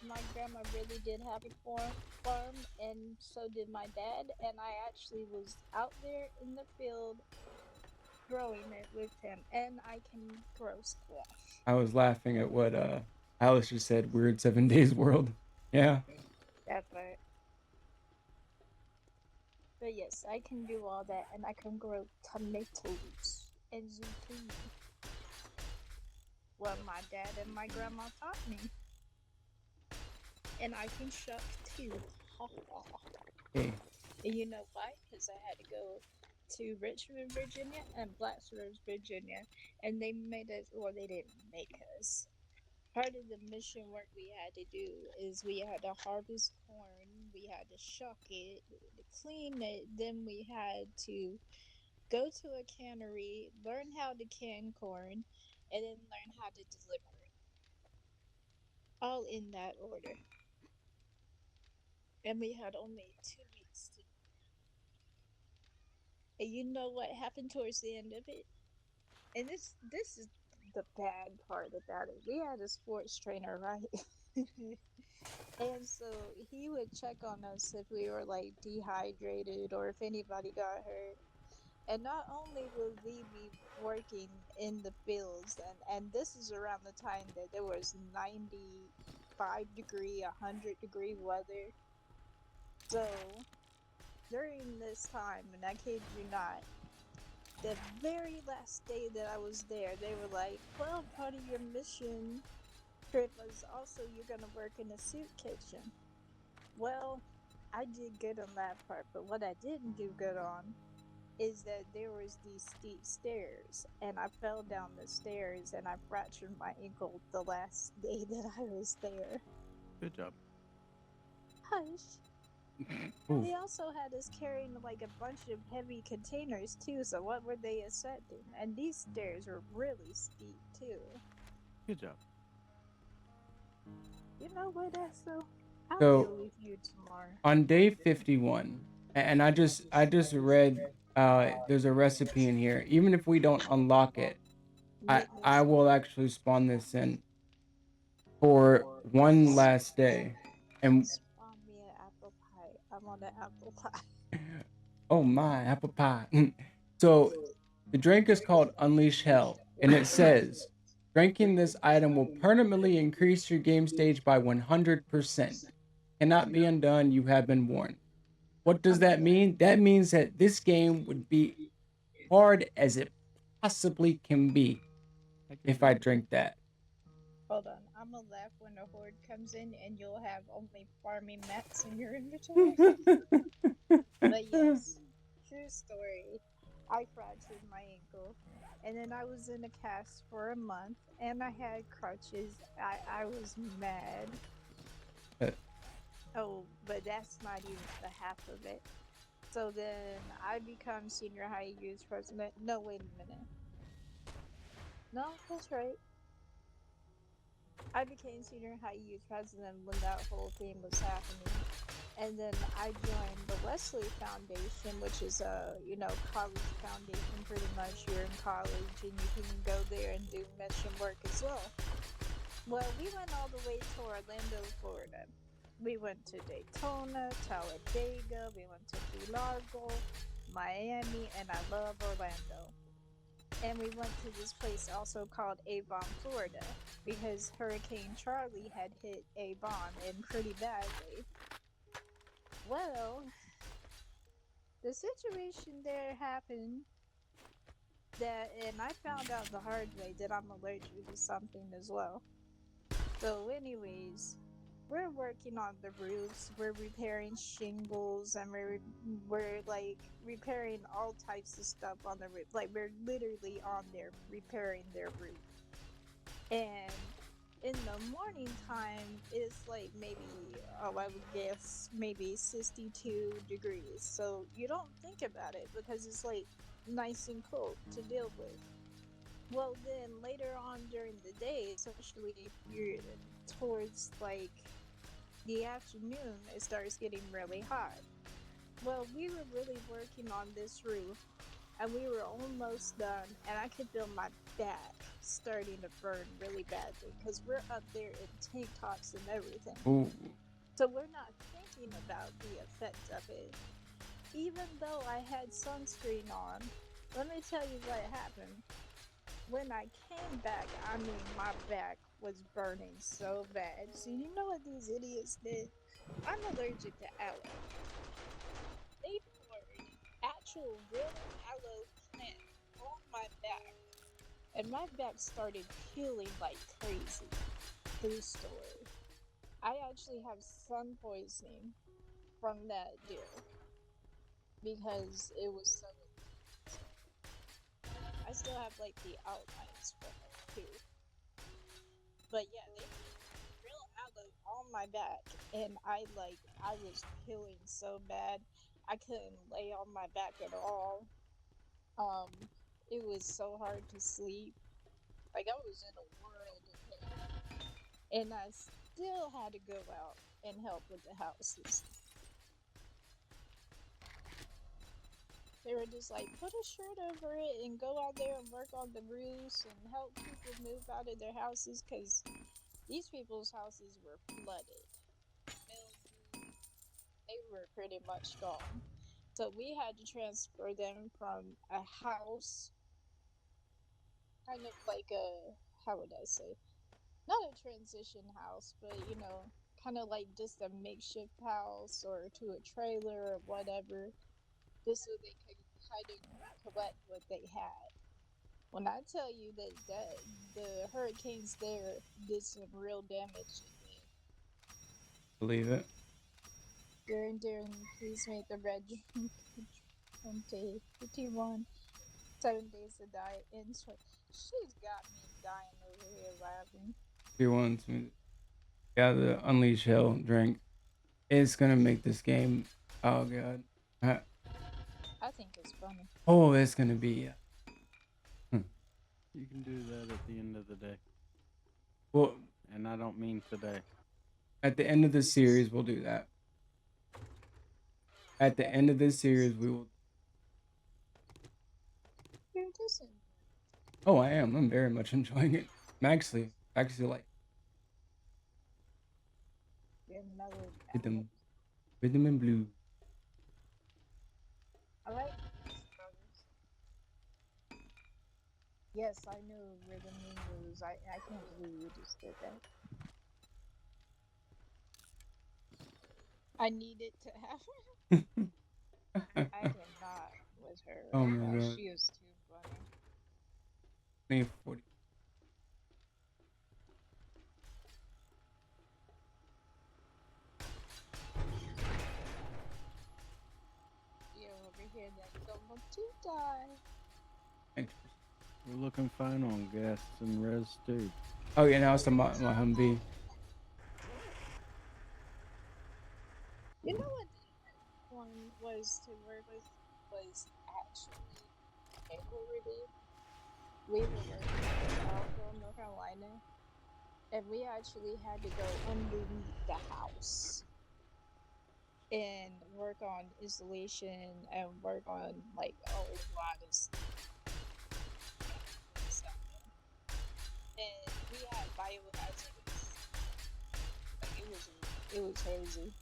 my grandma really did have a farm and so did my dad, and I actually was out there in the field growing it with him, and I can grow squash. I was laughing at what Alice just said. Weird 7 days world. Yeah. That's right. But yes, I can do all that, and I can grow tomatoes and zucchini. Well, my dad and my grandma taught me. And I can shuck too. Hey. And you know why? Because I had to go to Richmond, Virginia and Blacksburg, Virginia. And they made us, well, they didn't make us. Part of the mission work we had to do is we had to harvest corn, we had to shuck it, clean it, then we had to go to a cannery, learn how to can corn, and then learn how to deliver it. All in that order. And we had only 2 weeks to. And you know what happened towards the end of it? And this is the bad part about it. We had a sports trainer, right? And so he would check on us if we were like dehydrated or if anybody got hurt. And not only would we be working in the fields, and this is around the time that there was 95-degree, 100-degree weather. So during this time, and I kid you not, the very last day that I was there, they were like, well, part of your mission trip was also you're going to work in a soup kitchen. Well, I did good on that part, but what I didn't do good on is that there was these steep stairs, and I fell down the stairs and I fractured my ankle the last day that I was there. Good job. Hush. Ooh. They also had us carrying like a bunch of heavy containers too, so what were they accepting? And these stairs were really steep too. Good job. You know what, Esso? I'll So- deal with you tomorrow. On day 51, and I just read there's a recipe in here. Even if we don't unlock it, I will actually spawn this in for one last day. And Spawn me an apple pie. I want an apple pie. oh my, apple pie. So the drink is called Unleash Hell, and it says drinking this item will permanently increase your game stage by 100%. Cannot be undone. You have been warned. What does that mean? That means that this game would be hard as it possibly can be if I drink that. Hold on, I'm gonna laugh when the horde comes in and you'll have only farming mats in your inventory. But yes, true story. I fractured my ankle, and then I was in a cast for a month, and I had crutches. I was mad. Oh, but that's not even the half of it. So then I become senior high youth president. No, wait a minute. No, that's right. I became senior high youth president when that whole thing was happening. And then I joined the Wesley Foundation, which is a college foundation. Pretty much, you're in college and you can go there and do mission work as well. Well, we went all the way to Orlando, Florida. We went to Daytona, Talladega. We went to Key Largo, Miami, and I love Orlando. And we went to this place also called Avon, Florida, because Hurricane Charlie had hit Avon and pretty badly. Well, the situation there happened and I found out the hard way that I'm allergic to something as well. So, anyways, we're working on the roofs. We're repairing shingles, and we're like repairing all types of stuff on the roof. Like we're literally on there repairing their roof. And in the morning time, it's like maybe I would guess maybe 62 degrees. So you don't think about it because it's like nice and cold to deal with. Well, then later on during the day, especially if you're towards like the afternoon, it starts getting really hot. Well, we were really working on this roof and we were almost done, and I could feel my back starting to burn really badly because we're up there in tank tops and everything. Ooh. So we're not thinking about the effect of it. Even though I had sunscreen on, let me tell you what happened. When I came back, I mean, my back was burning so bad. So you know what these idiots did? I'm allergic to aloe. They poured actual real aloe plant on my back, and my back started peeling like crazy. True story. I actually have sun poisoning from that deal because it was so intense. I still have like the outlines from it too. But yeah, they put real aloe on my back, and I was peeling so bad. I couldn't lay on my back at all. Um, it was so hard to sleep. Like I was in a world of pain, and I still had to go out and help with the houses. They were just like, put a shirt over it and go out there and work on the roofs and help people move out of their houses because these people's houses were flooded. Mildew, they were pretty much gone. So we had to transfer them from a house, kind of like how would I say? Not a transition house, but kind of like just a makeshift house or to a trailer or whatever, just so they could kind of collect what they had. When I tell you that the hurricanes there did some real damage, Believe it. Darren, please make the red 21 7 days to die. And she's got me dying over here laughing. If you want to, yeah, the Unleash Hell drink. It's gonna make this game. Oh god. I think it's funny. Oh, it's gonna be. You can do that at the end of the day. Well, And I don't mean today. at the end of the series, we'll do that. At the end of this series, we will. You're just Oh, I am. I'm very much enjoying it. I'm actually like mellowed out. rhythm and blues. I like brothers. Yes, I know rhythm and blues. I can't believe you just did that. I needed to happen. I did not with her. Oh my god. She was too funny. 40. die. Thanks. We're looking fine on gas and res too. Oh yeah, now it's my Humvee. You know what one was to work with was actually Equity. We were working in Charlottesville, North Carolina, and we actually had to go underneath the house and work on installation and work on like a lot of stuff. And we had biohazards. Like it was crazy.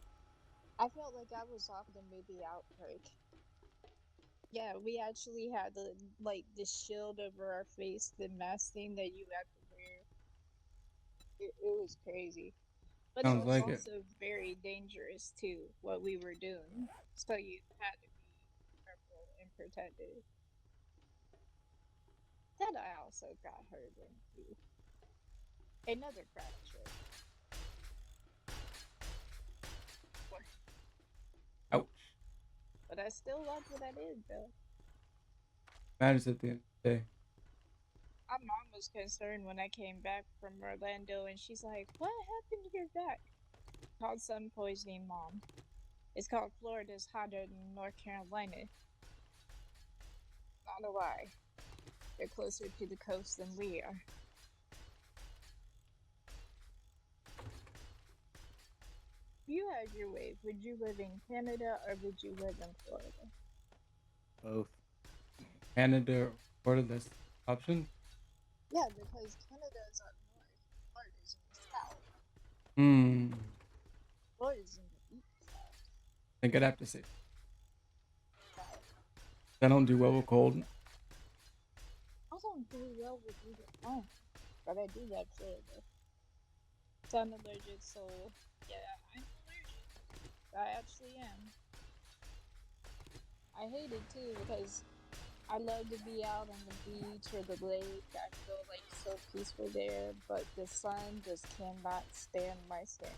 I felt like I was off the movie Outbreak. Yeah, we actually had the shield over our face, the mask thing that you had to wear. It was crazy. But it Sounds was like it. also very dangerous too, what we were doing. So you had to be careful and protected. Then I also got hurt into another fracture. Ouch. But I still loved what I did though. Matters at the end of the day. My mom was concerned when I came back from Orlando and she's like, "What happened to your back?" Called sun poisoning, Mom. It's called Florida's hotter than North Carolina. Not a lie. They're closer to the coast than we are. If you had your way, would you live in Canada or would you live in Florida? Both. Canada, Florida, that's the option. Yeah, because Canada is up north, Florida's in the south. Florida's in the east side. I think I'd have to say Right. I don't do well with cold. I don't do well with either one, but I do like Florida. So I'm allergic, so yeah, I'm allergic. I actually am. I hate it too because I love to be out on the beach or the lake. I feel like so peaceful there, but the sun just cannot stand my skin.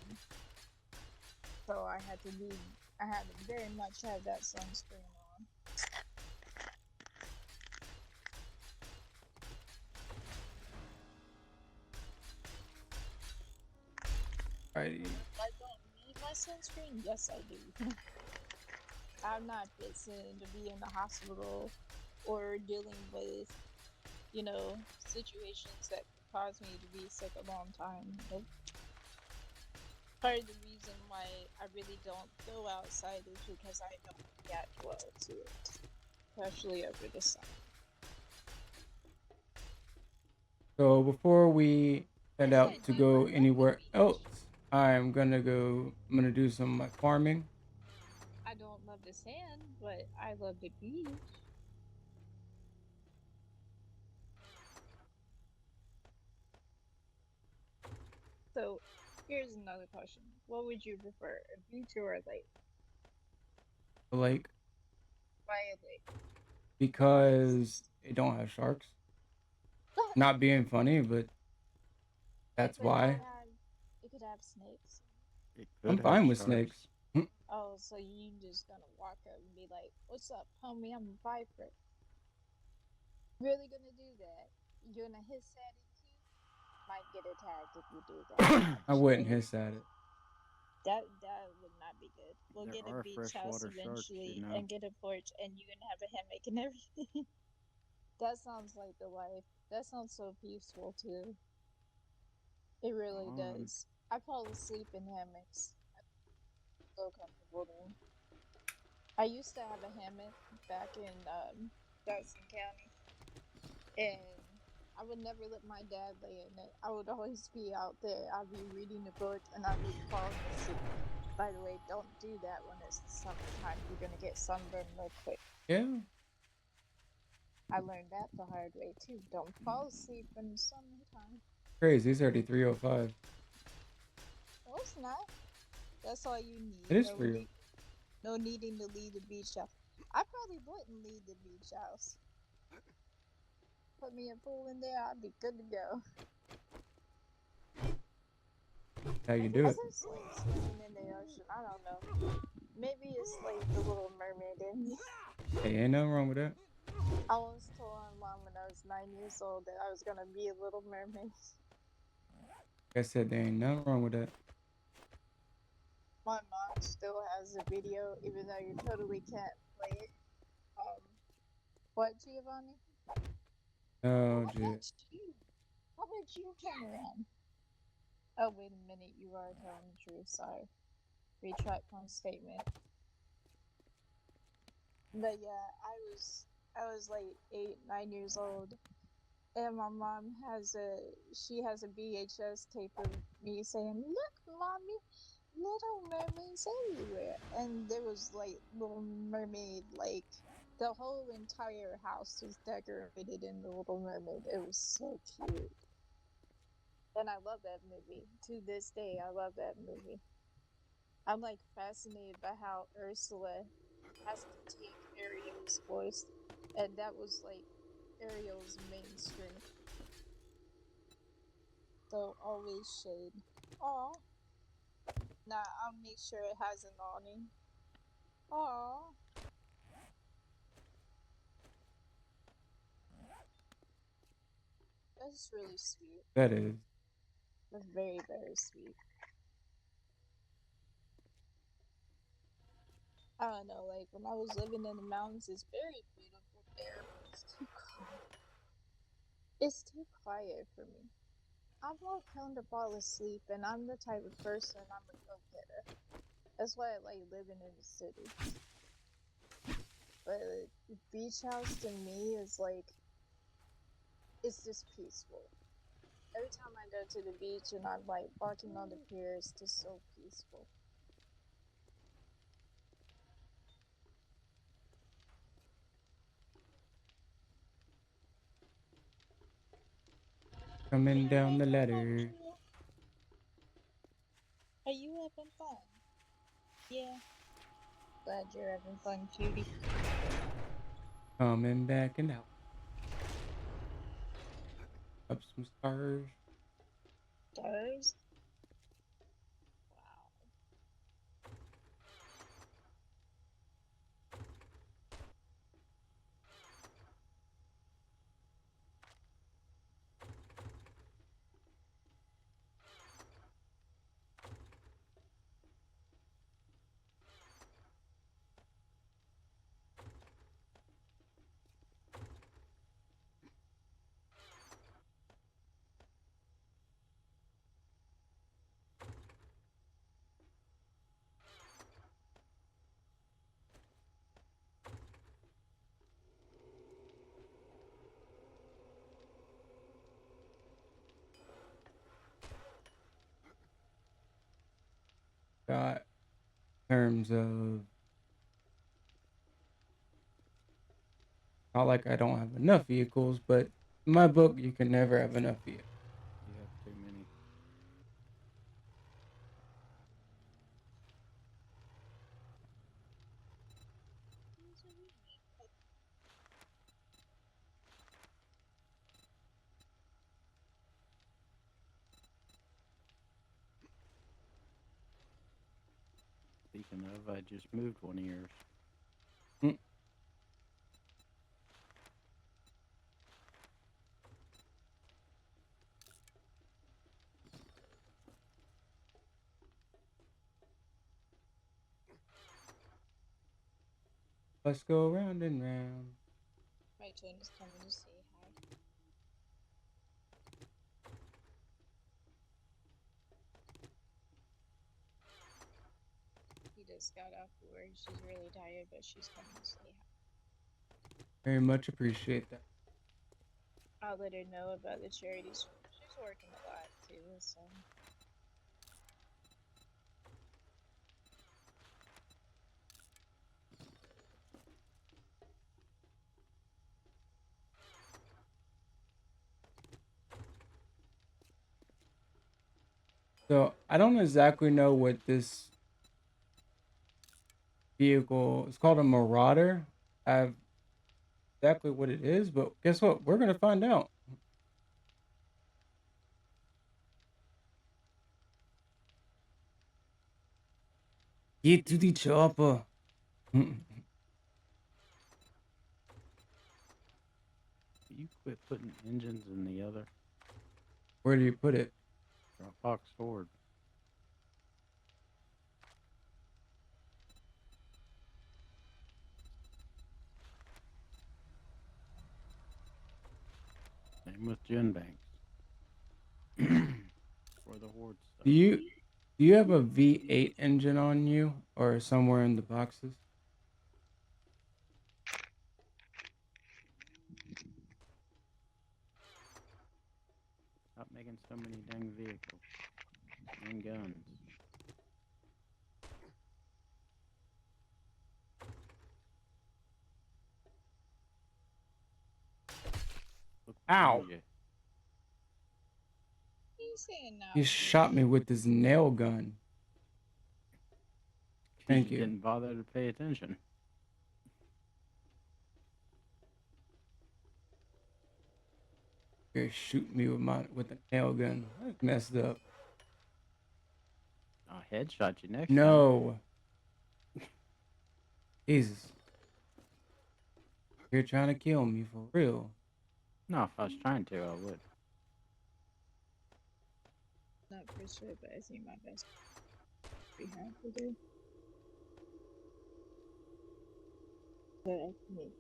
So I had to very much have that sunscreen on. Alrighty. I don't need my sunscreen. Yes, I do. I'm not fixing to be in the hospital or dealing with, situations that could cause me to be sick a long time. Nope. Part of the reason why I really don't go outside is because I don't react well to it, especially over the summer. So before we head out Said to you go would love the anywhere beach. else, I'm gonna do some of my farming. I don't love the sand, but I love the beach. So, here's another question. What would you prefer, a beach or a lake? Like Why a lake? because it don't have sharks. Not being funny, but that's why. It could have snakes. It I'm could fine have with sharks. snakes. Oh, so you just gonna walk up and be like, "What's up, homie? I'm a viper." Really gonna do that? You're gonna hiss at it too? Might get attacked if you do that. I wouldn't Actually. hiss at it. That would not be good. We'll There get a are beach house freshwater sharks, eventually you know. and get a porch and you can have a hammock and everything. That sounds like the life. That sounds so peaceful too. It really On. does. I fall asleep in hammocks. I'm so comfortable there. I used to have a hammock back in Dawson County, and I would never let my dad lay in it. I would always be out there. I'd be reading a book and I'd be falling asleep. By the way, don't do that when it's the summertime. You're gonna get sunburned real quick. Yeah. I learned that the hard way too. Don't fall asleep in the summertime. Crazy. It's already 3:05. No, it's not. That's all you need. It is for you. No needing to leave the beach house. I probably wouldn't leave the beach house. Put me a pool in there, I'd be good to go. How you do I it? guess like swimming in the ocean. I don't know. Maybe it's like the Little Mermaid in me. Hey, ain't nothing wrong with that. I was told my mom when I was 9 years old that I was gonna be a little mermaid. Like I said, there ain't nothing wrong with that. My mom still has the video, even though you totally can't play it. What, Giovanni? Oh, How shit. about you? How about you turn around? Oh, wait a minute, you are telling the truth. Sorry. Retract my statement. But yeah, I was like 8, 9 years old, and my mom she has a VHS tape of me saying, "Look, mommy, Little Mermaids everywhere," and there was like Little Mermaid, like the whole entire house was decorated in the Little Mermaid. It was so cute, and I love that movie. To this day, I love that movie. I'm like fascinated by how Ursula has to take Ariel's voice, and that was like Ariel's main strength. So always shade. Aw. Nah, I'll make sure it has an awning. Aw. That's really sweet. That is. That's very, very sweet. I don't know, like when I was living in the mountains, it's very beautiful there, but it's too quiet. It's too quiet for me. I'm more prone to fall asleep, and I'm the type of person I'm a go-getter. That's why I like living in the city. But beach house to me is like, it's just peaceful. Every time I go to the beach and I'm like walking on the pier, it's just so peaceful. Coming down the ladder. Are you having fun? Yeah. Glad you're having fun, cutie. Coming back and out. Up some stars. Stars? Wow. Got terms of not like I don't have enough vehicles, but in my book you can never have enough vehicles. You have too many. Speaking of, I just moved one of yours. Mm. Let's go round and round. My twin is coming to say hi. He just got off work. She's really tired, but she's coming to say hi. Very much appreciate that. I'll let her know about the charities. She's working a lot too, so. So I don't exactly know what this vehicle is called, a Marauder. I have exactly what it is, but guess what? We're gonna find out. Get to the chopper. quit putting engines in the other Where do you put it? Dropbox sword? Same with gen banks. For the horde stuff. Do you have a V8 engine on you or somewhere in the boxes? Stop making so many dang vehicles and guns. Look Ow! behind you. He's saying no. He shot me with his nail gun. Thank you. Didn't bother to pay attention. You're shooting me with a nail gun. That's messed up. I'll headshot you next time. No. Jesus. You're trying to kill me for real. No, if I was trying to, I would. Not for sure, but I see my best. Be happy to. But I think.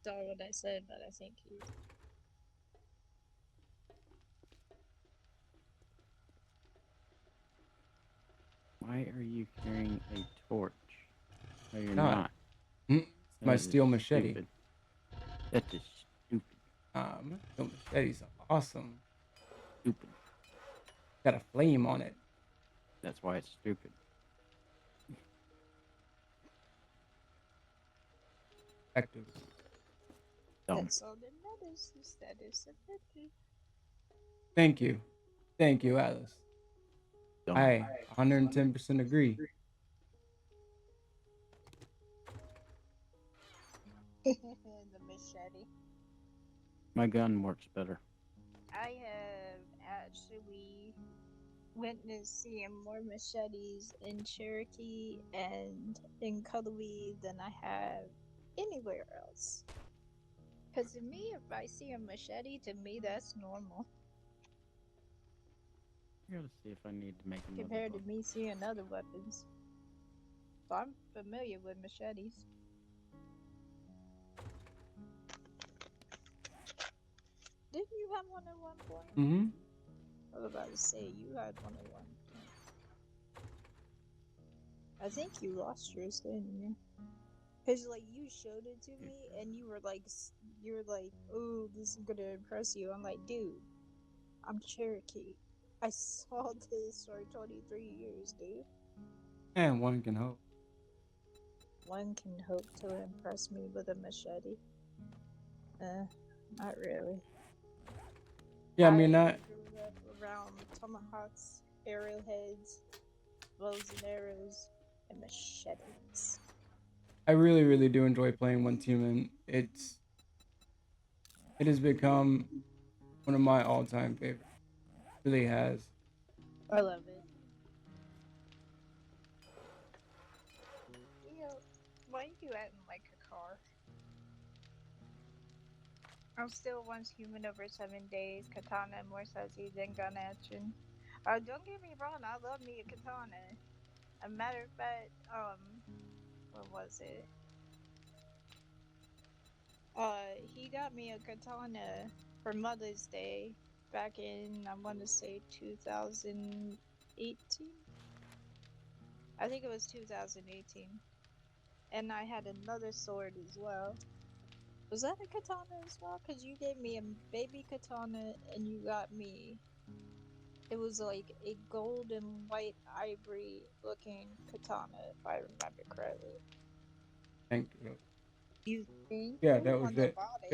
That's all what I said, but I think he. Why are you carrying a torch? No, you're Not. not. My That is steel machete. stupid. That is stupid. My steel machete's awesome. Stupid. Got a flame on it. That's why it's stupid. Effective. Dumb. That's all that matters. Is that it's effective. Thank you. Thank you, Alice. Dumb. I 110% agree. The machete. My gun works better. I have actually witnessed seeing more machetes in Cherokee and in Cullowhee than I have anywhere else. Because to me, if I see a machete, to me that's normal. I gotta see if I need to make another Compared book. to me seeing other weapons. So I'm familiar with machetes. Didn't you have one at one point? Mm-hmm. I was about to say, you had one at one point. I think you lost yours, didn't you? Cause like you showed it to me, and you were like, "Oh, this is gonna impress you." I'm like, "Dude, I'm Cherokee. I saw this for 23 years, dude." And one can hope. One can hope to impress me with a machete. Not really. Yeah, I mean, not. grew up around tomahawks, arrowheads, bows and arrows, and machetes. I really, really do enjoy playing One Team, and it has become one of my all-time favorites. It really has. I love it. Why are you acting like a car? I'm still once human over 7 days. Katana more sassy than gun action. Don't get me wrong, I love me a katana. A matter of fact, what was it? He got me a katana for Mother's Day back in, I want to say 2018. I think it was 2018. And I had another sword as well. Was that a katana as well? Because you gave me a baby katana and you got me. It was like a gold and white ivory looking katana, if I remember correctly. Thank you. You think? Yeah, You're the that was one that it. bought it.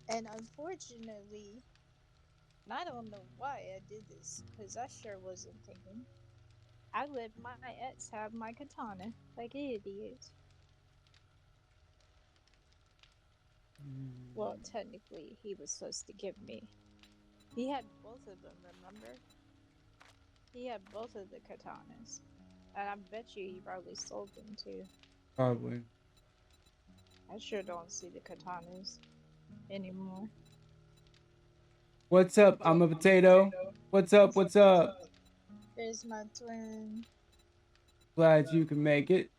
Yeah. And unfortunately, and I don't know why I did this, because I sure wasn't thinking. I let my ex have my katana, like an idiot. Well, technically, he was supposed to give me. He had both of them, remember? He had both of the katanas. And I bet you he probably sold them too. Probably. I sure don't see the katanas anymore. What's up? I'm a potato. What's up? What's up? There's my twin. Glad you can make it.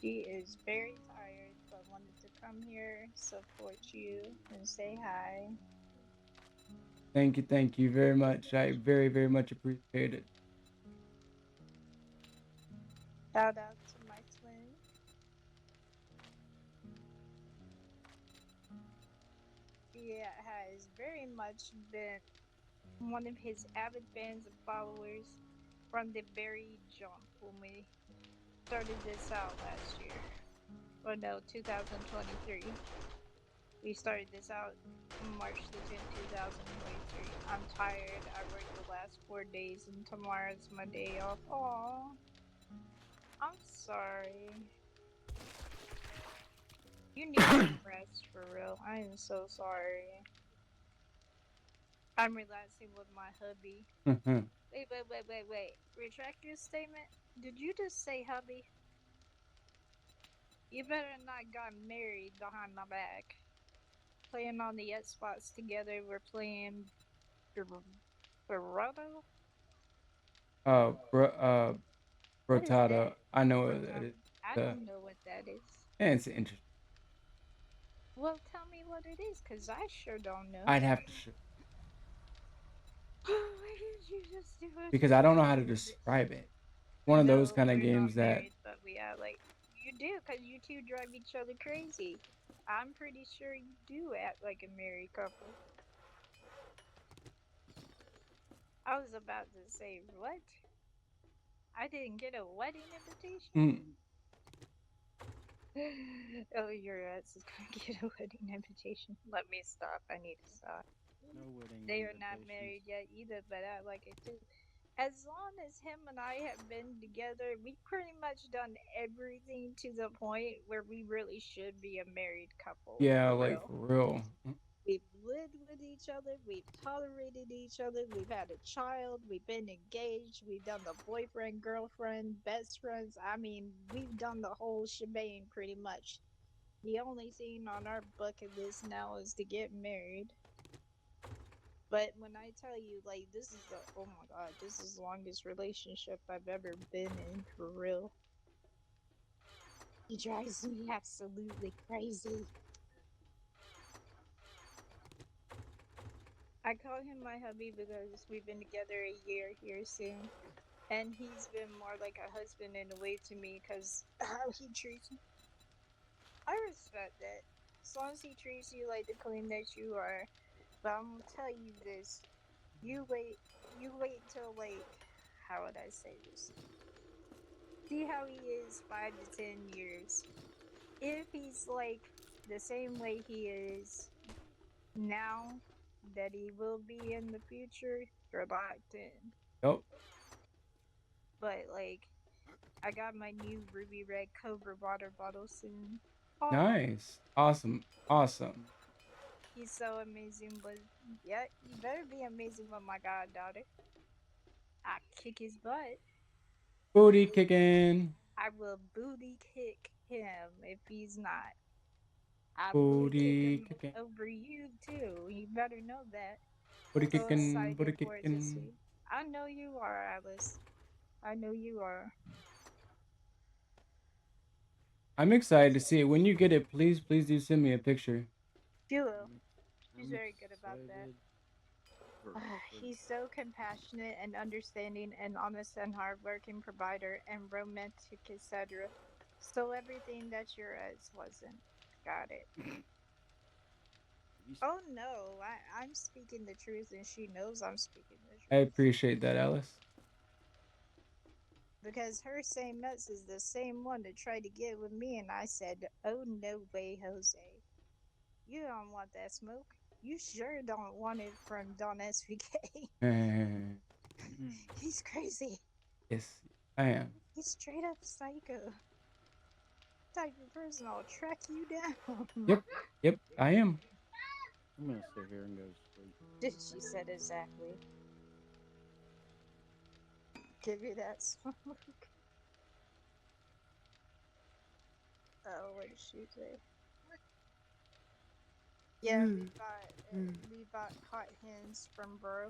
She is very tired, but wanted to come here, support you, and say hi. Thank you very much. I very, very much appreciate it. Shout out to my twin. She has very much been one of his avid fans and followers from the very jump when we started this out last year. Or no, 2023. We started this out March the 10th, 2023. I'm tired. I worked the last 4 days and tomorrow's my day off. Aw. I'm sorry. You need some rest for real. I am so sorry. I'm relaxing with my hubby. Wait. Retract your statement. Did you just say hubby? You better not got married behind my back. Playing on the Xbox together, we're playing Baroto? Bro, What is Brotada. that? I know what that is. I don't know what that is. And it's interesting. Well, tell me what it is, because I sure don't know. I'd have to show Why did you just do it? because I don't know how to describe it. One of those No, kind of we're games not that married, but we are like you do, because you two drive each other crazy. I'm pretty sure you do act like a married couple. I was about to say what? I didn't get a wedding invitation. Oh, your ass is gonna get a wedding invitation. Let me stop. I need to stop. No wedding They are not invitations. married yet either, but I like it too. As long as him and I have been together, we've pretty much done everything to the point where we really should be a married couple. yeah, For like real. for real. We've lived with each other, we've tolerated each other, we've had a child, we've been engaged, we've done the boyfriend, girlfriend, best friends. I mean, we've done the whole shebang pretty much. The only thing on our bucket list now is to get married. But when I tell you, like, this is the, oh my god, this is the longest relationship I've ever been in, for real. He drives me absolutely crazy. I call him my hubby because we've been together a year here soon. And he's been more like a husband in a way to me because how he treats me. I respect that. As long as he treats you like the queen that you are. But I'm gonna tell you this. You wait till like, how would I say this? See how he is 5 to 10 years. If he's like the same way he is now, that he will be in the future, you're locked in. Yep. But like, I got my new ruby red Cobra water bottle soon. Aw, Nice. Awesome. he's so amazing. But yeah, you better be amazing with my goddaughter. I kick his butt. Booty kicking. I will booty kick him if he's not. I booty kick Booty him kicking. over you too. You better know that. Booty So kicking. Booty excited for it to kicking. see. I know you are, Alice. I know you are. I'm excited to see it. When you get it, please do send me a picture. You will. I'm He's very good about that. excited for- He's so compassionate and understanding and honest and hardworking provider and romantic, etc. So everything that your ex wasn't. Got it. He's- Oh no, I'm speaking the truth and she knows I'm speaking the I truth. appreciate that, Alice. Because her same ex is the same one that tried to get with me and I said, oh no way, Jose. You don't want that smoke. You sure don't want it from DawnSVK. He's crazy. Yes, I am. He's straight up psycho. Type of person I'll track you down. Yep, I am. I'm gonna sit here and go to sleep. She said exactly. Give you that smoke. Oh, what did she say? Yeah, we bought caught hens from bro.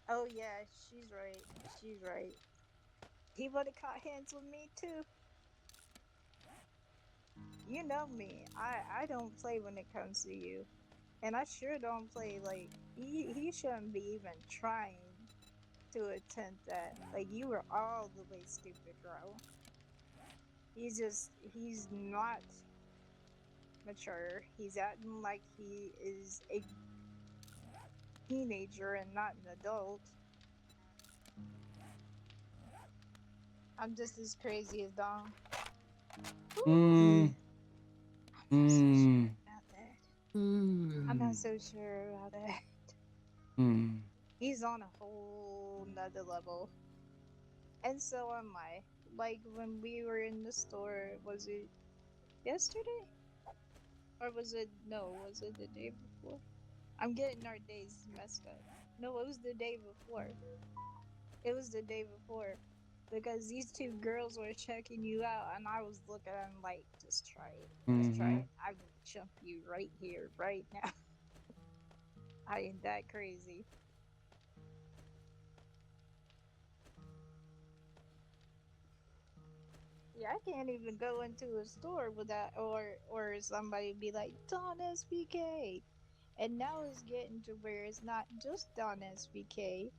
Oh yeah, she's right. She's right. He would have caught hands with me too. You know me. I don't play when it comes to you. And I sure don't play like he shouldn't be even trying to attempt that. Like you were all the way stupid, bro. He's not mature. He's acting like he is a teenager and not an adult. I'm just as crazy as Dom. Hmm. I'm not so Hmm. sure about that. I'm not so sure about that. Hmm. He's on a whole nother level. And so am I. Like when we were in the store, was it yesterday? Or was it no, was it the day before? I'm getting our days messed up. No, it was the day before. It was the day before. Because these two girls were checking you out and I was looking at them like, just try it. Just try Mm-hmm. it. I will jump you right here, right now. I ain't that crazy. Yeah, I can't even go into a store without or somebody be like DawnSVK. And now it's getting to where it's not just DawnSVK.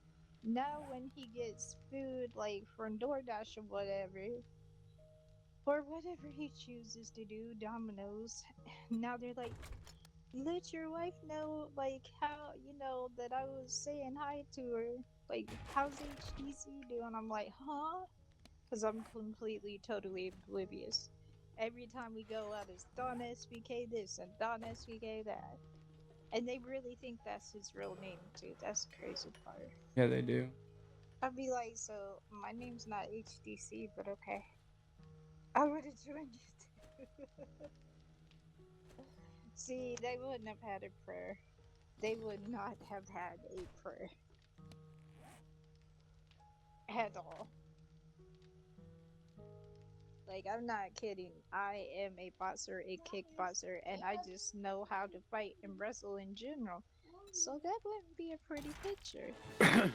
Now when he gets food like from DoorDash or whatever he chooses to do, Domino's, now they're like, let your wife know like how that I was saying hi to her. Like, how's HTC doing? I'm like, huh? Because I'm completely, totally oblivious. Every time we go out, it's Don SVK this and Don SVK that. And they really think that's his real name, too. That's the crazy part. Yeah, they do. I'd be like, so my name's not HDC, but okay. I would have joined you too. See, they wouldn't have had a prayer. They would not have had a prayer at all. Like, I'm not kidding. I am a boxer, a kickboxer, and I just know how to fight and wrestle in general. So that wouldn't be a pretty picture.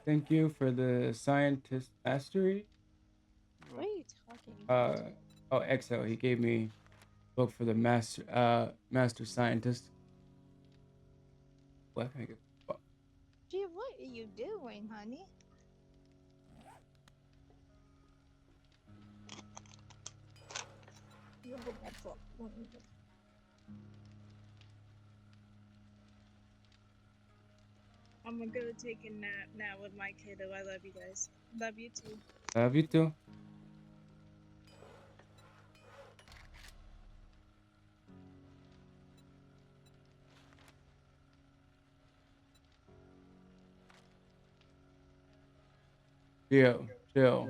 Thank you for the scientist mastery. What are you talking Uh about? oh, Exo. He gave me a book for the master scientist. What can I get? Gee, what are you doing, honey? You hold that book. I'm gonna go take a nap now with my kiddo. I love you guys. Love you too. Love you too. Chill, chill.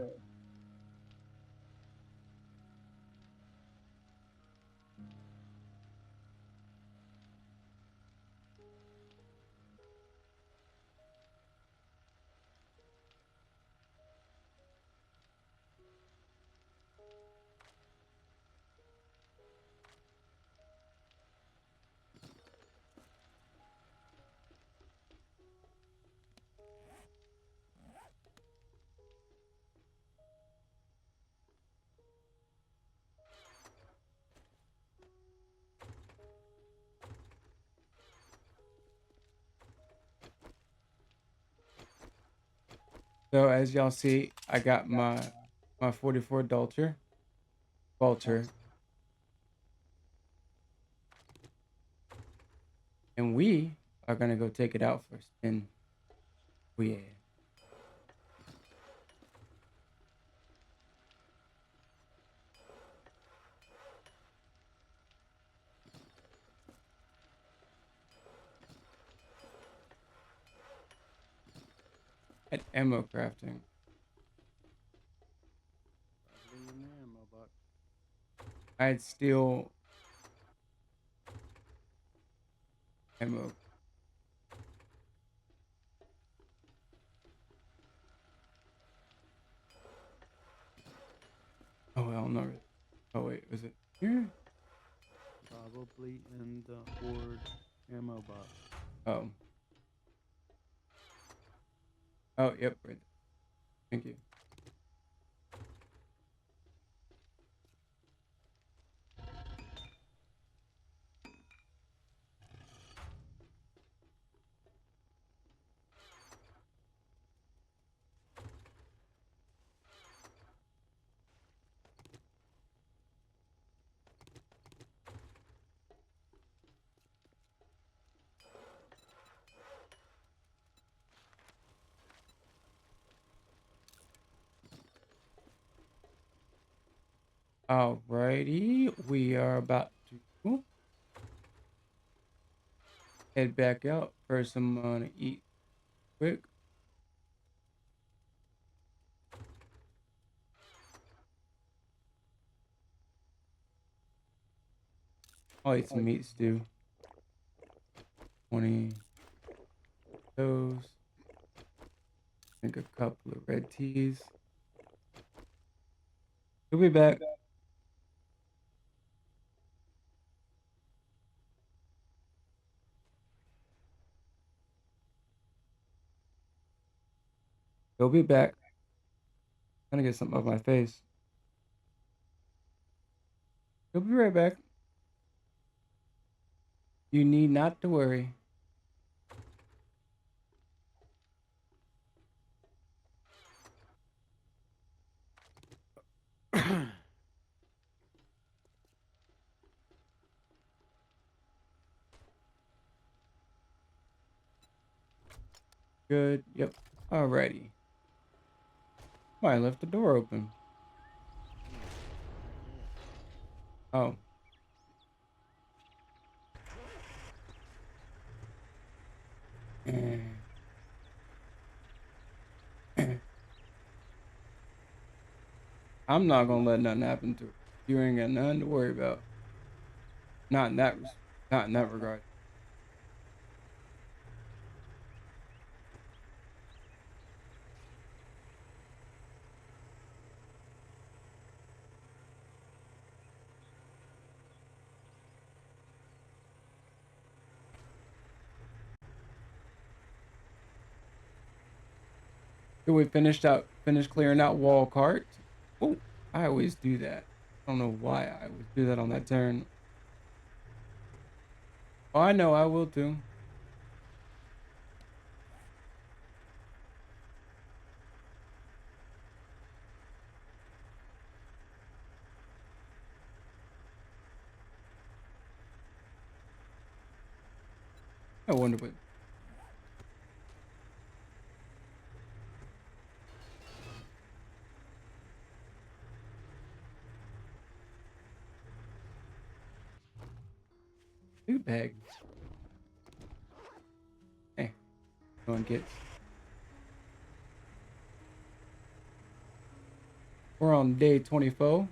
So as y'all see, I got my 44 Vulture, and we are gonna go take it out for a spin. Oh yeah. At ammo crafting. Probably in the ammo box. I'd steal ammo. No, not really. Oh wait, was it here? Probably in the horde ammo box. Oh. Oh, yep, right there. Thank you. Alrighty, we are about to head back out. First, I'm gonna eat quick. I'll eat some meat stew. 20 those. Drink a couple of red teas. We'll be back. We'll be back. I'm gonna get something off my face. We'll be right back. You need not to worry. Good. Yep. Alrighty. Oh, I left the door open. Oh. I'm not gonna let nothing happen to her. You ain't got nothing to worry about. Not in that not in that regard. So we finished clearing out wall cart. Oh, I always do that. I don't know why I always do that on that turn. Oh, I know I will too. I wonder what. Food bag. Hey, go and get. We're on day 24.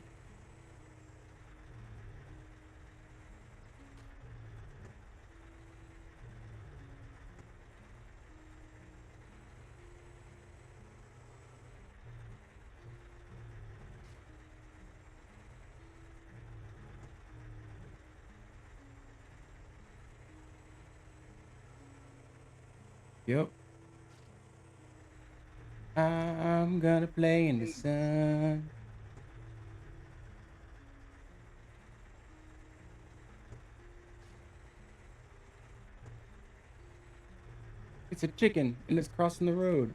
Yep. I'm gonna play in the sun. It's a chicken and it's crossing the road.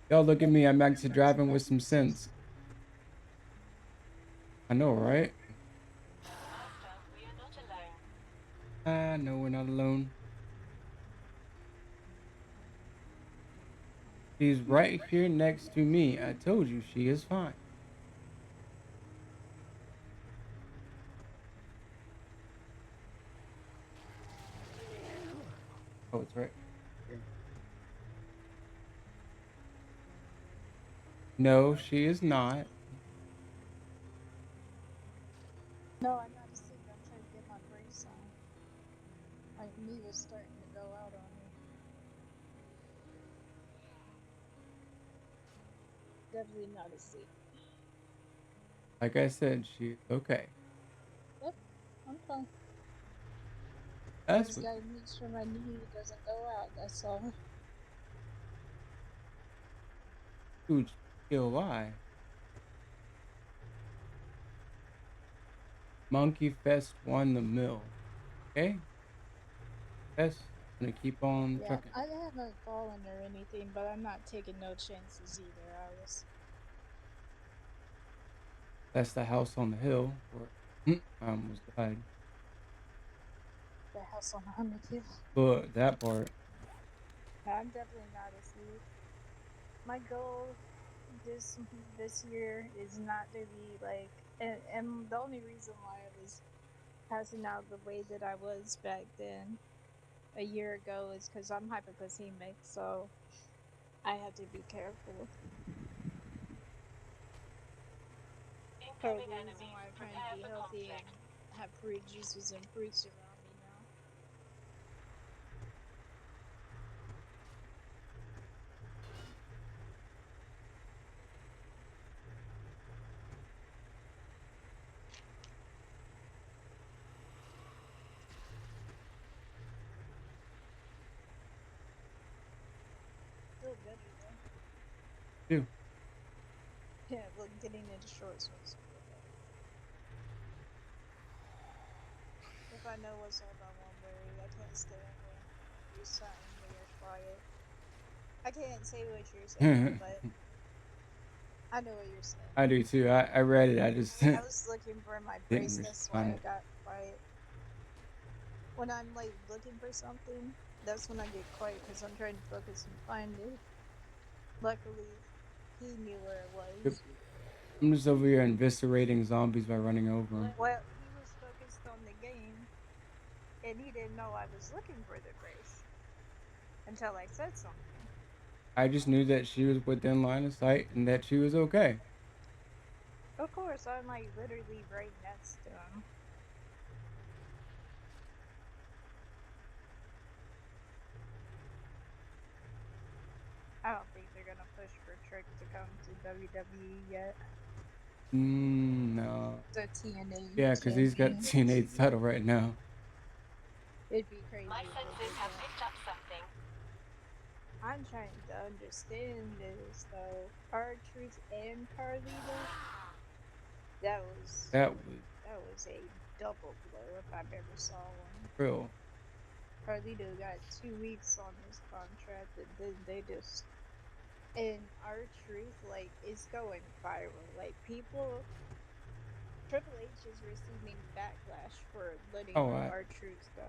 Y'all look at me, I'm actually driving with some sense. I know, right? Master, we are not alone. I know we're not alone. She's right here next to me. I told you she is fine. Oh, it's right. No, she is not. No, I'm not asleep. I'm trying to get my brace on. Like me was starting to go out on me. Definitely not asleep. Like I said, she's okay. Yep, I'm fine. That's Just what gotta make sure my knee doesn't go out, that's all. huge POI. Monkey Fest won the mill. Okay? Fest gonna keep on Yeah, trucking. I haven't fallen or anything, but I'm not taking no chances either. That's the house on the hill where I almost died. The house on the Haunted Hill. But that part. I'm definitely not asleep. My goal this year is not to be like, and the only reason why I was passing out the way that I was back then a year ago is because I'm hypoglycemic, so I had to be careful. Part of Incoming the reason enemies. why I'm trying to Prepare be for healthy conflict. and have fruit juices and fruits around me now. Still better though. Ew. Yeah, look, getting into shorts was feel better. If I know what's up, I won't wear it. I can't stand when you something there, quiet. I can't say what you're saying, but I know what you're saying. I do too. I read it. I just I was looking for my didn't brace, that's why I respond. got quiet. When I'm like looking for something, that's when I get quiet because I'm trying to focus and find it. Luckily, he knew where it Yep. was. I'm just over here eviscerating zombies by running over them. Well, he was focused on the game, and he didn't know I was looking for the brace until I said something. I just knew that she was within line of sight and that she was okay. Of course, I'm like literally right next to him. I don't think they're gonna push for Trick to come to WWE yet. No. The TNA Yeah, because he's got champion. TNA title right now. It'd be crazy My if they senses did have that. picked up something. I'm trying to understand this though. R-Truth and Carlito. That was That was a double blow if I've ever saw one. real. Carlito got 2 weeks on his contract, and then they just, and R-Truth like is going viral. Like people, Triple H is receiving backlash for letting Oh, R-Truth go.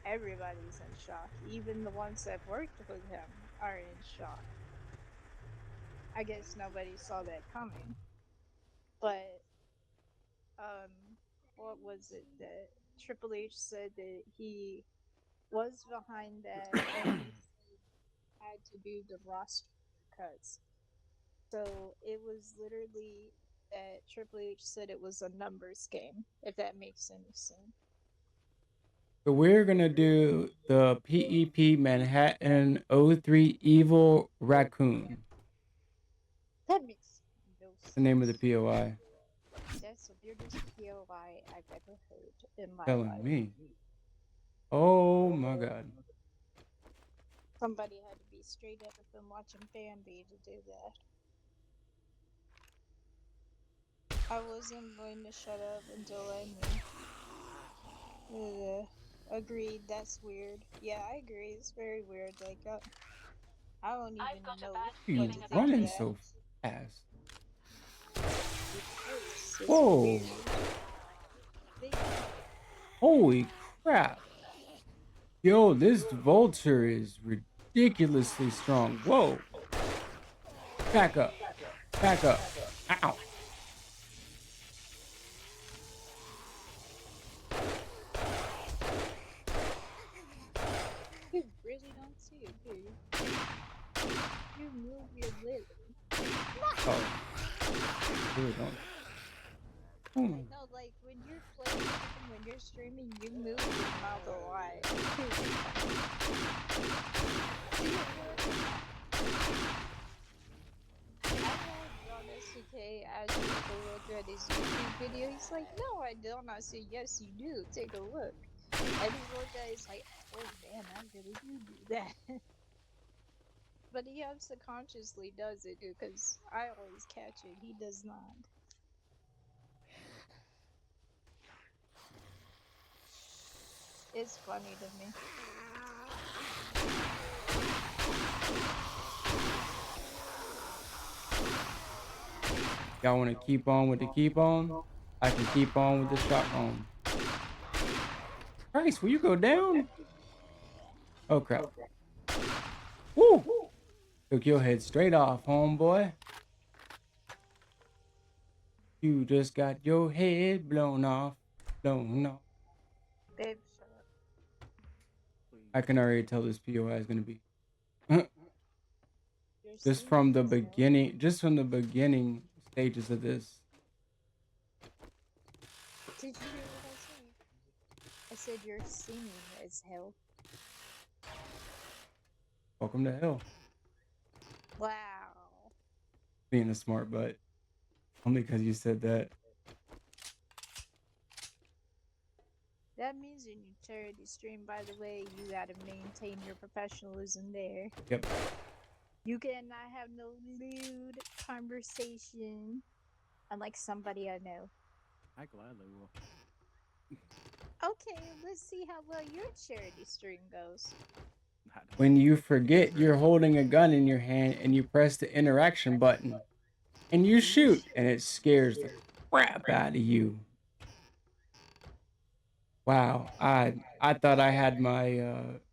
Everybody's in shock. Even the ones that worked with him are in shock. I guess nobody saw that coming. But um what was it that Triple H said that he was behind that, and he had to do the roster cuts. So it was literally that Triple H said it was a numbers game, if that makes any sense. so we're gonna do the PEP Manhattan O3 Evil Raccoon. That makes no The name of the sense. POI. That's the weirdest POI I've ever heard in my Telling life. me. Oh my god. Somebody had to be straight up and watching Bambi to do that. I wasn't going to shut up until I knew. Agreed, that's weird. Yeah, I agree, it's very weird. Like, I don't I've even got a know bad what You feeling to think about of running this. that. so fast. It's Whoa. weird. They, Holy crap. Yo, this vulture is ridiculously strong. Whoa. Back up. Back up. Ow. you really don't see it, do you? You move your lily. Oh. Really don't. Hmm. No, like when you're playing, when you're streaming, you move your mouth a lot. I had DawnSVK ask me to look at his YouTube video. He's like, "No, I don't." I said, "Yes, you do. Take a look." And he looked at it, he's like, "Oh damn, I really do that." But he subconsciously does it, dude, because I always catch it. He does not. It's funny to me. Y'all want to keep on with the keep on? I can keep on with the shotgun. Christ, will you go down? Oh crap. Woo! Took your head straight off, homeboy. You just got your head blown off. Blown off. Babe, shut up. I can already tell this POI is gonna be You're just singing from the as hell. beginning, just from the beginning stages of this. Did you hear what I said? I said you're singing as hell. Welcome to hell. Wow. Being a smart butt. Only because you said that. That means in your charity stream, by the way, you gotta maintain your professionalism there. Yep. You cannot have no lewd conversation, unlike somebody I know. I gladly will. Okay, let's see how well your charity stream goes. When you forget you're holding a gun in your hand and you press the interaction button and you shoot and it scares the crap out of you. Wow, I thought I had my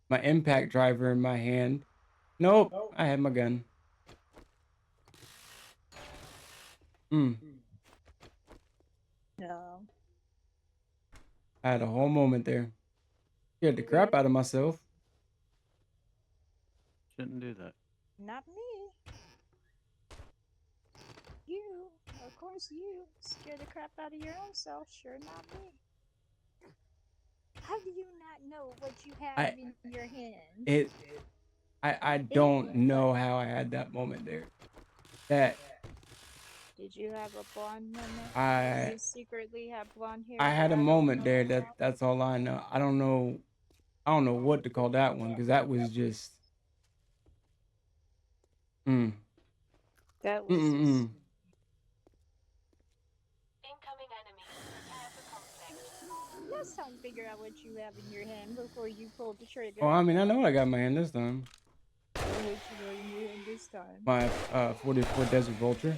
my impact driver in my hand. Nope, I had my gun. No. I had a whole moment there. Scared the crap out of myself. Shouldn't do that. Not me. You, of course, you scare the crap out of your own self. Sure, not me. How do you not know what you have in your hand? I don't know how I had that moment there. That Did you have a blonde moment? I You secretly have blonde hair. I had a that I don't moment know there. about? That's all I know. I don't know what to call that one because that was just That was just. Incoming enemy. Prepare for conflict. Let's time to figure out what you have in your hand before you pull the trigger. Oh, I mean, I know what I got in my hand this time. What you got in your hand this time? My 44 Desert Vulture.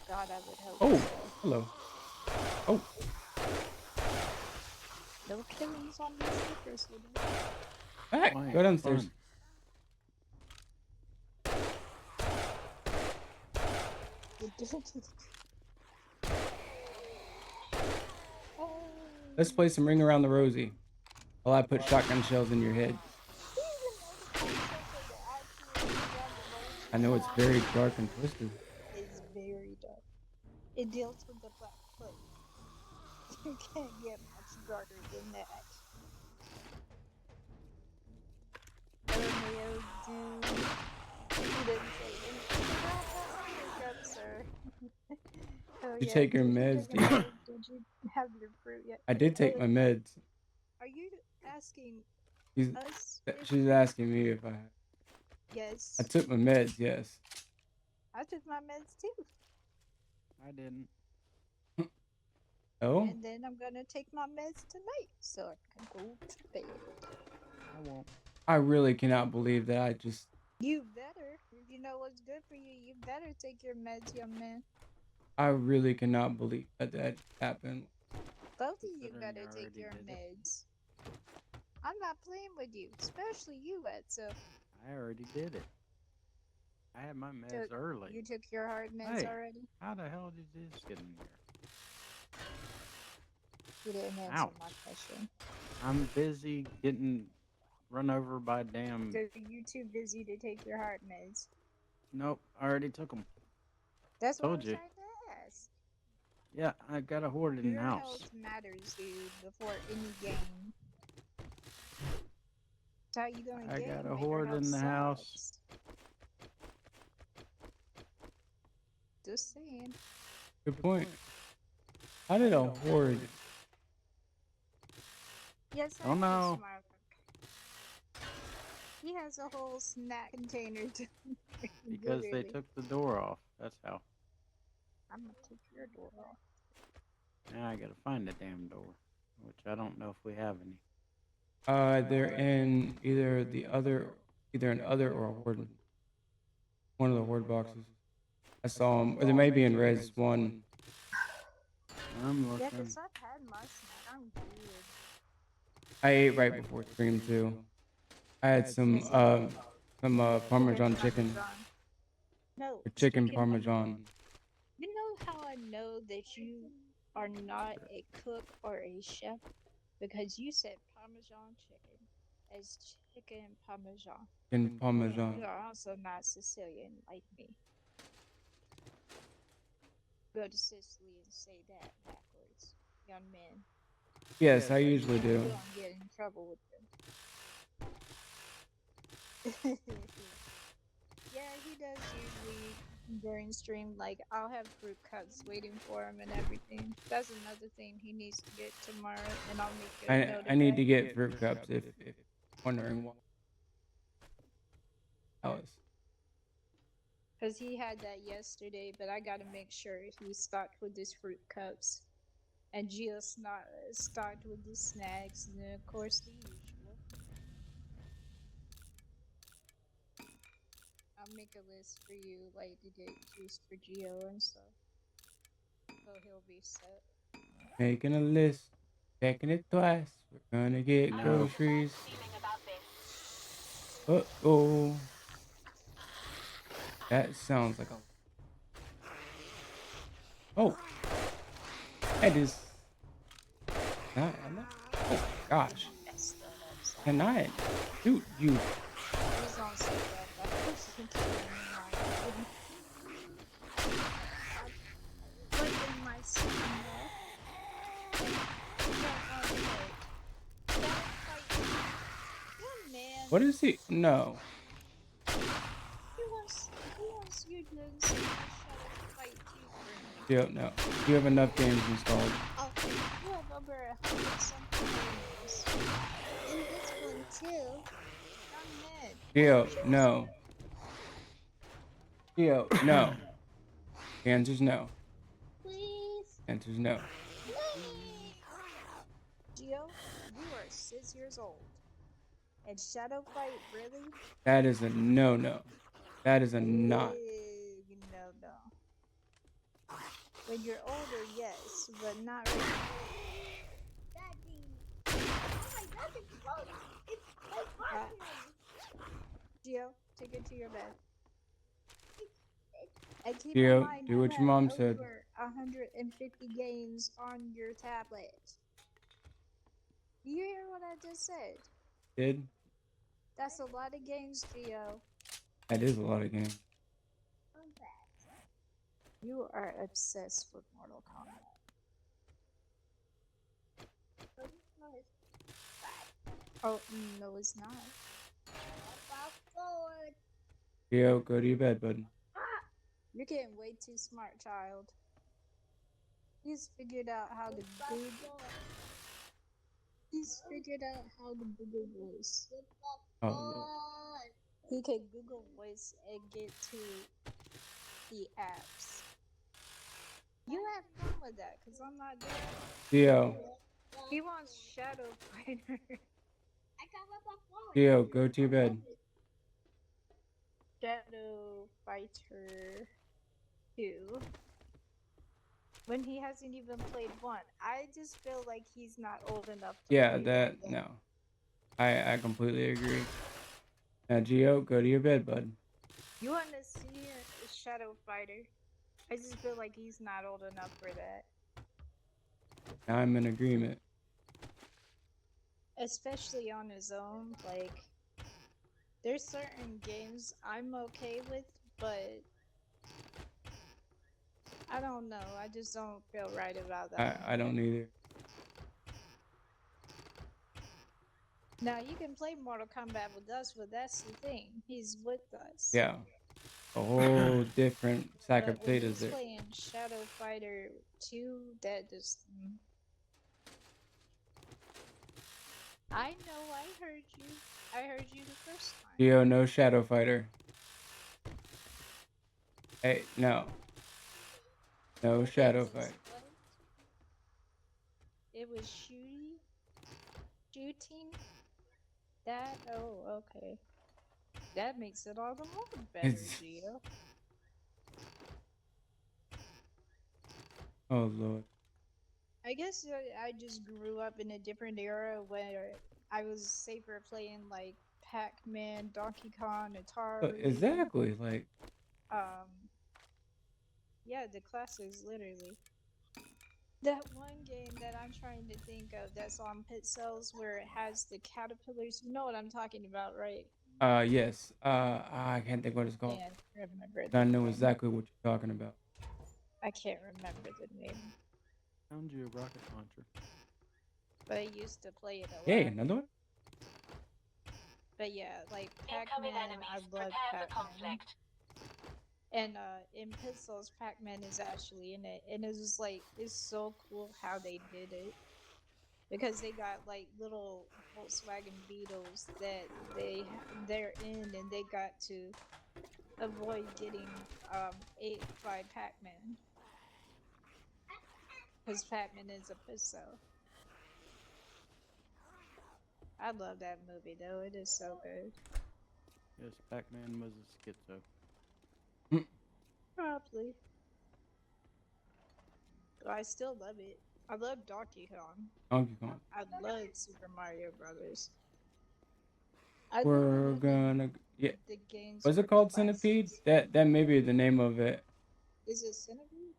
God, I would hope. Oh, so. hello. Oh, No killings on these stickers. back. Why? Go downstairs. Fun. Let's play some Ring Around the Rosie while I put shotgun shells in your head. I know it's very dark and twisted. It's very dark. It deals with the black foot. You can't get much darker than that. LMAO, dude. You didn't say anything about that, sir. Oh, Did you yeah. take your Did you meds? take your meds? Did you have your fruit yet? I did take my meds. Are you asking She's, us? she's asking me if I. Yes. I took my meds. Yes. I took my meds too. I didn't. Oh. And then I'm gonna take my meds tonight so I can go to bed. I won't. I really cannot believe that I just. You better. If you know what's good for you, you better take your meds, young man. I really cannot believe that happened. Both of you Considering better I take already your did it. meds. I'm not playing with you, especially you, Etzo. I already did it. I had my meds early. You took your hard meds Hey. already? How the hell did this get in here? You didn't answer Ouch. my question. I'm busy getting run over by damn. So you too busy to take your hard meds? Nope, I already took them. That's what I Told was you. trying to ask. Yeah, I got a horde in the Your house. health matters, dude, before any game. That's how you gonna I game got a when your horde health in the house. sucks. Just saying. Good point. How did a horde? Yes, I Oh am no. smart. He has a whole snack container to Because they literally. took the door off. That's how. I'm gonna take your door off. Now I gotta find the damn door. Which I don't know if we have any. They're in either an other or a horde. One of the horde boxes. I saw them, or they may be in res one. I'm Yeah, looking. because I've had my snack. I'm good. I ate right before stream too. I had some Parmesan chicken, No, or chicken speaking of, Parmesan. you know how I know that you are not a cook or a chef? Because you said Parmesan chicken as chicken Parmesan. Chicken Parmesan. You are also not Sicilian like me. Go to Sicily and say that backwards, young men. Yes, I usually You do. don't get in trouble with them. Yeah, he does usually during stream. Like, I'll have fruit cups waiting for him and everything. That's another thing he needs to get tomorrow, and I'll make a note I of need that. to get fruit cups if wondering why. Alice. Because he had that yesterday, but I gotta make sure he's stocked with his fruit cups. And Gio's not stocked with the snacks, and then, of course, the usual. I'll make a list for you, like, to get juice for Gio and stuff. So he'll be set. Making a list, checking it twice. We're gonna get No. groceries. Feeling about this. Uh-oh. That sounds like a... Oh. That is... Not... Oh, gosh. Messed that up, so Can I shoot you? please don't say that. That person came in my room. Put in my signal. One man. What is he? No. He wants you to shut up fight too for him. Yeah, no. You have enough games installed. Oh, you have over 100 something games. In this one too. Young man. Geo, no. Geo, no. The answer's no. Please. The answer's no. Please. Gio, you are 6 years old. And Shadow Fight, really? That is a no-no. That is a not. Big no. When you're older, yes, but not right now. Daddy. Oh my God, it's close. It's Gio, take it to your bed. And keep in Gio, mind, do you what your have mom said. over 150 games on your tablet. You hear what I just said? Did? That's a lot of games, Gio. That is a lot of games. You are obsessed with Mortal Kombat. Oh, no, it's not. Gio, go to your bed, bud. You're getting way too smart, child. He's figured out how to Google. He's figured out how to Google Voice. Oh, Lord. He can Google Voice and get to the apps. You have fun with that, because I'm not doing it. Gio, He wants Shadow Fighter. Gio, go to your bed. Shadow Fighter 2. When he hasn't even played 1. I just feel like he's not old enough to Yeah, play that, one. no. I completely agree. Now, Gio, go to your bed, bud. You want to see a Shadow Fighter? I just feel like he's not old enough for that. Now I'm in agreement. Especially on his own. Like, there's certain games I'm okay with, but I don't know. I just don't feel right about that I one. don't either. Now you can play Mortal Kombat with us, but that's the thing. He's with us. Yeah. A whole different sack of But when potatoes he's there. playing Shadow Fighter 2, that just. I know, I heard you. I heard you the first time. Yo, no Shadow Fighter. Hey, no. No Shadow It was Fighter. what? It was shooting? That? Oh, okay. That makes it all the more better, It's, Gio. oh, Lord. I guess I just grew up in a different era where I was safer playing like Pac-Man, Donkey Kong, Atari. Exactly. Like, Um, yeah, the classics, literally. That one game that I'm trying to think of that's on Pit Cells where it has the caterpillars. You know what I'm talking about, right? yes. I can't think what it's called. Can't remember I the know name. exactly what you're talking about. I can't remember the name, Found you a rocket launcher. but I used to play it a Yay, lot. another one? But yeah, like Incoming Pac-Man, I enemies. love Prepare for Pac-Man. conflict. And in Pixels, Pac-Man is actually in it, and it's just like it's so cool how they did it because they got like little Volkswagen Beetles that they're in, and they got to avoid getting ate by Pac-Man because Pac-Man is a pixel. I love that movie though; it is so good. Yes, Pac-Man was a schizo. Probably, but I still love it. I love Donkey Kong. Donkey Kong. I love Super Mario Brothers. I love We're gonna. Yeah. the games Was were it called Centipede? classics. That may be the name of it. Is it Centipede?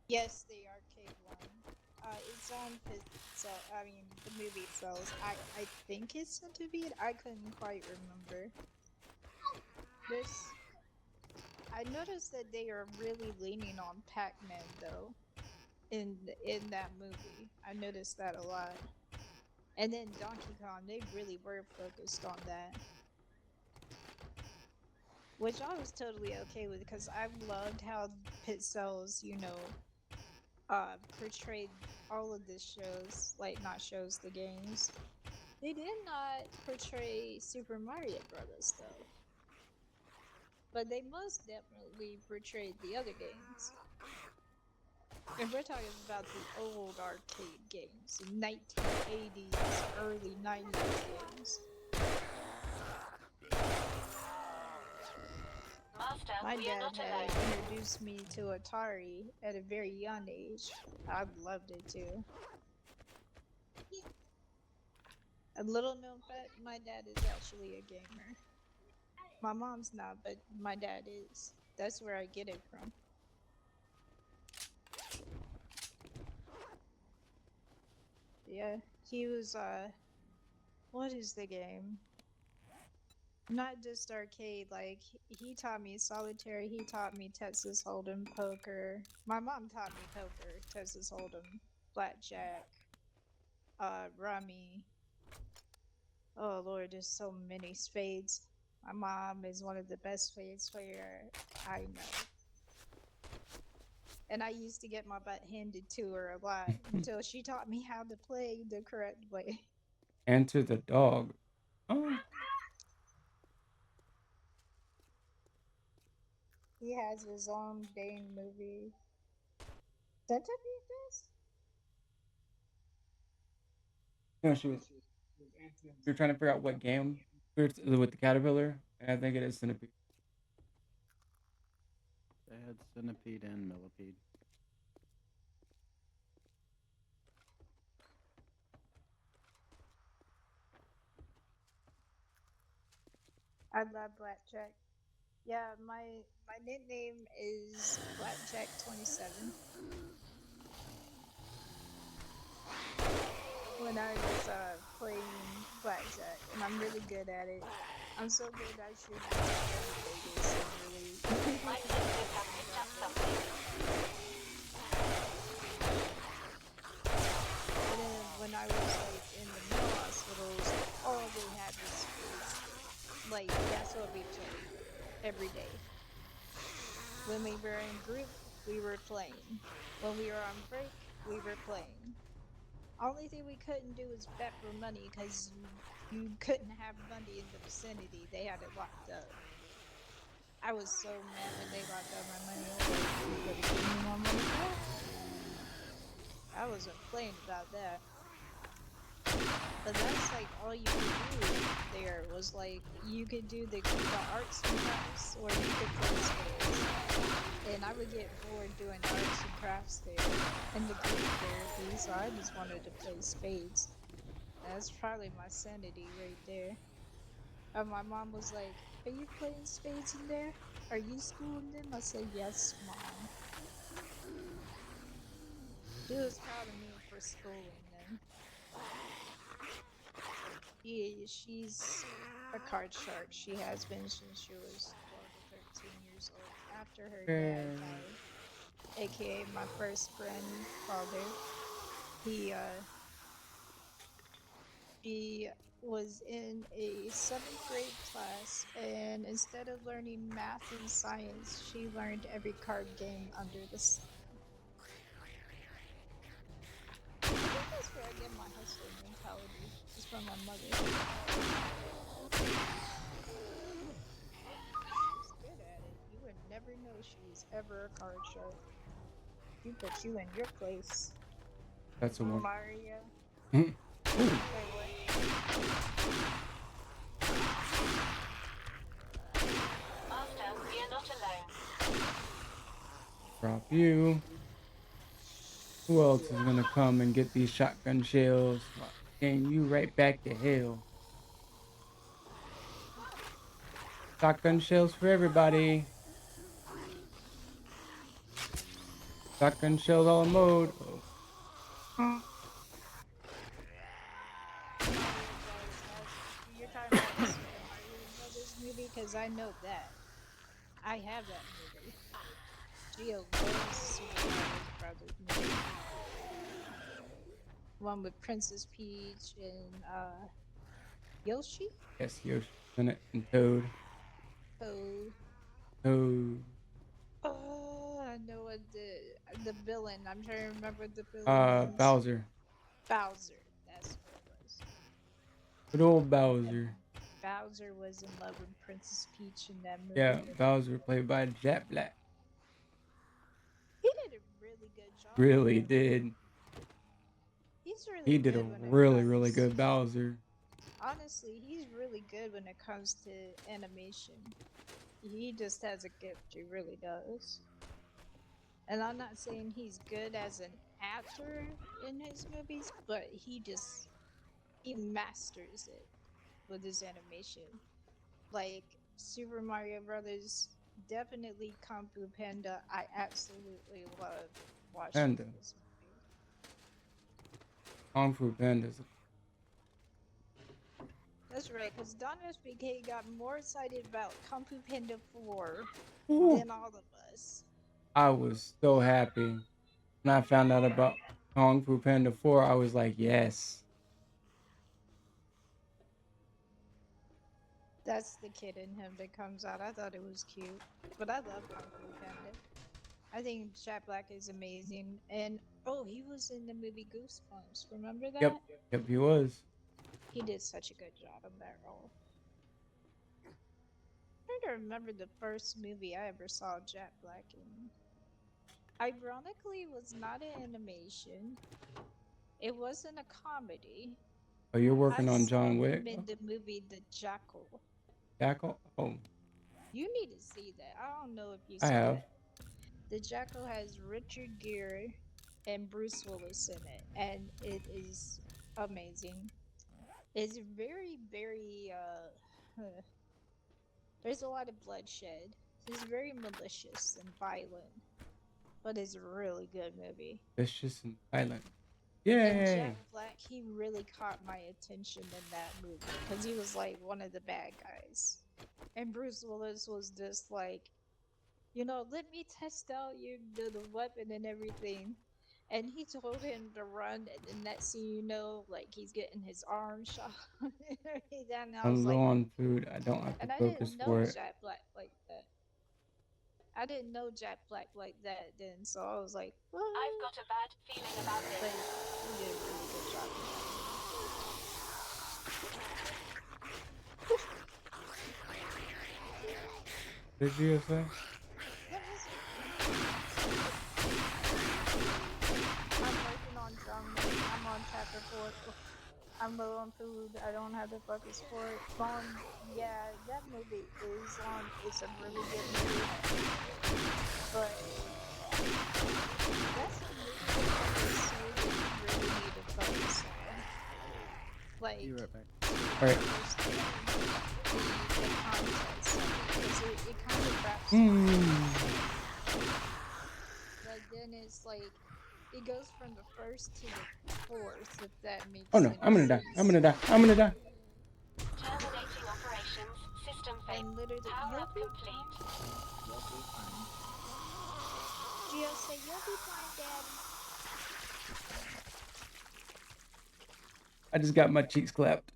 Yes, the arcade one. It's on so I mean the movie sells. I think it's Centipede. I couldn't quite remember. This I noticed that they are really leaning on Pac-Man though in that movie. I noticed that a lot. And then Donkey Kong, they really were focused on that. Which I was totally okay with because I loved how Pit Cells, portrayed all of the shows, like not shows, the games. They did not portray Super Mario Brothers though, but they most definitely portrayed the other games. And we're talking about the old arcade games, 1980s, early 90s games. Master, My we are dad not had alone. introduced me to Atari at a very young age. I loved it too. A little known fact, my dad is actually a gamer. My mom's not, but my dad is. That's where I get it from. Yeah, he was, what is the game? Not just arcade, like, he taught me solitaire, he taught me Texas Hold'em, poker. My mom taught me poker, Texas Hold'em, blackjack, rummy. Oh Lord, there's so many spades. My mom is one of the best spades player I know. And I used to get my butt handed to her a lot until she taught me how to play the correct way. Enter the dog. Oh. He has his own dang movie. Centipede does? No, she was. We were trying to figure out what game with the caterpillar. And I think it is Centipede. They had Centipede and Millipede. I love blackjack. Yeah, my nickname is Blackjack 27. When I was playing blackjack, and I'm really good at it. I'm so good I should go to Vegas and really. My sensors have picked up some something. And then when I was like in the mental hospitals, all they had was spades. Like that's what we played every day. When we were in group, we were playing. When we were on break, we were playing. Only thing we couldn't do was bet for money because you couldn't have money in the vicinity. They had it locked up. I was so mad when they locked up my money. I was like, you better give me my money back. I wasn't playing about that. But that's like all you could do there was like you could do the arts and crafts or you could play spades. And I would get bored doing arts and crafts there and the group therapy, so I just wanted to play spades. That's probably my sanity right there. And my mom was like, "Are you playing spades in there? Are you schooling them?" I said, "Yes, mom." She was proud of me for schooling them. She's a card shark. She has been since she was 12 or 13 years old after her dad died, aka my first grandfather. She was in a 7th grade class, and instead of learning math and science, she learned every card game under the sun. I think that's where I get my hustler mentality. It's from my mother. She's good at it. You would never know she was ever a card shark. She put you in your place. That's a one. Maria. Ooh. Wait, what? Master, we are not alone. Drop you. Who else is gonna come and get these shotgun shells? And you right back to hell. Shotgun shells for everybody. Shotgun shells all mode. Oh. You're talking about the Super Mario Brothers movie? Because I know that. I have that movie. Gio loves Super Mario Brothers movie. One with Princess Peach and Yoshi? Yes, Yoshi and Toad. Toad. Toad. Oh, I know what the villain. I'm trying to remember the villain names. Bowser. Bowser. That's what it was. Good old Bowser. Bowser was in love with Princess Peach in that movie. Yeah, Bowser played by Jack Black. He did a really good job. Really did. He's really He did good a when it really, comes, really good Bowser. Honestly, he's really good when it comes to animation. He just has a gift, he really does. And I'm not saying he's good as an actor in his movies, but he masters it with his animation. Like Super Mario Brothers, definitely Kung Fu Panda. I absolutely love watching Panda. this movie. Kung Fu Pandas. That's right, because DawnSVK got more excited about Kung Fu Panda 4 Ooh. than all of us. I was so happy when I found out about Kung Fu Panda 4. I was like, yes. That's the kid in him that comes out. I thought it was cute. But I love Kung Fu Panda. I think Jack Black is amazing. And, oh, he was in the movie Goosebumps. Remember that? Yep, he was. He did such a good job in that role. I'm trying to remember the first movie I ever saw Jack Black in. Ironically, it was not an animation. It wasn't a comedy. Oh, you're working I on saw John him Wick? in the movie The Jackal. Jackal? Oh, You need to see that. I don't know if you I saw have. it. The Jackal has Richard Gere and Bruce Willis in it, and it is amazing. It's very, very there's a lot of bloodshed. It's very malicious and violent, but it's a really good movie. Vicious and violent. And Yay! Jack Black, he really caught my attention in that movie because he was like one of the bad guys, and Bruce Willis was just like let me test out the weapon and everything. And he told him to run, and then next thing you know, like he's getting his arm shot and everything. And I was I'm low like, on food. I don't have to and I focus didn't know for it. Jack Black like that. I didn't know Jack Black like that then, so I was like, what? I've got a bad feeling about But this. he did a really good job in that movie. Did you say? That was I'm working on John Wick. I'm on chapter 4. Ugh, I'm low on food. I don't have the focus for it. Yeah, that movie is long. It's a really good movie, but that's a movie that I would say that you really need to focus on. Be Like, right back. to Alright. understand the context of it, because it kind of wraps Hmm. but then it's like it goes from the first to the fourth, if that makes Oh no, any I'm gonna die. I'm sense. gonna die. I'm gonna die. Terminating operations. System failure. And literally, Power you'll up be complete. fine. You'll be fine. Gio say you'll be fine, Daddy. I just got my cheeks clapped.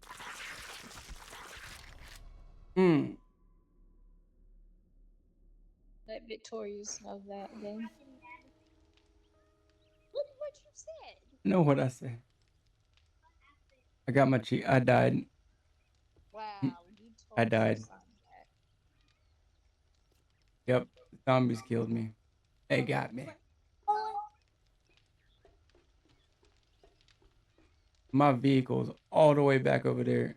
Hmm. Let Victorious know that then. What you said? Know what I say? I got my cheek. I died. Wow, you I told your died. son that. Yep. The zombies killed me. They got me. My vehicle's all the way back over there.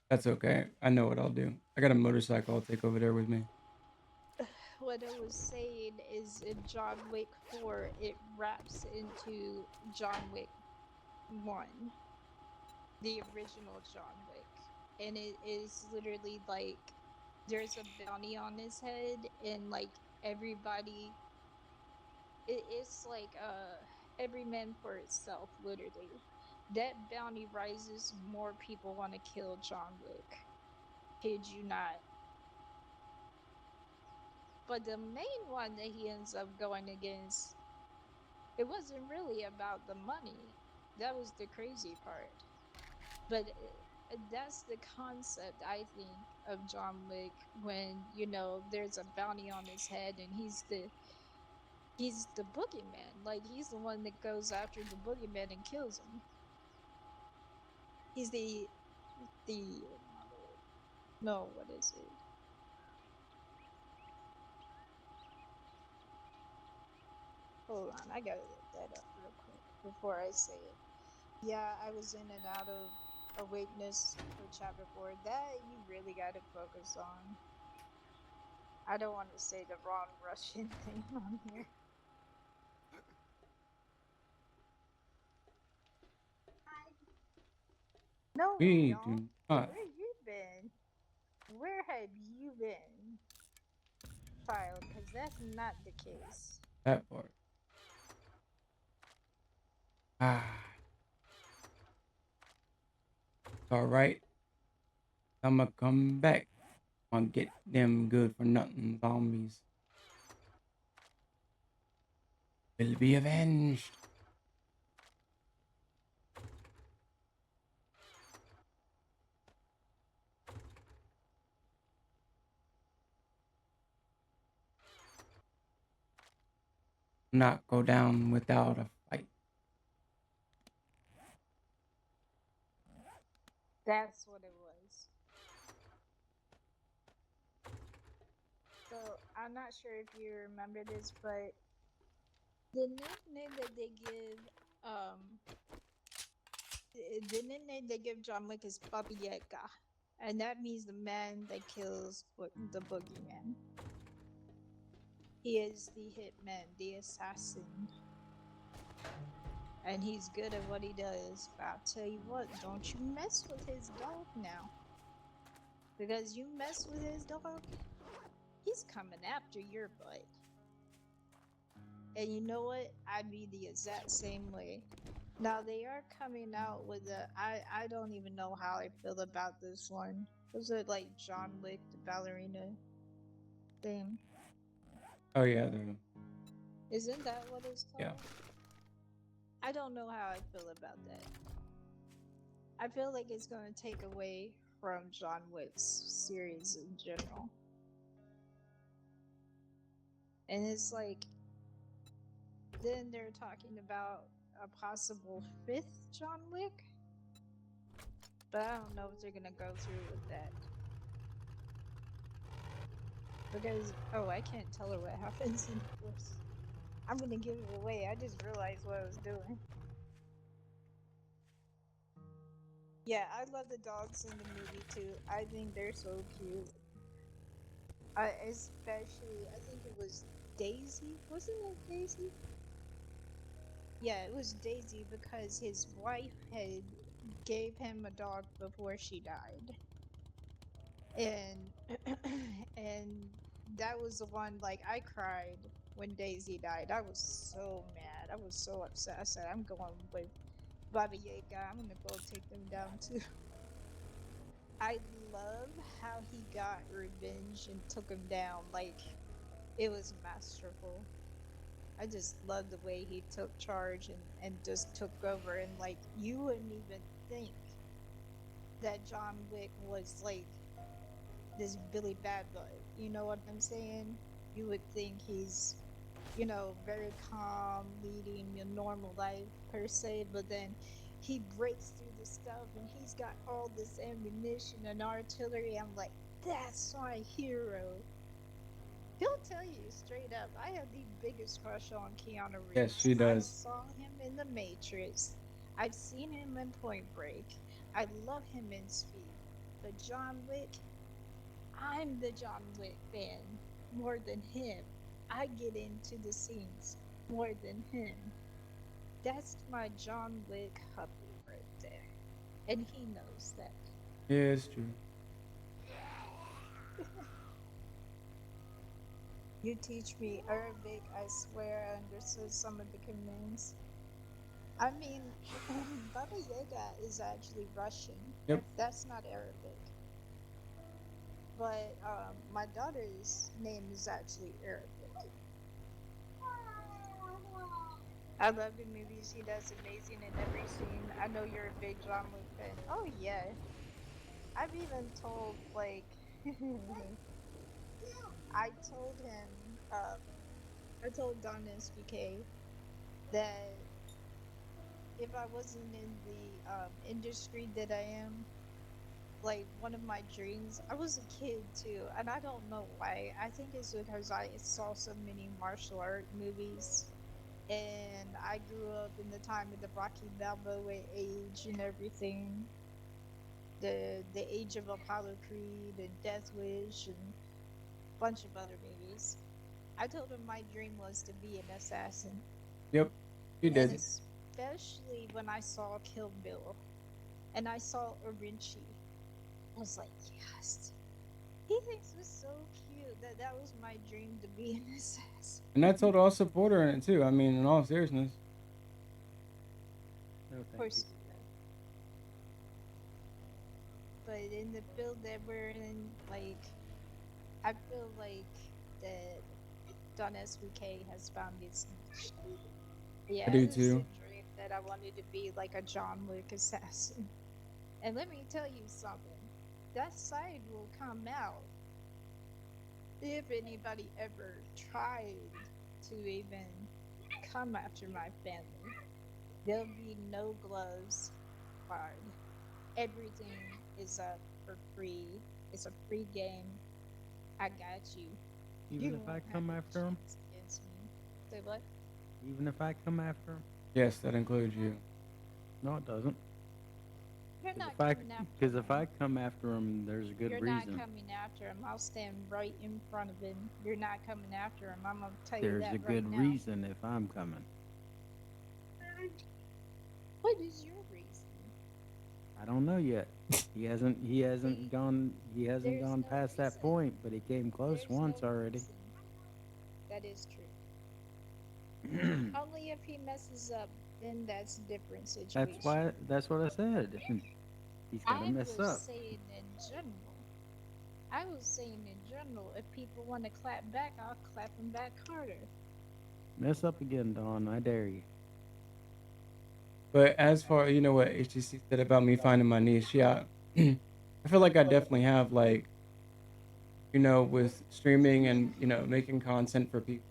That's okay. I know what I'll do. I got a motorcycle I'll take over there with me. What I was saying is in John Wick 4, it wraps into John Wick 1, the original John Wick. And it is literally like there's a bounty on his head, and like everybody, it's like every man for itself, literally. That bounty rises, more people want to kill John Wick. Kid you not. But the main one that he ends up going against, it wasn't really about the money. That was the crazy part. But that's the concept, I think, of John Wick, when there's a bounty on his head and he's the boogeyman. Like, he's the one that goes after the boogeyman and kills him. He's the no, what is it? Hold on, I gotta look that up real quick before I say it. Yeah, I was in and out of awakeness for chapter 4. That you really gotta focus on. I don't want to say the wrong Russian thing on here. No, we We don't. do not. Where you been? Where have you been, child? Because that's not the case. That part. Ah. Alright. I'ma come back. I'll get them good for nothing zombies. Will be avenged. Not go down without a fight. That's what it was. So I'm not sure if you remember this, but the nickname that they give, the nickname they give John Wick is Baba Yaga, and that means the man that kills the boogeyman. He is the hitman, the assassin, and he's good at what he does. But I'll tell you what, don't you mess with his dog now, because you mess with his dog, he's coming after your butt. And you know what? I'd be the exact same way. Now they are coming out with I don't even know how I feel about this one. Was it like John Wick, the ballerina thing? Oh yeah, Isn't that what it's called? Yeah. I don't know how I feel about that. I feel like it's going to take away from John Wick's series in general. And it's like, then they're talking about a possible 5th John Wick. But I don't know if they're going to go through with that. Because, oh, I can't tell her what happens in the first. I'm going to give it away. I just realized what I was doing. Yeah, I love the dogs in the movie too. I think they're so cute. Especially, I think it was Daisy. Wasn't it Daisy? Yeah, it was Daisy because his wife had gave him a dog before she died. And and that was the one, like, I cried when Daisy died. I was so mad. I was so upset. I said, I'm going with Baba Yaga. I'm gonna go take them down too. I love how he got revenge and took him down. Like, it was masterful. I just love the way he took charge and just took over. And, like, you wouldn't even think that John Wick was, like, this Billy Bad Boy. You know what I'm saying? You would think he's, very calm, leading a normal life per se, but then he breaks through the stuff and he's got all this ammunition and artillery. I'm like, that's my hero. He'll tell you straight up, I have the biggest crush on Keanu Yes, Reeves. she I does. saw him in The Matrix. I've seen him in Point Break. I love him in Speed. But John Wick, I'm the John Wick fan more than him. I get into the scenes more than him. That's my John Wick hubby right there. And he knows that. Yeah, it's true. You teach me Arabic, I swear I understood some of the commands. I mean, Baba Yaga is actually Russian. Yep. That's not Arabic. But my daughter's name is actually Arabic. I love the movie. She does amazing in every scene. I know you're a big John Wick fan. Oh yeah. I've even told, like, I told him, I told DawnSVK that if I wasn't in the industry that I am, like, one of my dreams, I was a kid too, and I don't know why. I think it's because I saw so many martial art movies, and I grew up in the time of the Rocky Balboa age and everything, the age of Apollo Creed and Death Wish and a bunch of other movies. I told him my dream was to be an assassin. Yep. You And did. especially when I saw Kill Bill and I saw Orinchi, I was like, yes. He thinks it's so cute that was my dream to be an assassin. And I told her I'll support her in it too. I mean, in all seriousness. No, Of thank course. you. But in the field that we're in, like, I feel like that DawnSVK has found its niche. Yeah, I do it's too. a dream that I wanted to be like a John Wick assassin. And let me tell you something. That side will come out if anybody ever tried to even come after my family. There'll be no gloves barred. Everything is up for free. It's a free game. I got you. Even You if I won't have come a after him? chance against me. Say what? Even if I come after him? Yes, that includes you. No, it doesn't. You're not Because coming after if I him. come after him, there's a good You're reason. not coming after him. I'll stand right in front of him. You're not coming after him. I'm gonna tell you There's that a right good now. reason if I'm coming. What is your reason? I don't know yet. He hasn't See, gone there's no past that reason. point, but he came close There's once no already. reason. That is true. Only if he messes up, then that's a different situation. That's what I said. He's gotta I mess was up. saying in general. I was saying in general, if people want to clap back, I'll clap them back harder. Mess up again, Dawn. I dare you. But as far you know what HTC said about me finding my niche, yeah, I feel like I definitely have like with streaming and making content for people,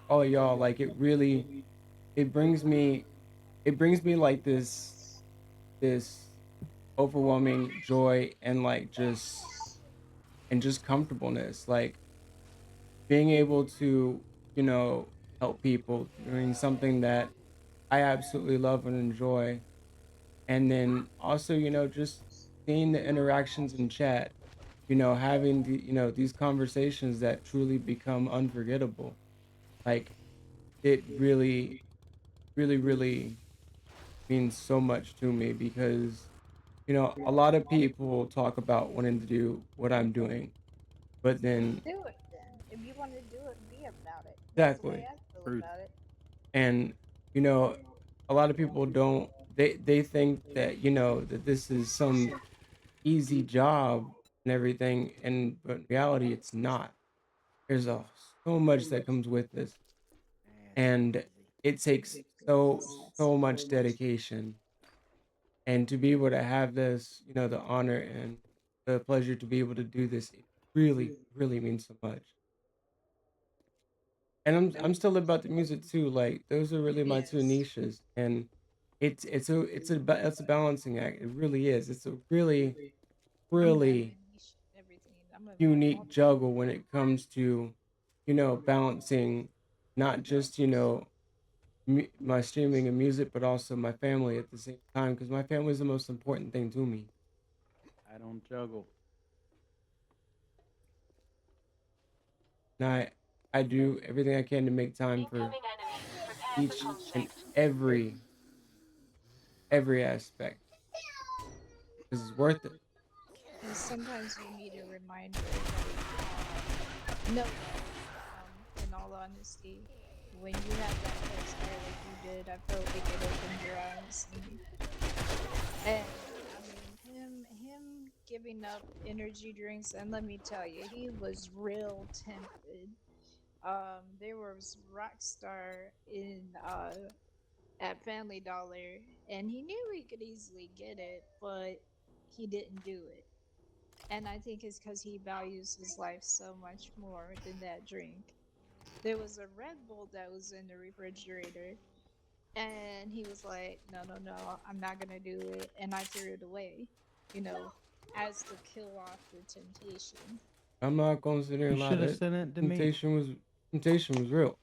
all of y'all. Like it brings me like this overwhelming joy and like just comfortableness, like being able to you know help people doing something that I absolutely love and enjoy. And then also just seeing the interactions in chat, having these conversations that truly become unforgettable. Like it really means so much to me because a lot of people talk about wanting to do what I'm doing, but then Do it then. If you want to do it, be about it. That's the way exactly. I feel Truth. about it. And you know a lot of people don't, they think that that this is some easy job and everything, and but in reality it's not. There's so much that comes with this, Yeah, it's not and easy. it takes so much dedication. And to be able to have this, the honor and the pleasure to be able to do this, it really means so much. And I'm still about the music too. Like those are really my two Yes. niches, and it's a balancing act. It really is. It's a I'm gonna have really a niche and everything. I'm gonna have unique multiple. juggle when it comes to balancing not just my streaming and music, but also my family at the same time, because my family is the most important thing to me. I don't juggle. And I do everything I can to make time for Incoming enemies. Prepare for each and conflict. every aspect, because it's worth it. And sometimes you need a reminder, like, know that, in all honesty, when you have that head start like you did, I felt like it opened your eyes. And I mean, him giving up energy drinks, and let me tell you, he was real tempted. There was Rockstar in at Family Dollar, and he knew he could easily get it, but he didn't do it. And I think it's because he values his life so much more than that drink. There was a Red Bull that was in the refrigerator, and he was like, "No, no, no, I'm not gonna do it," and I threw it away, you know, as to kill off the temptation. I'm not gonna sit here You and lie. should have That sent it to me. temptation was real.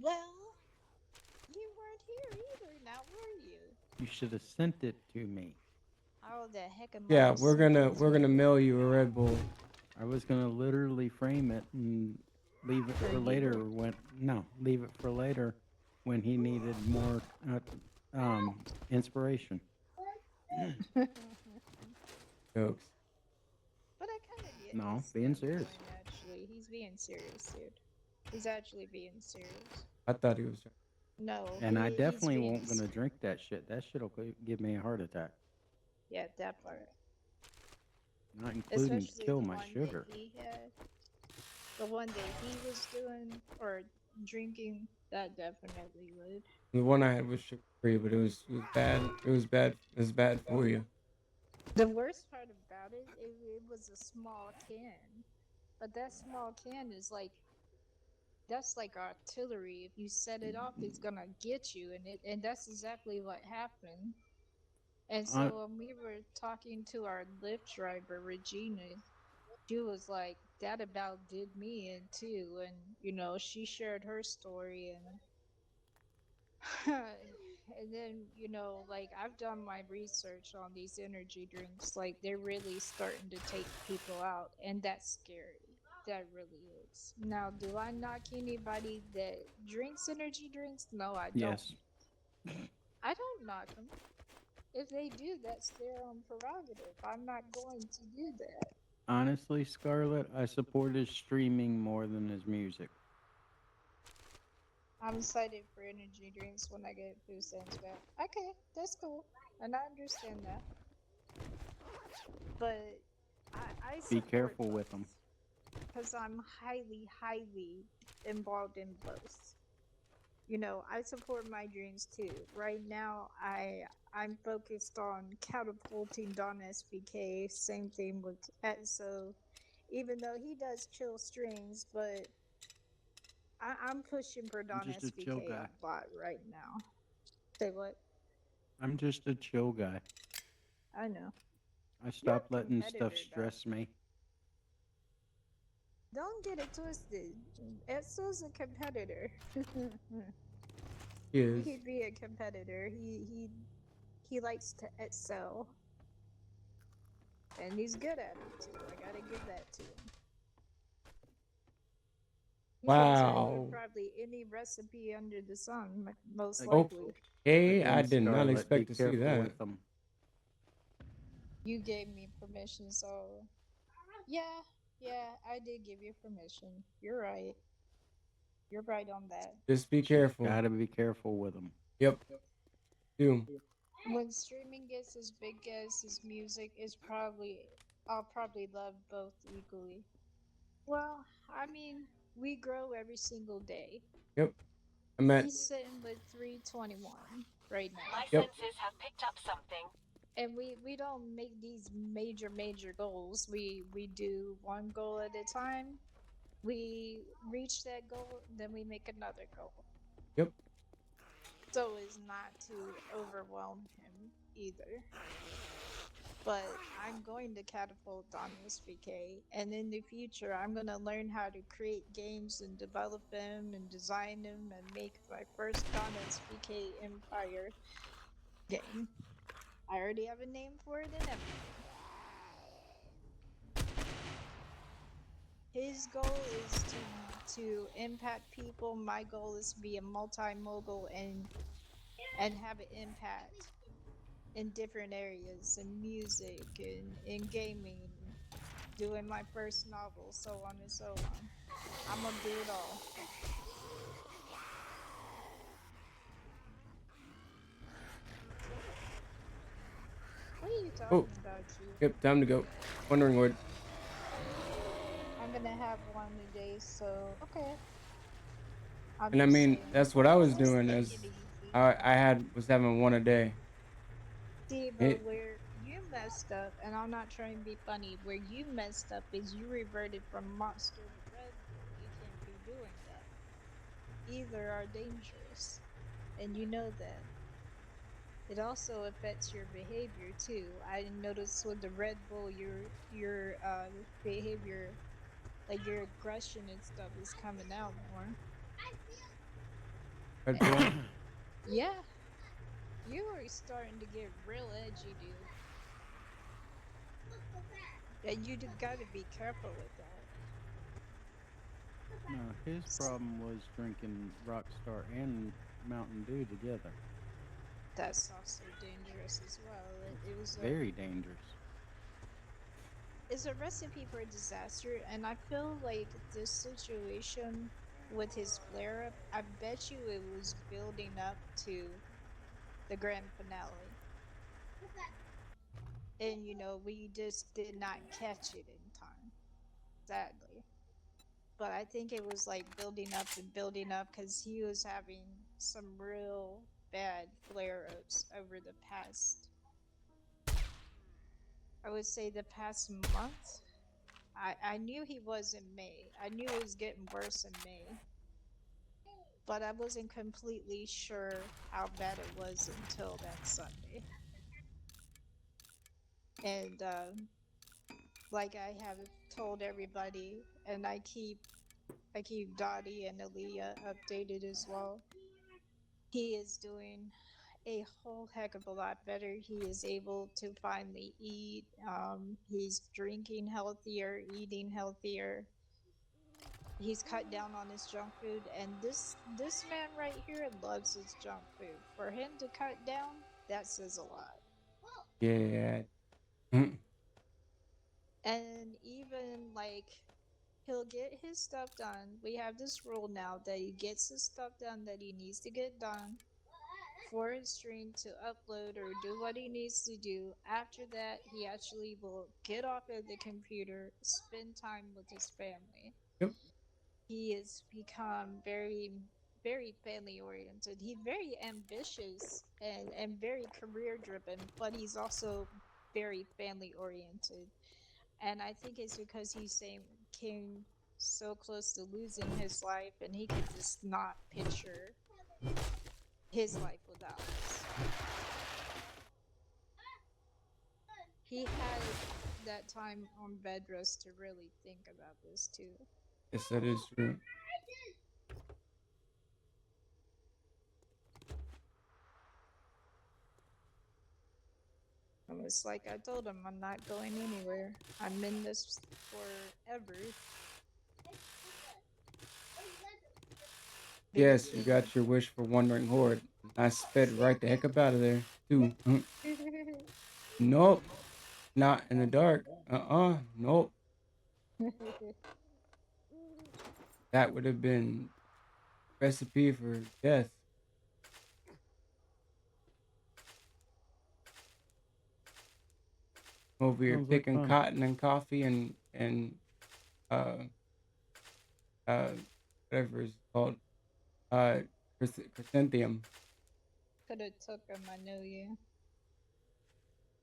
Well, you weren't here either, now were you? You should have sent it to me. Oh, the heck am I Yeah, have sent it to we're gonna you? mail you a Red Bull. I was gonna literally frame it and leave it For for you. later. When no, leave it for later when he needed more inspiration. But Jokes. I kind of get his No, being serious. standpoint, actually. He's being serious, dude. He's actually being serious. I thought he was. No, And I he's definitely being won't gonna serious. drink that shit. That shit'll give me a heart attack. Yeah, that part. Not including Especially kill the my one that sugar. he had. The one that he was doing or drinking, that definitely would. The one I had was sugar free, but it was bad. It was bad. It was bad for you. The worst part about it, it was a small can. But that small can is like, that's like artillery. If you set it off, it's gonna get you, and that's exactly what happened. And I, so when we were talking to our Lyft driver, Regina, she was like, that about did me in too. And, she shared her story. And then, like, I've done my research on these energy drinks. Like, they're really starting to take people out. And that's scary. That really is. Now, do I knock anybody that drinks energy drinks? No, I don't. yes. I don't knock them. If they do, that's their own prerogative. I'm not going to do that. Honestly, Scarlett, I support his streaming more than his music. I'm excited for energy drinks when I get food stamps back. Okay, that's cool. And I understand that. But I Be support careful with both. them. because I'm highly involved in both. You know, I support my dreams too. Right now, I'm focused on catapulting DawnSVK. Same thing with Etso, even though he does chill strings, but I'm pushing for I'm just a chill DawnSVK guy. a lot right now. Say what? I'm just a chill guy. I know. I You're stopped a letting stuff competitor, though. stress me. Don't get it twisted. Etso's a competitor. He is. He'd be a competitor. He likes to excel, and he's good at it too. I gotta give that to him. He can tell you Wow. probably any recipe under the sun, most Ag- likely. Okay, I Again, did not Scarlet, be expect to see careful that. with them. You gave me permission, so yeah, I did give you permission. You're right. You're right on that. Just be careful. Gotta be careful with them. Yep. Do. When streaming gets as big as his music, I'll probably love both equally. Well, I mean, we grow every single day. Yep. I meant. He's sitting with 321 right now. My Yep. senses have picked up something. And we don't make these major goals. We do one goal at a time. We reach that goal, then we make another goal. Yep. So as not to overwhelm him either. But I'm going to catapult on this VK, and in the future, I'm going to learn how to create games and develop them and design them and make my first DawnSVK Empire game. I already have a name for it and everything. His goal is to impact people. My goal is to be a multi-mogul and have an impact in different areas, in music, in gaming, doing my first novel, so on and so on. I'm gonna do it all. What are you talking about, you? Yep. Time to go. Wondering what. I'm gonna have one today, so okay. I'm And I just mean, saying, that's what I was just doing. take Is it easy. I was having one a day. See, but where you messed up, and I'm not trying to be funny, where you messed up is you reverted from monster to Red Bull. You can't be doing that. Either are dangerous, and you know that. It also affects your behavior too. I noticed with the Red Bull, your behavior, like your aggression and stuff, is coming out more. Red Bull. Yeah, you are starting to get real edgy, dude. And you gotta be careful with that. No, his problem was drinking Rockstar and Mountain Dew together. That's also dangerous as well. It was Very dangerous. it's a recipe for disaster, and I feel like this situation with his flare up, I bet you it was building up to the grand finale. And you know, we just did not catch it in time, sadly. But I think it was like building up and building up because he was having some real bad flare ups over the past, I would say, the past month. I knew he was in May. I knew it was getting worse in May. But I wasn't completely sure how bad it was until that Sunday. And like I have told everybody, and I keep Dottie and Aaliyah updated as well. He is doing a whole heck of a lot better. He is able to finally eat. He's drinking healthier, eating healthier. He's cut down on his junk food, and this man right here loves his junk food. For him to cut down, that says a lot. Yeah. And even like he'll get his stuff done. We have this rule now that he gets his stuff done that he needs to get done. for his stream to upload or do what he needs to do. After that, he actually will get off of the computer, spend time with his family. Yep. He has become very, very family oriented. He's very ambitious and very career driven, but he's also very family oriented. And I think it's because came so close to losing his life, and he could just not picture his life without us. He had that time on bed rest to really think about this too. Yes, that is true. It's like I told him, I'm not going anywhere. I'm in this forever. Yes, you got your wish for Wandering Horde. I sped right the heck up out of there, too. Nope. Not in the dark. Nope. That would have been recipe for death. Over here Sounds like picking fun. cotton and coffee and uh whatever it's called, chrysanthemum. Could have took him, I know you.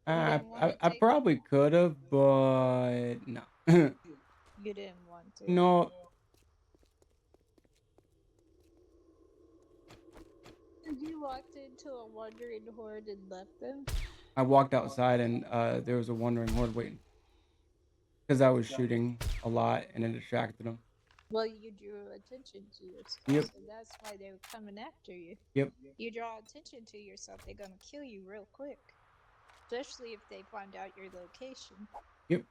I didn't wanna I take- probably could have, but no. You didn't want to. No. You walked into a wandering horde and left them? I walked outside and there was a Wandering Horde waiting. Because I was shooting a lot and it distracted them. Well, you drew attention to yourself, Yep. so that's why they were coming after you. Yep. You draw attention to yourself, they're gonna kill you real quick. Especially if they find out your location. Yep.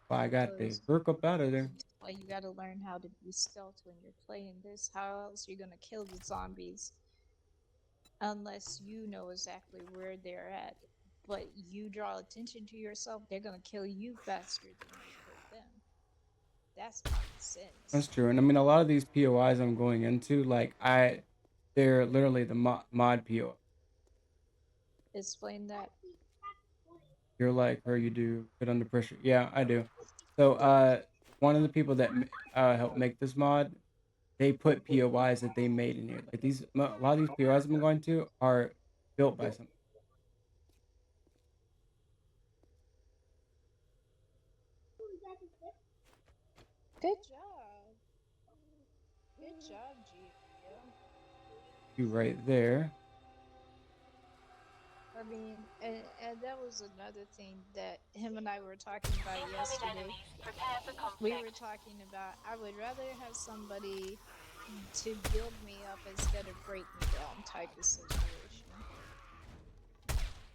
Well, I got to work up out of there. Well, you gotta learn how to be stealth when you're playing this. How else are you gonna kill the zombies? Unless you know exactly where they're at. But you draw attention to yourself, they're gonna kill you faster than you kill them. That's common sense. That's true. And I mean, a lot of these POIs I'm going into, like, they're literally the mod POI. Explain that. You're like her, you do good under pressure. Yeah, I do. So, one of the people that helped make this mod, they put POIs that they made in here. Like a lot of these POIs I've been going to are built by some. Good job. Good job, Gio. You right there. I mean, and that was another thing that him and I were talking about Incoming yesterday. enemies. Prepare for We conflict. were talking about I would rather have somebody to build me up instead of break me down type of situation.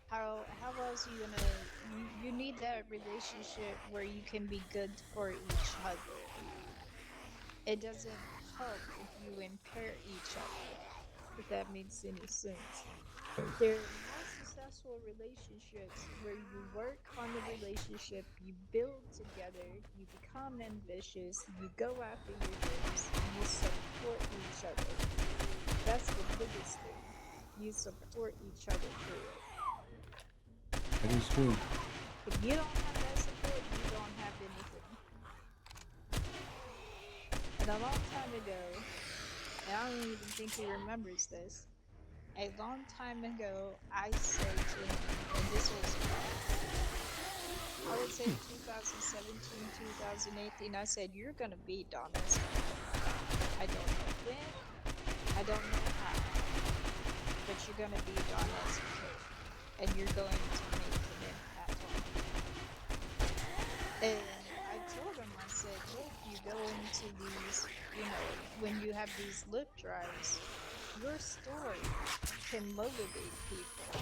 How else you gonna you need that relationship where you can be good for each other. It doesn't help if you impair each other, if that makes any sense. There are more successful relationships where you work on the relationship, you build together, you become ambitious, you go after your dreams, and you support each other. That's the biggest thing. You support each other through it. That is true. If you don't have that support, you don't have anything. And a long time ago, and I don't even think he remembers this, a long time ago, I said to him, and this was, I would say 2017, 2018, I said, you're going to be DawnSVK. I don't know when, I don't know how, but you're going to be DawnSVK, and you're going to make an impact on it. And I told him, I said, look, you go into these, when you have these lip drives, your story can motivate people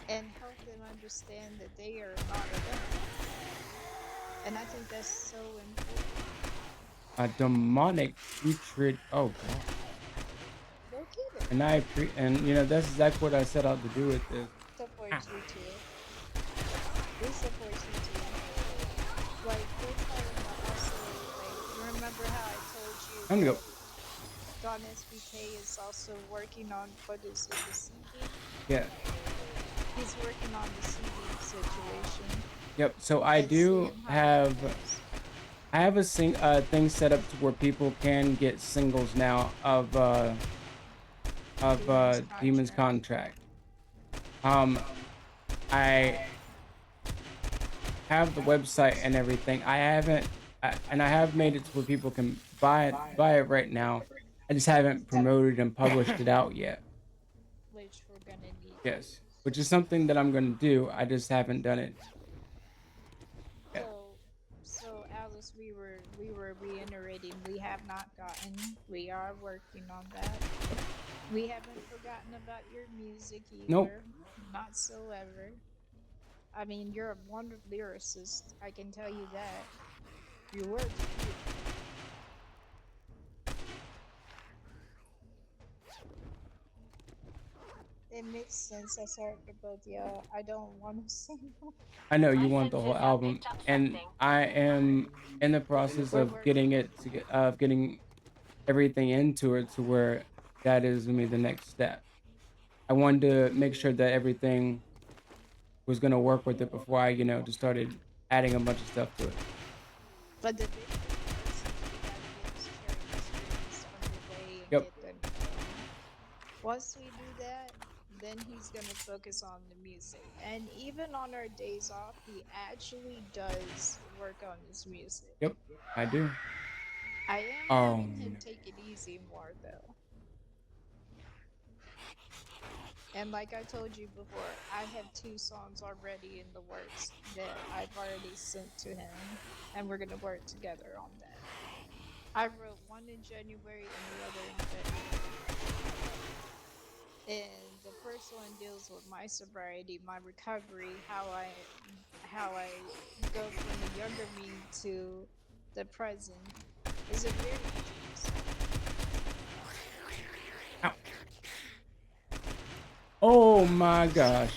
and help them understand that they are not alone. And I think that's so important. A demonic putrid. Oh god. Go get it. And that's exactly what I set out to do with this. Support you too. We support you too. Like, we're talking about also, like, you remember how I told you I'm gonna go. DawnSVK is also working on, what is it, the CD? Yeah. He's working on the CD situation. Yep. So I And do seeing how that have goes. I have a thing set up to where people can get singles now of Demon's Contract. I have the website and everything. I haven't, and I have made it to where people can buy it right now. I just haven't promoted and published it out yet. Which we're gonna need. Yes, which is something that I'm gonna do. I just haven't done it. Yeah. So Alice, we were reiterating, we have not gotten. We are working on that. We haven't forgotten about your music either. Nope. Not so ever. I mean, you're a wonderful lyricist. I can tell you that. Your words are beautiful. It makes sense. I sorry for both y'all. I don't want to sing. I know you want the whole album, and I am in the process of getting getting everything into it to where that is gonna be the next step. I wanted to make sure that everything was gonna work with it before I, just started adding a bunch of stuff to it. But the big thing first is we gotta get this character experience underway and Yep. get them going. Once we do that, then he's gonna focus on the music. And even on our days off, he actually does work on his music. Yep, I do. I am letting him take it easy more though. And like I told you before, I have 2 songs already in the works that I've already sent to him, and we're gonna work together on that. I wrote one in January and the other in February. And the first one deals with my sobriety, my recovery, how I go from the younger me to the present. Is a very interesting. Ow. Oh my gosh.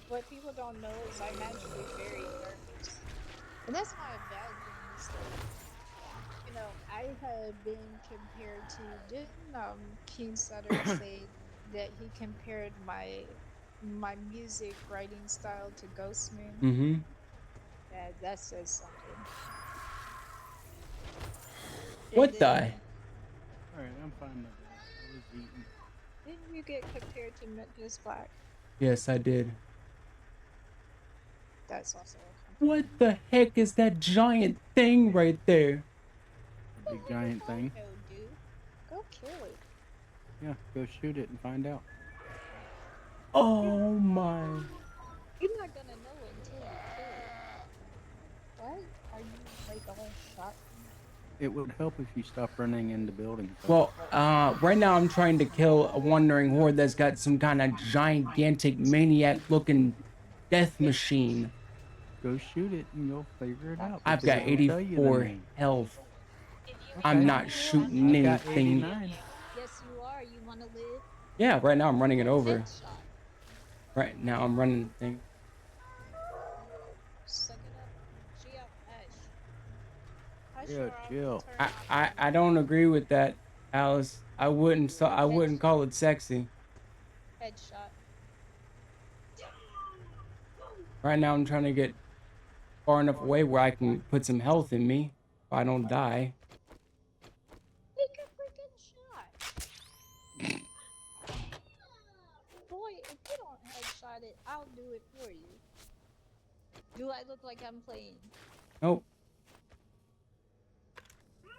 What people don't know is I'm actually very nervous. And that's not a bad thing. It's like, I had been compared to, didn't King Sutter say that he compared my music writing style to Ghostman? Mm-hmm. That says something. What the? Alright, I'm fine with that. I was eating. Didn't you get compared to Memphis Black? Yes, I did. That's also a What the heck is that giant thing right there? Big giant thing. No, dude. Go kill it. Yeah, go shoot it and find out. Oh my. You're not gonna know until you kill it. What? Are you like all shot? It would help if you stop running into buildings. Well, right now I'm trying to kill a wandering horde that's got some kind of gigantic maniac-looking death machine. Go shoot it and you'll figure it out. I've got 84 health. I'm not shooting anything. Yes, you are. You wanna live? Yeah, right now I'm running it over. Headshot. Right now I'm running the thing. Suck it up. Chill, Ash. Yeah, chill. I don't agree with that, Alice. I wouldn't call it sexy. Headshot. Right now I'm trying to get far enough away where I can put some health in me if I don't die. Take a freaking shot. Boy, if you don't headshot it, I'll do it for you. Do I look like I'm playing? Nope.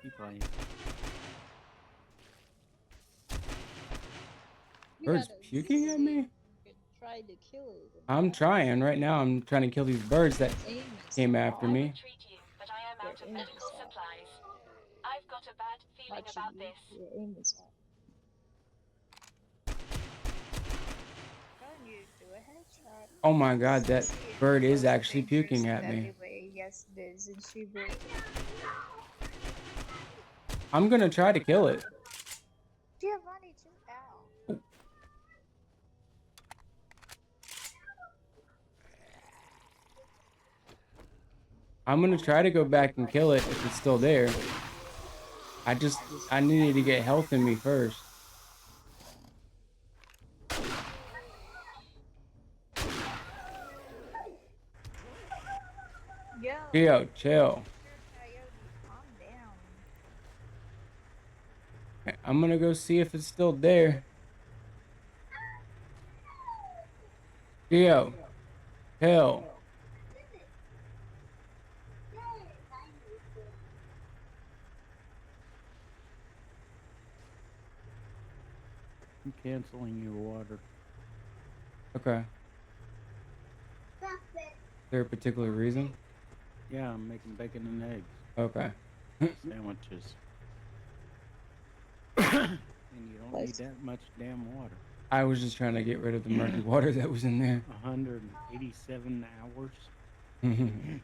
Keep playing. Birds gotta puking at me? Try to kill it. I'm trying right now. I'm trying to kill these birds that Aim is came after I me. would treat you, but I am out of medical supplies. I've got a bad feeling watching about you. this. Your aim is off. Telling you to do a headshot. Oh my god, that bird is actually puking at me. Anyway, yes, it is, and she will. I'm gonna try to kill it. Giovanni, too. Ow. I'm gonna try to go back and kill it if it's still there. I needed to get health in me first. Yo, chill. Coyote, calm down. I'm gonna go see if it's still there. Yo, hell. I'm canceling your water. Okay. Is there a particular reason? Yeah, I'm making bacon and eggs. Okay. Sandwiches. And you don't need that much damn water. I was just trying to get rid of the murky water that was in there. 187 hours. Mhm.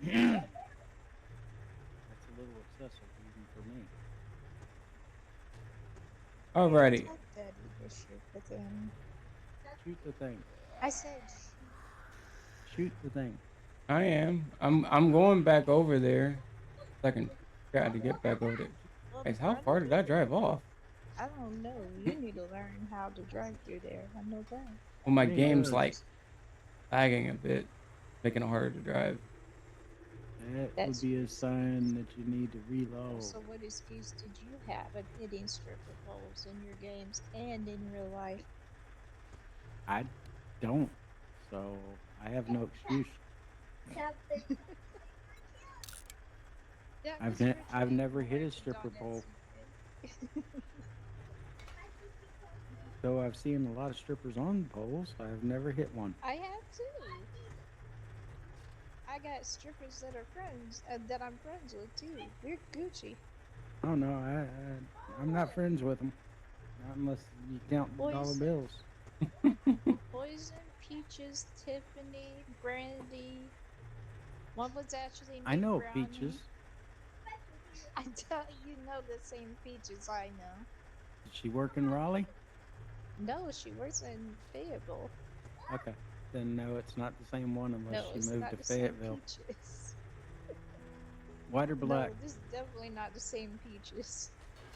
That's a little excessive even for me. Alrighty. Tell Daddy to shoot the thing. Shoot the thing. I said Shoot the thing. I am. I'm going back over there. Second. Got to get back over there. well, Guys, how brother, far did I drive off? I don't know. You need to learn how to drive through there. I know that. Well, my Me game's too. like lagging a bit, making it harder to drive. That That's would be a sign that you need to reload. So what excuse did you have of hitting stripper poles in your games and in real life? I don't. So I have no excuse. I've never hit a stripper pole. Though I've seen a lot of strippers on poles, I've never hit one. I have too. I got strippers that are friends that I'm friends with too. We're Gucci. Oh no, I'm not friends with them. Not unless you count the dollar bills. Poison, Peaches, Tiffany, Brandy. One was actually named I know Brownie. Peaches. I tell you know the same Peaches I know. Did she work in Raleigh? No, she works in Fayetteville. Okay. Then no, it's not the same one unless No, she it's moved not to the same Fayetteville. Peaches. White or black? No, this is definitely not the same Peaches.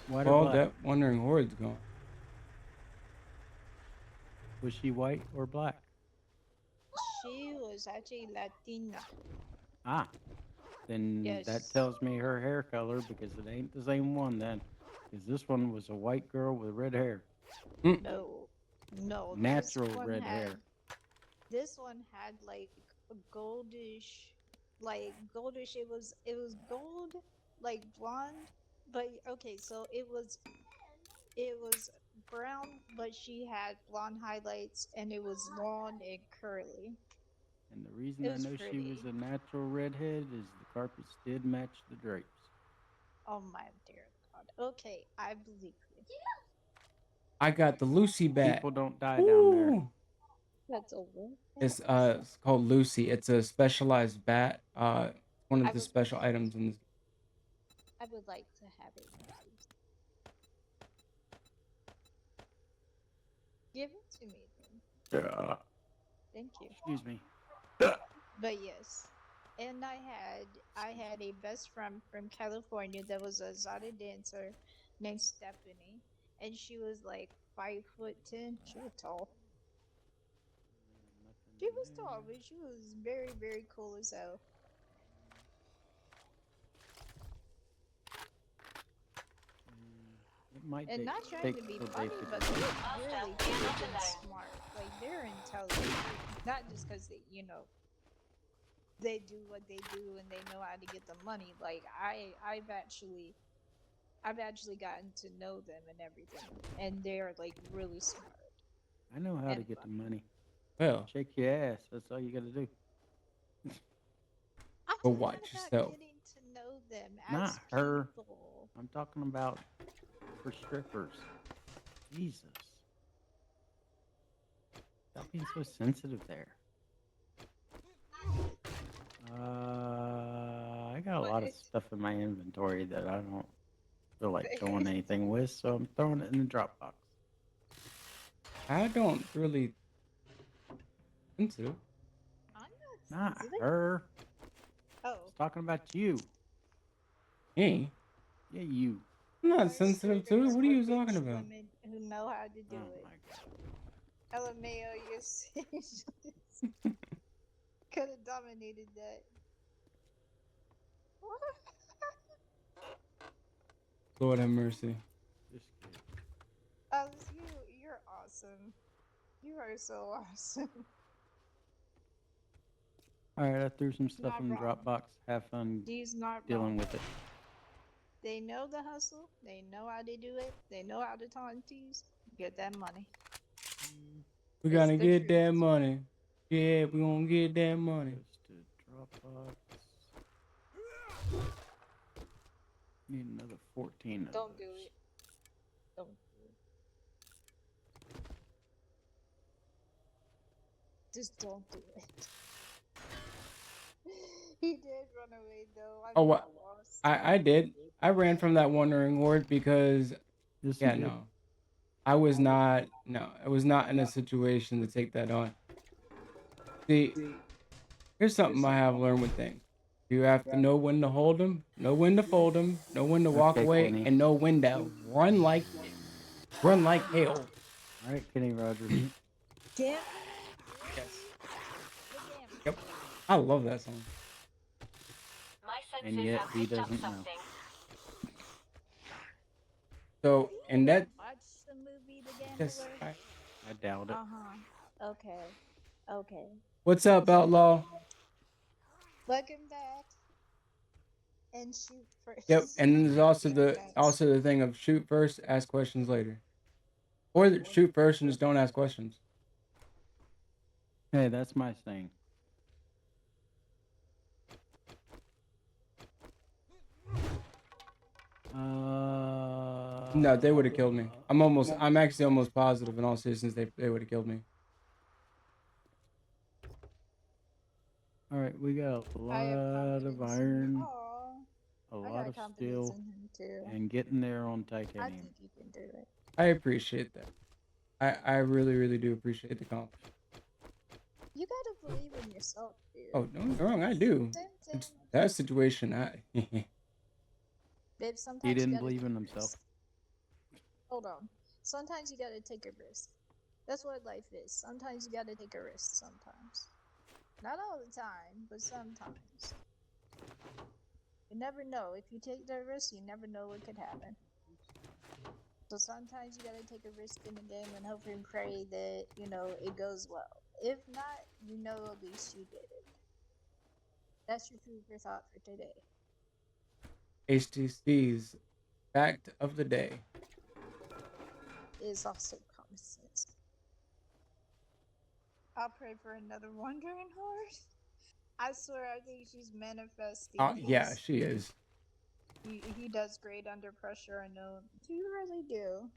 White or Well, black? that wandering horde's gone. Was she white or black? She was actually Latina. Ah. Then Yes. that tells me her hair color because it ain't the same one then. Because this one was a white girl with red hair. No, no. Natural this one red had, hair. This one had like a goldish, It was gold, like blonde. But okay, so it was brown, but she had blonde highlights, and it was long and curly. And the reason It I was know she was pretty. a natural redhead is the carpets did match the drapes. Oh my dear God. Okay, I believe you. I got the Lucy bat. People don't die down there. Ooh. That's a what? It's called Lucy. It's a specialized bat. One I of the would- special items in this. I would like to have it, please. Give it to me then. Thank you. Excuse me. But yes. And I had a best friend from California that was a Zada dancer named Stephanie. And she was like 5'10". She was tall. She was tall, but she was very, very cool as hell. It might And not trying take to be till funny, day but 50. they're really freaking smart. Like, they're intelligent. Not just because they, they do what they do and they know how to get the money. Like, I've actually gotten to know them and everything. And they're, like, really smart. I know how to and get the funny. money. Well, Shake your ass. That's all you gotta do. I'm Go talking watch about yourself. getting to know them Not as her. people. I'm talking about for strippers. Jesus. Stop being so sensitive there. I got a lot of stuff in my inventory that I don't feel like throwing anything with, so I'm throwing it in the Dropbox. I don't really sensitive. I'm Not sensitive. her. Oh. was talking about you. Hey, Yeah, you. I'm not Our sensitive to it. students What are are you bitch talking about? women who know how to do Oh it. my god. LMAO, you could have dominated that. What? Lord have mercy. This kid. Alice, you're awesome. You are so awesome. All right, I threw some stuff Not in the wrong. Dropbox. Have fun She's not dealing wrong. with it. They know the hustle. They know how to do it. They know how to taunt thieves. Get that money. We It's gotta the get truth. that money. Yeah, we gonna get that money. Goes to Dropbox. Need another 14 of Don't do those. it. Don't do it. Just don't do it. He did run away though. I'm Oh, not what? lost. I did. I ran from that wandering horde because Yes, yeah, you did. no. I was not in a situation to take that on. See, here's something I have learned with things. You have to know when to hold them, know when to fold them, know when to walk Okay, away, Kenny. and know when to run like hell. All right, Kenny Rogers. Damn. Yes. Damn. Yep. I love that song. My And senses yet have he picked up doesn't know. something. So, and that Watch the movie The yes, Gambler. I doubt it. Okay. Okay. what's up, Outlaw? Welcome back. And shoot first. Yep. And then there's also Yeah, thanks. the thing of shoot first, ask questions later, or shoot first and just don't ask questions. Hey, that's my thing. No, they would have killed me. I'm actually almost positive in all seriousness they would have killed me. All right, we got a I have lot of confidence. iron, Aw, a I lot of got confidence steel, in him too. and getting there on I titanium. think you can do it. I appreciate that. I really, really do appreciate the compliment. You gotta believe in yourself, dude. Oh, don't get me wrong, I do. It's that situation. Babe, sometimes He you didn't gotta believe take in a himself. risk. Hold on. Sometimes you gotta take a risk. That's what life is. Sometimes you gotta take a risk. Sometimes. Not all the time, but sometimes. You never know. If you take the risk, you never know what could happen. So sometimes you gotta take a risk in the game and hope and pray that, it goes well. If not, at least you did it. That's your food for thought for today. HTC's fact of the day. Is also common sense. I'll pray for another wandering horse. I swear, I think she's manifesting. Yeah, she is. He does great under pressure. I know. You really do.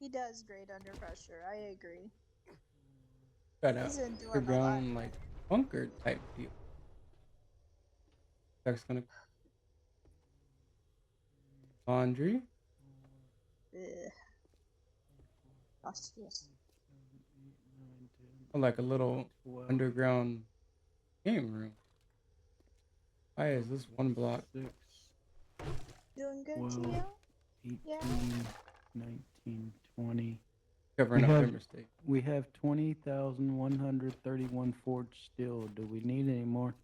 He does great under pressure. I agree. Got He's a been doing a lot underground like better. bunker type deal. That's gonna laundry. Ugh. Gosh, yes. Like a little underground game room. Why is this one block? 6, Doing good, 12, Gio? 18, Yeah. 19, 20. Covering up their mistake. We have 20,131 forged steel. Do we need any more?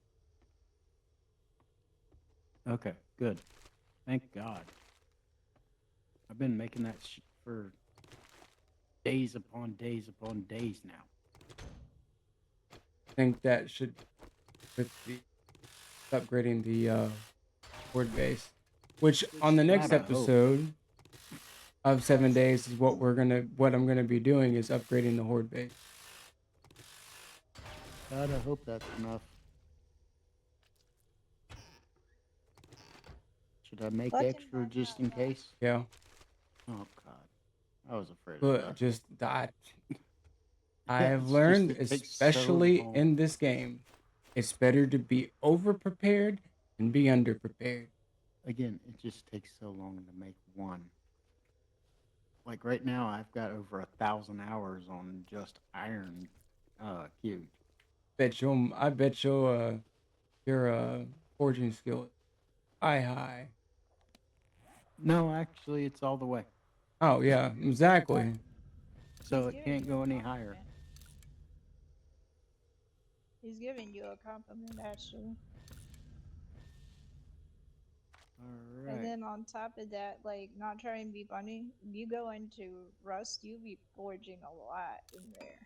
Okay, good. Thank God. I've been making that for days upon days upon days now. I think that should with the upgrading the horde base, which on the next Gotta hope. episode of 7 days is what I'm gonna be doing is upgrading the horde base. Gotta hope that's enough. Should I make Fucking extra bummed just out, in huh? case? Yeah, Oh God, I was afraid of but that. just that. I Yeah, have it's just- learned, it takes so especially long. in this game, it's better to be over prepared than be under prepared. Again, it just takes so long to make one. Like right now, I've got over 1,000 hours on just iron cubed. I bet your forging skill. High. No, actually, it's all the way. Oh yeah, exactly. So He's it giving can't you go a any higher. compliment. He's giving you a compliment, actually. All And right. then on top of that, like, not trying to be funny, you go into Rust, you be forging a lot in there.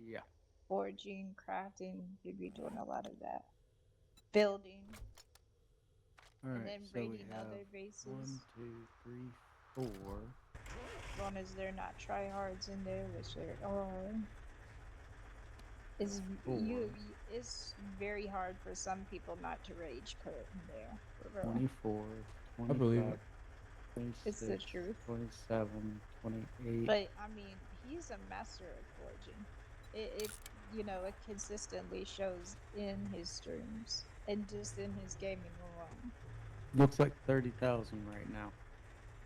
Yeah. Forging, crafting, you'd be doing a lot of that. Building, All and right. then So we raiding have other bases. 1, 2, 3, 4. As long as they're not tryhards in there, which there are. It's, Four. it's very hard for some people not to rage quit in there. For real. 24, I believe 25, it. 26, It's the truth. 27, 28. But I mean, he's a master at forging. It it consistently shows in his streams and just in his gaming alone. Looks like 30,000 right now.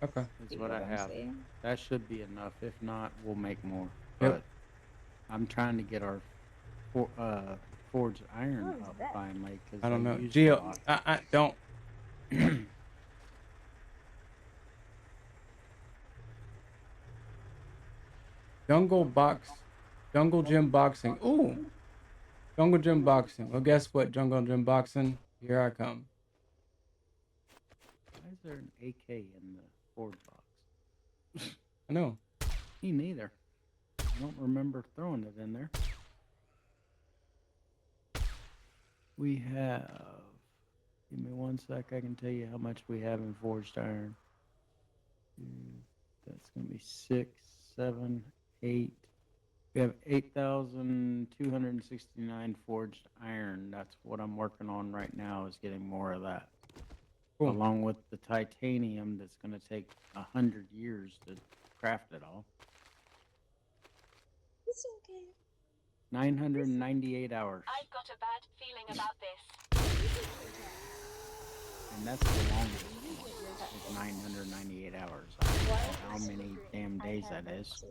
Okay. Is See what I I'm have. saying? That should be enough. If not, we'll make more. Yep. But I'm trying to get our forged iron What was up that? finally because I don't know. used a Gio, lot. don't. Jungle Gym Boxing. Ooh, Jungle Gym Boxing. Well, guess what? Jungle Gym Boxing. Here I come. Why is there an AK in the forge box? I know. Me neither. I don't remember throwing it in there. We have. Give me 1 sec. I can tell you how much we have in forged iron. That's going to be 6, 7, 8. We have 8,269 forged iron. That's what I'm working on right now, is getting more of that. Cool. Along with the titanium that's going to take 100 years to craft it all. It's okay. 998 hours. I've got a bad feeling about this. And that's the longest one, is 998 hours. I don't know how many damn days that is.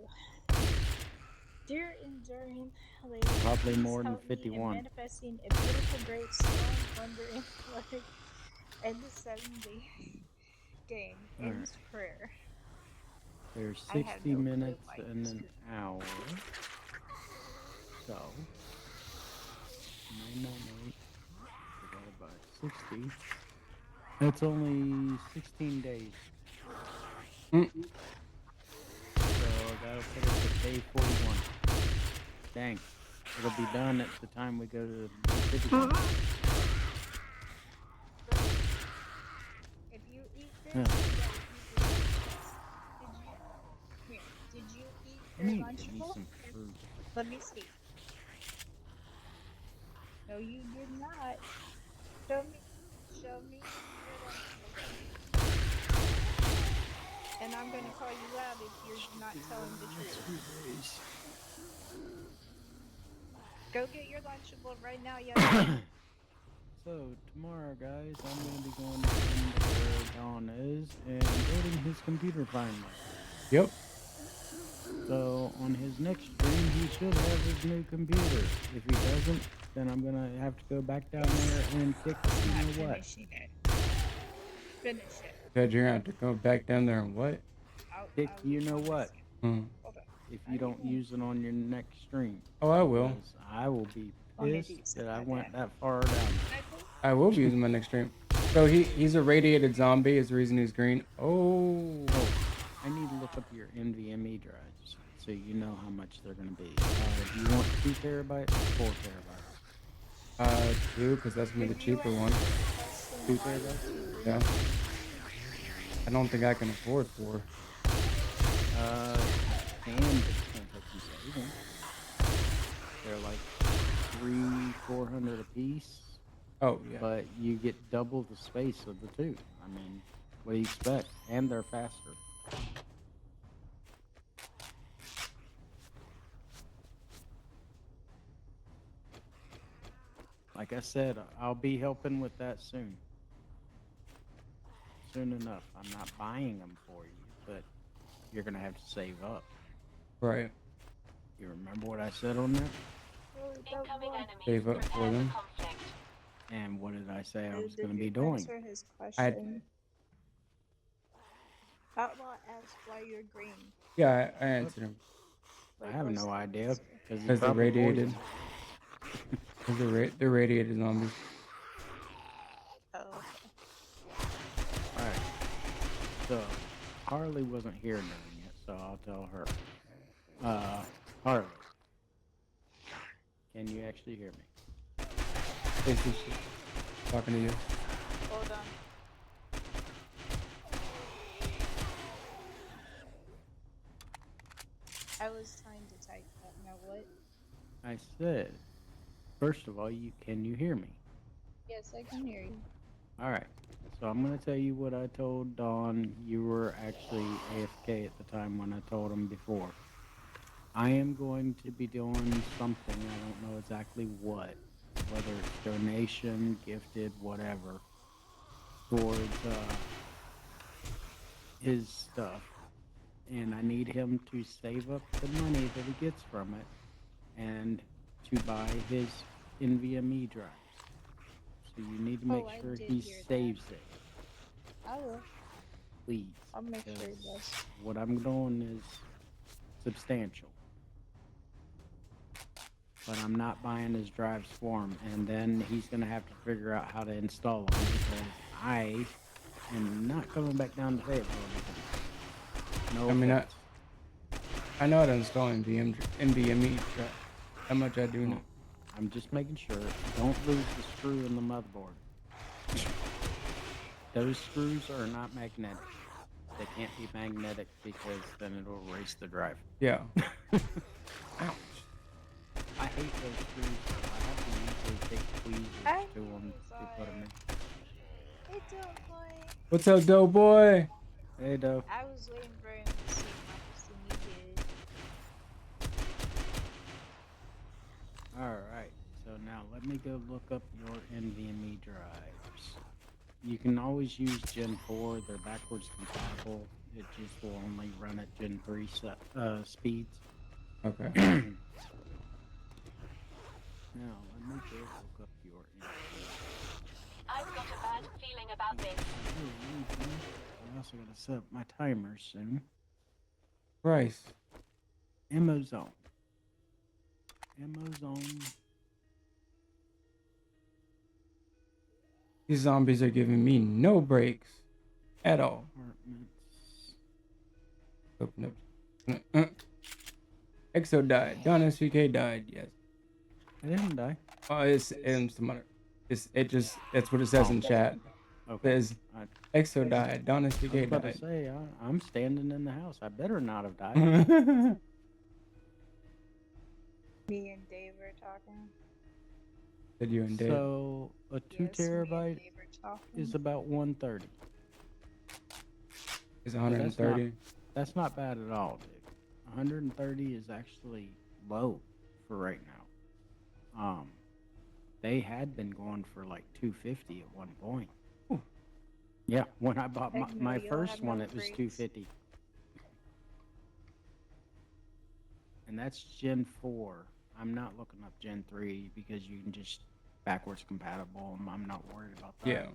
Dear enduring lady, Probably please more than help me in 51. manifesting a beautiful, great, strong, wondering, like, and the 7-day game All ends prayer. There's I have 60 no clue minutes why and you an hour. So, 998 divided by 60. That's only 16 days. Mm. So that'll put us at day 41. Dang. It'll be done at the time we go to day 51. If you eat this, Huh. did you eat I your need to get me Lunchable? some fruit. Let me see. No, you did not. Show me your Lunchable. And I'm gonna call you out if you're not telling the truth. Go get your Lunchable right now, young. So tomorrow, guys, I'm gonna be going down to where Dawn is and building his computer finally. Yep. So on his next stream, he should have his new computer. If he doesn't, then I'm gonna have to go back down there and kick you know what. Finishing it. Finish it. Said you're gonna have to go back down there and what? Kick you know what. Hmm. Hold on. If you don't use it on your next stream. Oh, I will. Because I will be Only pissed these that I like went that. that far down. I will be using my next stream. So he's a radiated zombie is the reason he's green. Oh. I need to look up your NVMe drives so you know how much they're gonna be. Do you want 2 terabytes or 4 terabytes? 2, because that's gonna be the cheaper one. 2 terabytes? Yeah. I don't think I can afford 4. And it's gonna take some saving. They're like 300-400 a piece. Oh yeah. But you get double the space of the 2. I mean, what do you expect? And they're faster. Like I said, I'll be helping with that soon. Soon enough. I'm not buying them for you, but you're gonna have to save up. Right. You remember what I said on that? Incoming enemies. Save up for Prepare them. conflict. And what did I say I was Did going to be you doing? answer his I question? Outlaw asked why you're green. yeah, I answered him. I Like, have what's no the idea answer? because Because they're radiated. Because they're radiated zombies. Oh, okay. All right. So Harley wasn't here during it, so I'll tell her. Harley, can you actually hear me? Hey, shit. Talking to you. Hold on. I was trying to type that. Now what? I said, first of all, can you hear me? Yes, I can hear you. All right. So I'm going to tell you what I told Dawn. You were actually AFK at the time when I told him before. I am going to be doing something, I don't know exactly what, whether it's donation, gifted, whatever, towards his stuff. And I need him to save up the money that he gets from it and to buy his NVMe drives. So you need to make I sure did he hear that. saves it, I will. please. I'll make sure he because does. what I'm doing is substantial. But I'm not buying his drives for him, and then he's going to have to figure out how to install them because I am not coming back down to Fayetteville again. No I mean, offense. I know how to install NVMe. How much I do know. I'm just making sure. Don't lose the screw in the motherboard. Those screws are not magnetic. They can't be magnetic because then it'll erase the drive. Yeah. Ouch. I hate those screws. I have to usually take tweezers to them to put them in. Hey, Doughboy. What's up, Doughboy? Hey, Doe. I was waiting for him to see me did. Alright, so now let me go look up your NVMe drives. You can always use Gen 4, they're backwards compatible. It just will only run at Gen 3 speeds. Okay. Now, let me go look up your NVMe. I've got a bad feeling about this. I also gotta set up my timer soon. Bryce. Amazon. Amazon. These zombies are giving me no breaks at all. Apartments. Open up. EXO died. DawnSVK died. Yes. I didn't die. Oh, it's some other. That's what it says in chat. Okay. It says EXO died. I was DawnSVK about died. to say, I'm standing in the house. I better not have died. Me and Dave are talking. Said you and Dave. So a 2 Yes, me and terabyte Dave are talking. is about 130. It's 130. That's not bad at all, dude. 130 is actually low for right now. They had been going for like 250 at one point. Ooh. Yeah, when I bought Heck no, my you'll first have one, no it was breaks. 250. And that's Gen 4. I'm not looking up Gen 3 because you can just backwards compatible them. I'm not worried about that. Yeah.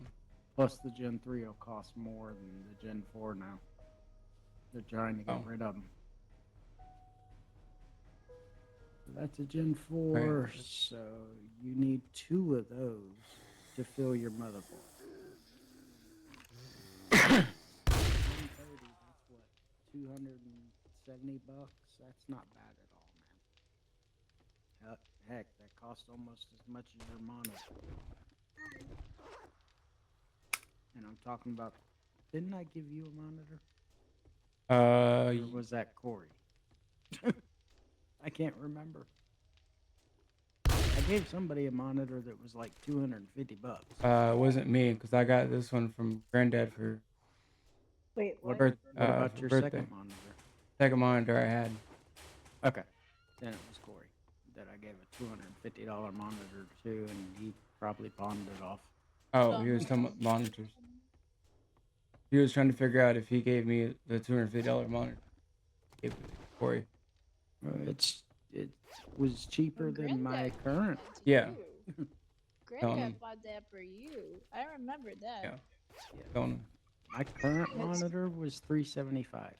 Plus, the Gen 3 will cost more than the Gen 4 now. They're trying to get rid of them. So that's a Gen 4, Right. so you need 2 of those to fill your motherboard. 130, that's what, $270? That's not bad at all, man. Heck, that costs almost as much as your monitor. And I'm talking about, didn't I give you a monitor? Or was that Corey? I can't remember. I gave somebody a monitor that was like $250. It wasn't me because I got this one from Granddad for Wait, what? What about your birthday. second monitor? Second monitor I had. Okay. Then it was Corey that I gave a $250 monitor to, and he probably pawned it off. Oh, he was talking about monitors. He was trying to figure out if he gave me the $250 monitor. Gave it to Corey. It was cheaper than my current. Yeah. Granddad bought that for you. I remember that. Yeah. Yeah. Don't. My current That's- monitor was 375,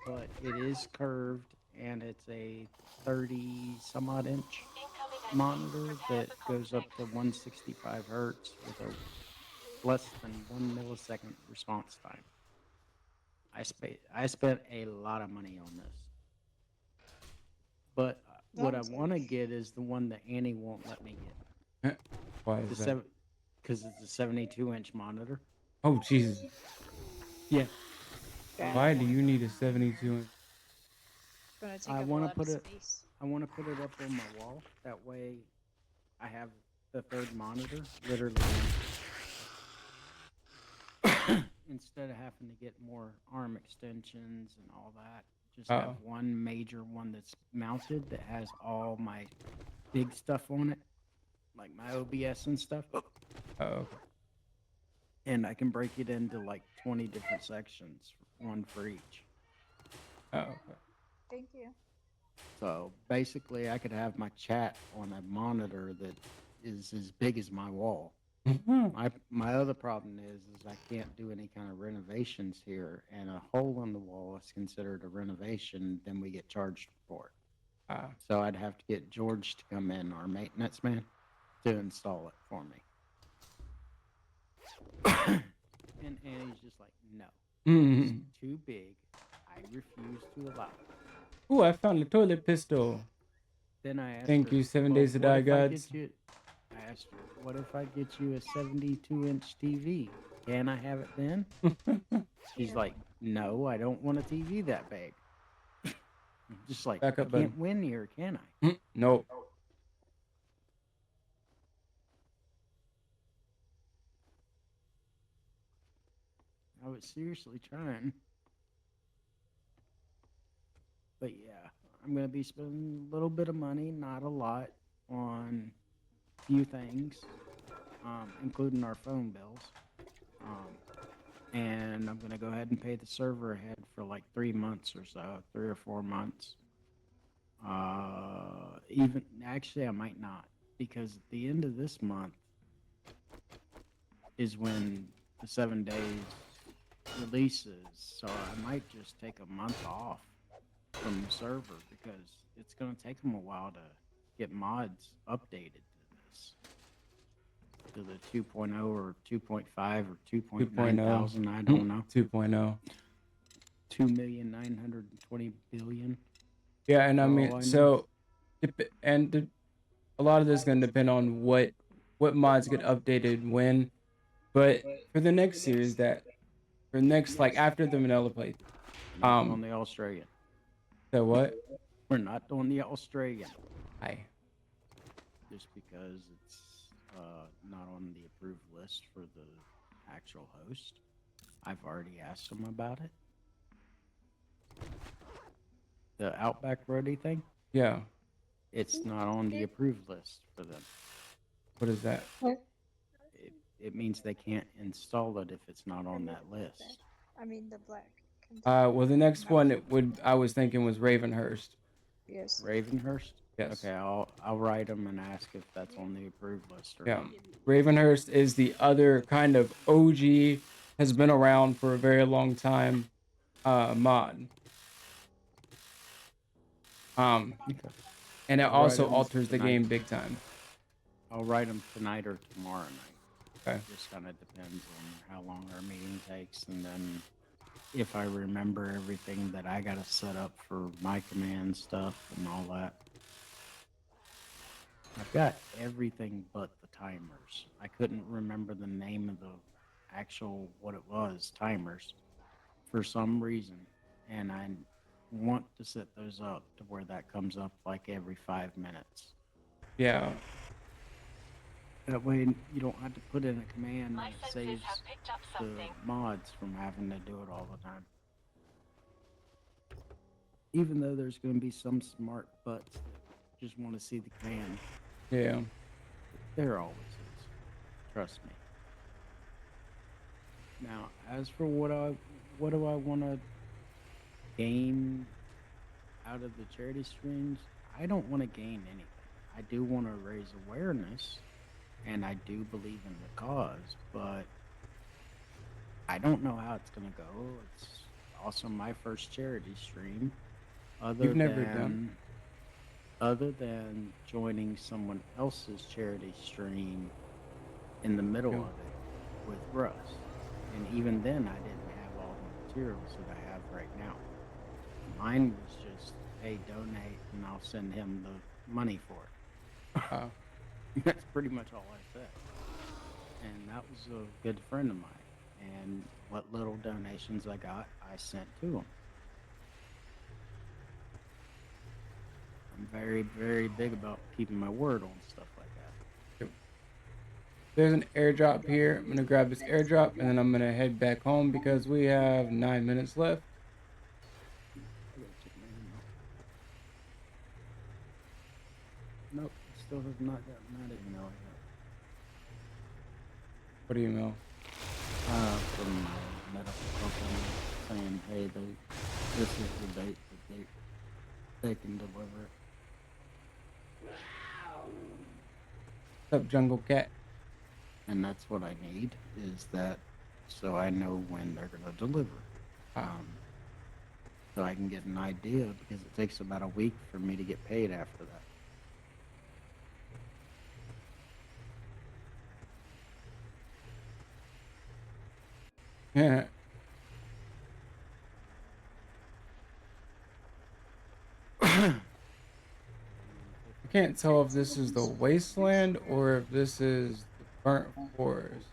but it is curved and it's a 30 some odd inch Incoming monitor enemies. Prepare that for goes up conflict. to 165 hertz with a less than 1 millisecond response time. I spent a lot of money on this, but what I want to get is the one that Annie won't let me get. Why is that? Because it's a 72-inch monitor. Oh Jesus! Yeah. Why do you need a 72? Gonna take I up a want to lot put of it. space. I want to put it up on my wall. That way, I have the third monitor literally. Instead of having to get more arm extensions and all that, just have one major one that's mounted that has all my big stuff on it, like my OBS and stuff. Oh, okay. And I can break it into like 20 different sections, one for each. Oh, okay. Thank you. So basically, I could have my chat on a monitor that is as big as my wall. My other problem is I can't do any kind of renovations here, and a hole in the wall is considered a renovation. Then we get charged for it. So I'd have to get George to come in, our maintenance man, to install it for me. And Annie's just like, no, it's too big. I refuse to allow it. Ooh, I found a toilet pistol. Then I asked Thank her, you, 7 well, Days to what Die if I Gods. get you- I asked her, what if I get you a 72-inch TV? Can I have it then? She's like, no, I don't want a TV that big. I'm just like, Back up, I buddy. can't win here, can I? Nope. I was seriously trying. But yeah, I'm going to be spending a little bit of money, not a lot, on a few things, including our phone bills. And I'm going to go ahead and pay the server ahead for like 3 months or so, 3 or 4 months. Even actually, I might not, because at the end of this month is when the 7 days releases. So I might just take a month off from the server because it's going to take them a while to get mods updated to this. To the 2.0 or 2.5 or 2.9 thousand, I don't know. 2.0. 2,920,000,000. Yeah, and I For all mean, I so, a lot of this is going to depend on what mods get updated when. But for the next series, like after the vanilla play, Not on the Australian. so what? We're not doing the Australian. Hi. Just because it's not on the approved list for the actual host. I've already asked them about it. The Outback Roadie thing? Yeah. It's not on the approved list for them. What is that? It means they can't install it if it's not on that list. I mean the black. Well, the next one I was thinking was Ravenhurst. Yes. Ravenhurst? Yes. Okay, I'll write them and ask if that's on the approved list or Yeah. not. Ravenhurst is the other kind of OG, has been around for a very long time mod. Okay. And it I'll also write 'em alters the tonight. game big time. I'll write them tonight or tomorrow night. Okay. It just kind of depends on how long our meeting takes, and then if I remember everything that I got to set up for my command stuff and all that. I've got everything but the timers. I couldn't remember the name of the actual, what it was, timers, for some reason. And I want to set those up to where that comes up like every 5 minutes. Yeah. That way you don't have to put in a command My and it senses saves have picked up the something. mods from having to do it all the time. Even though there's going to be some smart butts that just want to see the command. Yeah. There always is. Trust me. Now, as for what do I want to gain out of the charity streams? I don't want to gain anything. I do want to raise awareness, and I do believe in the cause, but I don't know how it's gonna go. It's also my first charity stream, other You've never than done. other than joining someone else's charity stream in the middle Yeah. of it with Russ. And even then, I didn't have all the materials that I have right now. Mine was just, hey, donate, and I'll send him the money for it. Oh. That's pretty much all I said. And that was a good friend of mine. And what little donations I got, I sent to him. I'm very, very big about keeping my word on stuff like that. There's an airdrop here. I'm gonna grab this airdrop and then I'm gonna head back home because we have 9 minutes left. I gotta check my email. Nope, still have not gotten that email yet. What email? From my medical company saying, hey, this is the date that they can deliver it. What's up, Jungle Cat? And that's what I need, is that so I know when they're going to deliver. So I can get an idea, because it takes about a week for me to get paid after that. Yeah. I can't tell if this is the wasteland or if this is the burnt forest.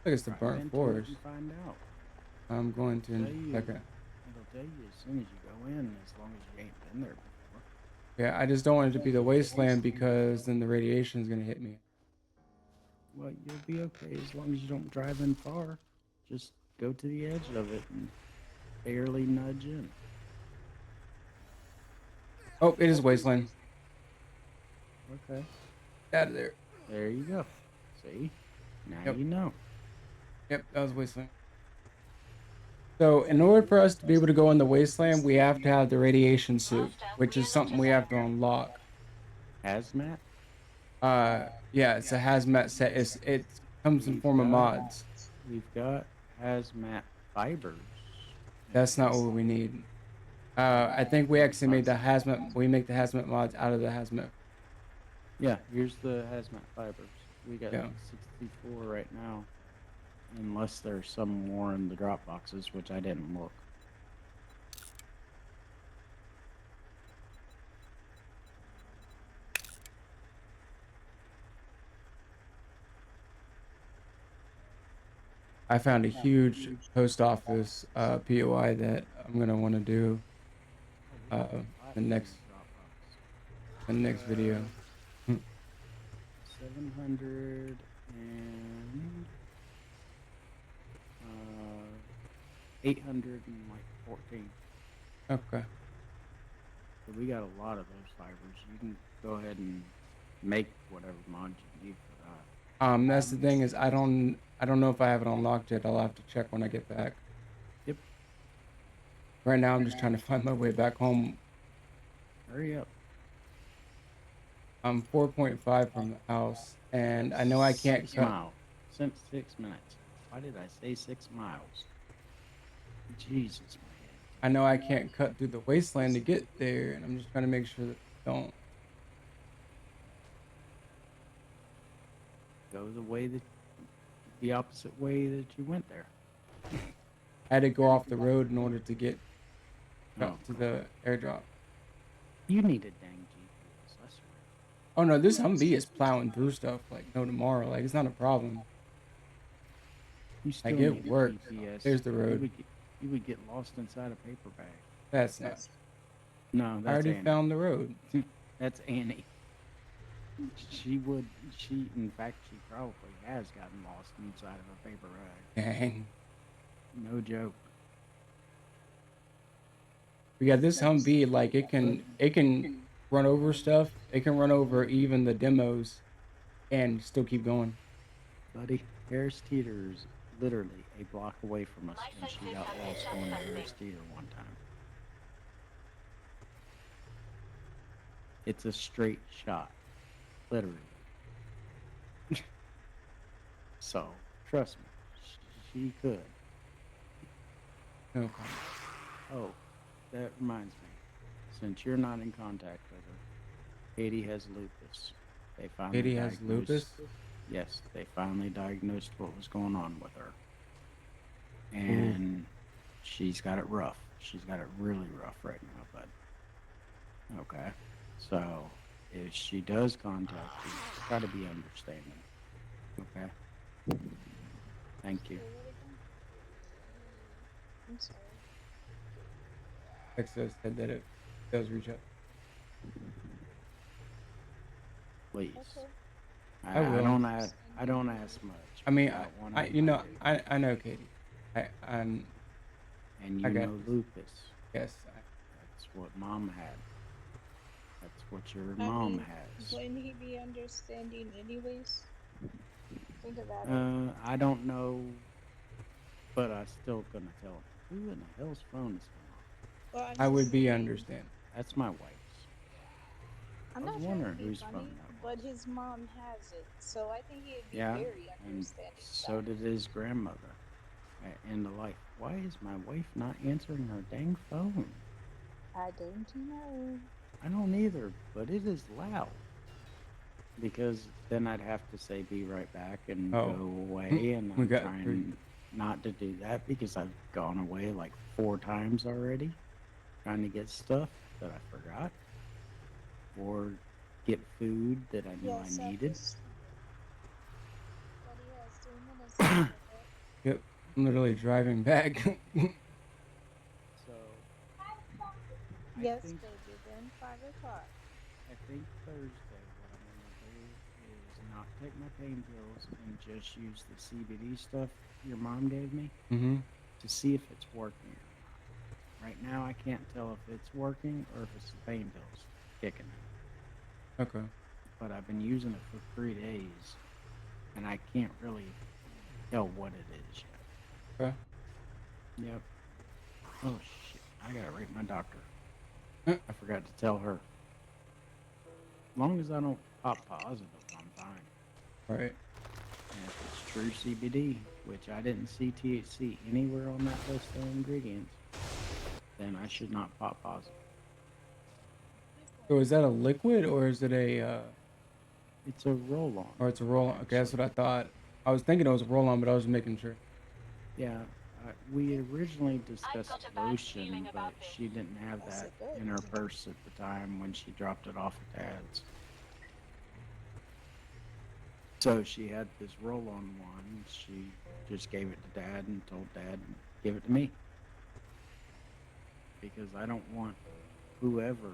I think it's the Drive burnt into it forest. and find out. I'm going to in a second. It'll tell you as soon as you go in, as long as you ain't been there before. Yeah, I just don't want it to be the wasteland because then the radiation is gonna hit me. Well, you'll be okay as long as you don't drive in far. Just go to the edge of it and barely nudge in. Oh, it is wasteland. Okay. Out of there. There you go. See? Now Yep. you know. Yep, that was wasteland. So in order for us to be able to go in the wasteland, we have to have the radiation suit, which is something we have to unlock. Hazmat? Yeah, it's a hazmat set. It comes in form of mods. We've got hazmat fibers. That's not what we need. I think we actually made the hazmat. We make the hazmat mods out of the hazmat. Yeah, here's the hazmat fibers. We got Yeah. 64 right now. Unless there's some more in the drop boxes, which I didn't look. I found a huge post office POI that I'm gonna want to do the next video. 700 and 814. Okay. So we got a lot of those fibers. You can go ahead and make whatever mod you need for that. That's the thing is I don't know if I have it unlocked yet. I'll have to check when I get back. Yep. Right now I'm just trying to find my way back home. Hurry up. I'm 4.5 from the house, and I know I can't 6 cut. miles. Since 6 minutes. Why did I say 6 miles? Jesus, man. I know I can't cut through the wasteland to get there, and I'm just trying to make sure that I don't. Go the opposite way that you went there. I had to go off the road in order to get Oh, up to the airdrop. you need a dang GPS. I swear. Oh no, this Humvee is plowing through stuff like no tomorrow. Like it's not a problem. You still Like, it need a works. GPS. There's the road. You would get lost inside a paper bag. That's not. No, that's I already Annie. found the road. That's Annie. In fact, she probably has gotten lost inside of a paper bag. Dang. No joke. We got this Humvee. Like it can run over stuff. It can run over even the demos, and still keep going. Buddy, Harris Teeter's literally a block away from us, and she got lost going to Harris Teeter one time. It's a straight shot, literally. So trust me, she could. No comment. Oh, that reminds me. Since you're not in contact with her, Katie has lupus. They finally Katie has diagnosed. lupus? Yes, they finally diagnosed what was going on with her, and she's got it rough. She's got it really rough right now, bud. Okay, so if she does contact you, try to be understanding. Okay. Thank you. Say that again? I'm sorry. Texas said that it does reach out. Please. Okay. I will. I don't ask much. I mean, but want I you know, I know Katie. I'm and you I got know this. lupus. Yes. That's what mom had. That's what your I mom mean, has. wouldn't he be understanding anyways? Think about it. I don't know, but I still gonna tell him. Who in the hell's phone is going off? Well, I'm I would just be saying, understanding. That's my wife's. I'm I was not trying to wondering be whose funny, phone that but was. his mom has it, so I think he'd be Yeah, very and understanding so about did it. his grandmother. And the life. Why is my wife not answering her dang phone? I don't know. I don't either, but it is loud. Because then I'd have to say be right back and Oh. go away, and We I'm got trying not to do that because I've gone away like 4 times already trying to get stuff that I forgot or get food that I knew I Yes, needed. But he has 3 minutes left. Yep. I'm literally driving back. So Yes, think baby. Then 5 o'clock. I think Thursday what I'm gonna do is not take my pain pills and just use the CBD stuff your mom gave me Mm-hmm. to see if it's working or not. Right now I can't tell if it's working or if it's the pain pills kicking in. Okay. But I've been using it for 3 days and I can't really tell what it is yet. Okay. Yep. Oh shit. I gotta rate my doctor. Huh. I forgot to tell her. As long as I don't pop positive, I'm fine. All right. And if it's true CBD, which I didn't see THC anywhere on that list of ingredients, then I should not pop positive. So is that a liquid or is it a It's a roll-on. or it's a roll on? Okay, that's what I thought. I was thinking it was a roll on, but I was making sure. Yeah, we originally discussed got a bad lotion, feeling but about this. she didn't have That's that a good in her thing. purse at the time when she dropped it off at Dad's. So she had this roll-on one. She just gave it to Dad and told Dad, give it to me. Because I don't want whoever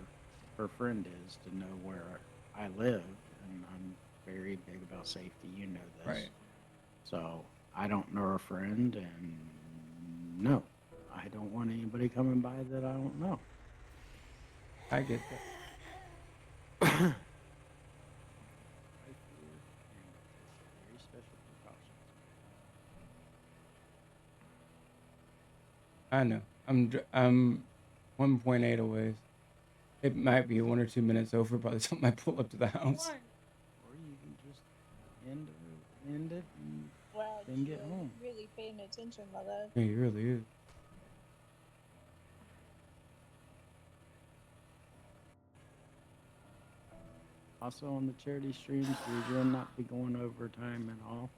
her friend is to know where I live, and I'm very big about safety. You know this. Right. So I don't know her friend, and no, I don't want anybody coming by that I don't know. I get that. Right here, and very special precautions. I know. I'm 1.8 away. It might be 1 or 2 minutes over by the time I pull up to the house. Or you can just end it and Wow, then get you're home. really paying attention, my love. Yeah, he really is. Also on the charity streams, we will not be going overtime at all.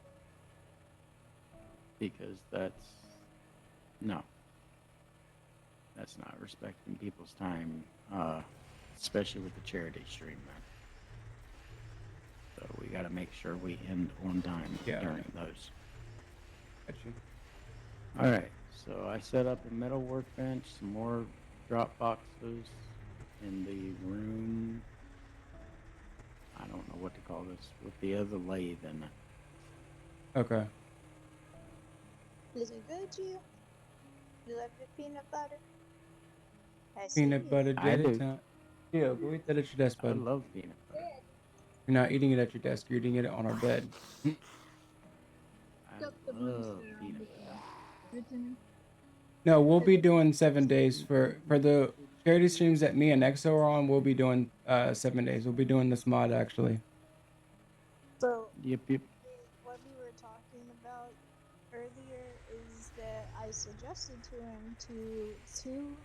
Because that's not respecting people's time, especially with the charity stream, man. So we got to make sure we end on time during those. Got you. All right, so I set up a metal workbench, some more drop boxes in the room. I don't know what to call this, with the other lathe in it. Okay. Is it good, Jill? You love your peanut butter? I see Peanut it. butter I jelly do. time. Yeah, go eat that at your desk, I bud. love peanut butter. You're not eating it at your desk. You're eating it on our bed. I love peanut butter. No, we'll be doing 7 days for the charity streams that me and EXO are on, we'll be doing 7 days. We'll be doing this mod actually. So Yep. what we were talking about earlier is that I suggested to him to two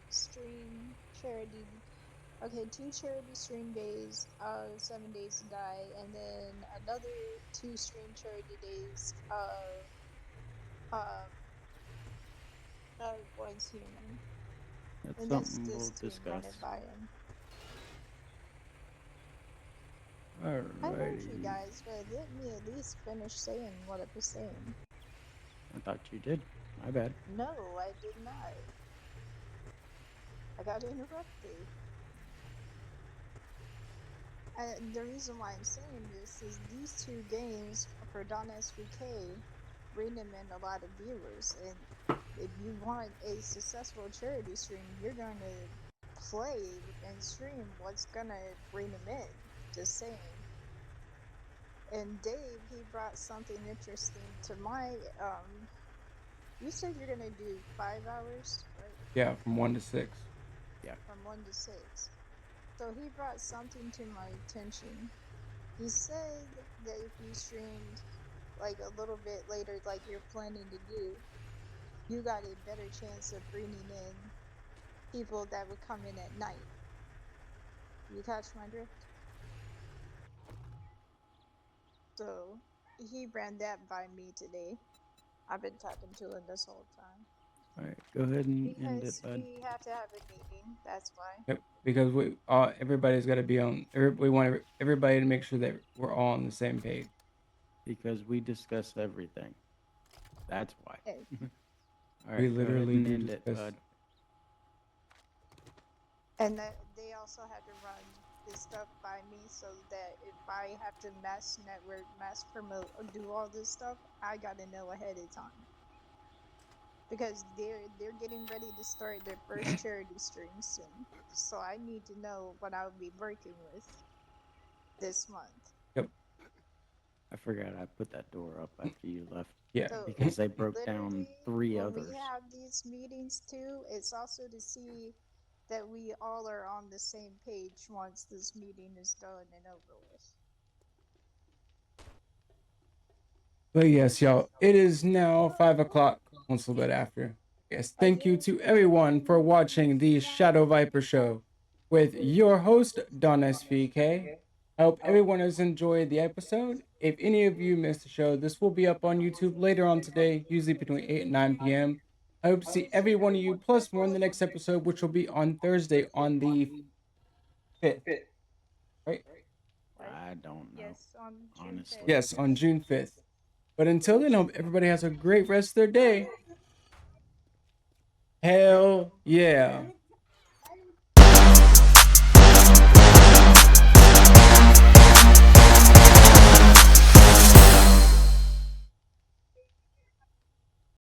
charity stream days, 7 days to die, and then another 2 stream charity days um Once Human. That's And this something we'll team run discuss. it by him. I heard you Alrighty. guys, but let me at least finish saying what I was saying. I thought you did. My bad. No, I did not. I got interrupted. The reason why I'm saying this is these 2 games for DawnSVK bring them in a lot of viewers, and if you want a successful charity stream, you're going to play and stream what's going to bring them in. Just saying. And Dave, he brought something interesting to my you said you're gonna do 5 hours, right? Yeah, from 1 to 6. Yeah. From 1 to 6. So he brought something to my attention. He said that if you streamed like a little bit later, like you're planning to do, you got a better chance of bringing in people that would come in at night. You catch my drift? So he ran that by me today. I've been talking to him this whole time. Alright, go ahead and end it, Because bud. we have to have a meeting, that's why. Yep, because everybody's got to be on. We want everybody to make sure that we're all on the same page. Because we discuss everything. That's why. Okay. Alright, We go ahead literally and do end it, discuss. bud. And they also had to run this stuff by me so that if I have to mass network, mass promote, or do all this stuff, I gotta know ahead of time. Because they're getting ready to start their first charity stream soon. So I need to know what I'll be working with this month. Yep. I forgot I put that door up after you left. Yeah. So Because they broke down literally, 3 when others. we have these meetings too, it's also to see that we all are on the same page once this meeting is done and over with. But yes, y'all, it is now 5 o'clock, almost a little bit after. Yes, thank you to everyone for watching the Shadow Viper Show with your host, DawnSVK. I hope everyone has enjoyed the episode. If any of you missed the show, this will be up on YouTube later on today, usually between 8 and 9 p.m. I hope to see every one of you plus more in the next episode, which will be on Thursday on the 5th. Right? I don't know. Yes, on June Honestly. 5th. Yes, on June 5th. But until then, I hope everybody has a great rest of their day. Hell yeah.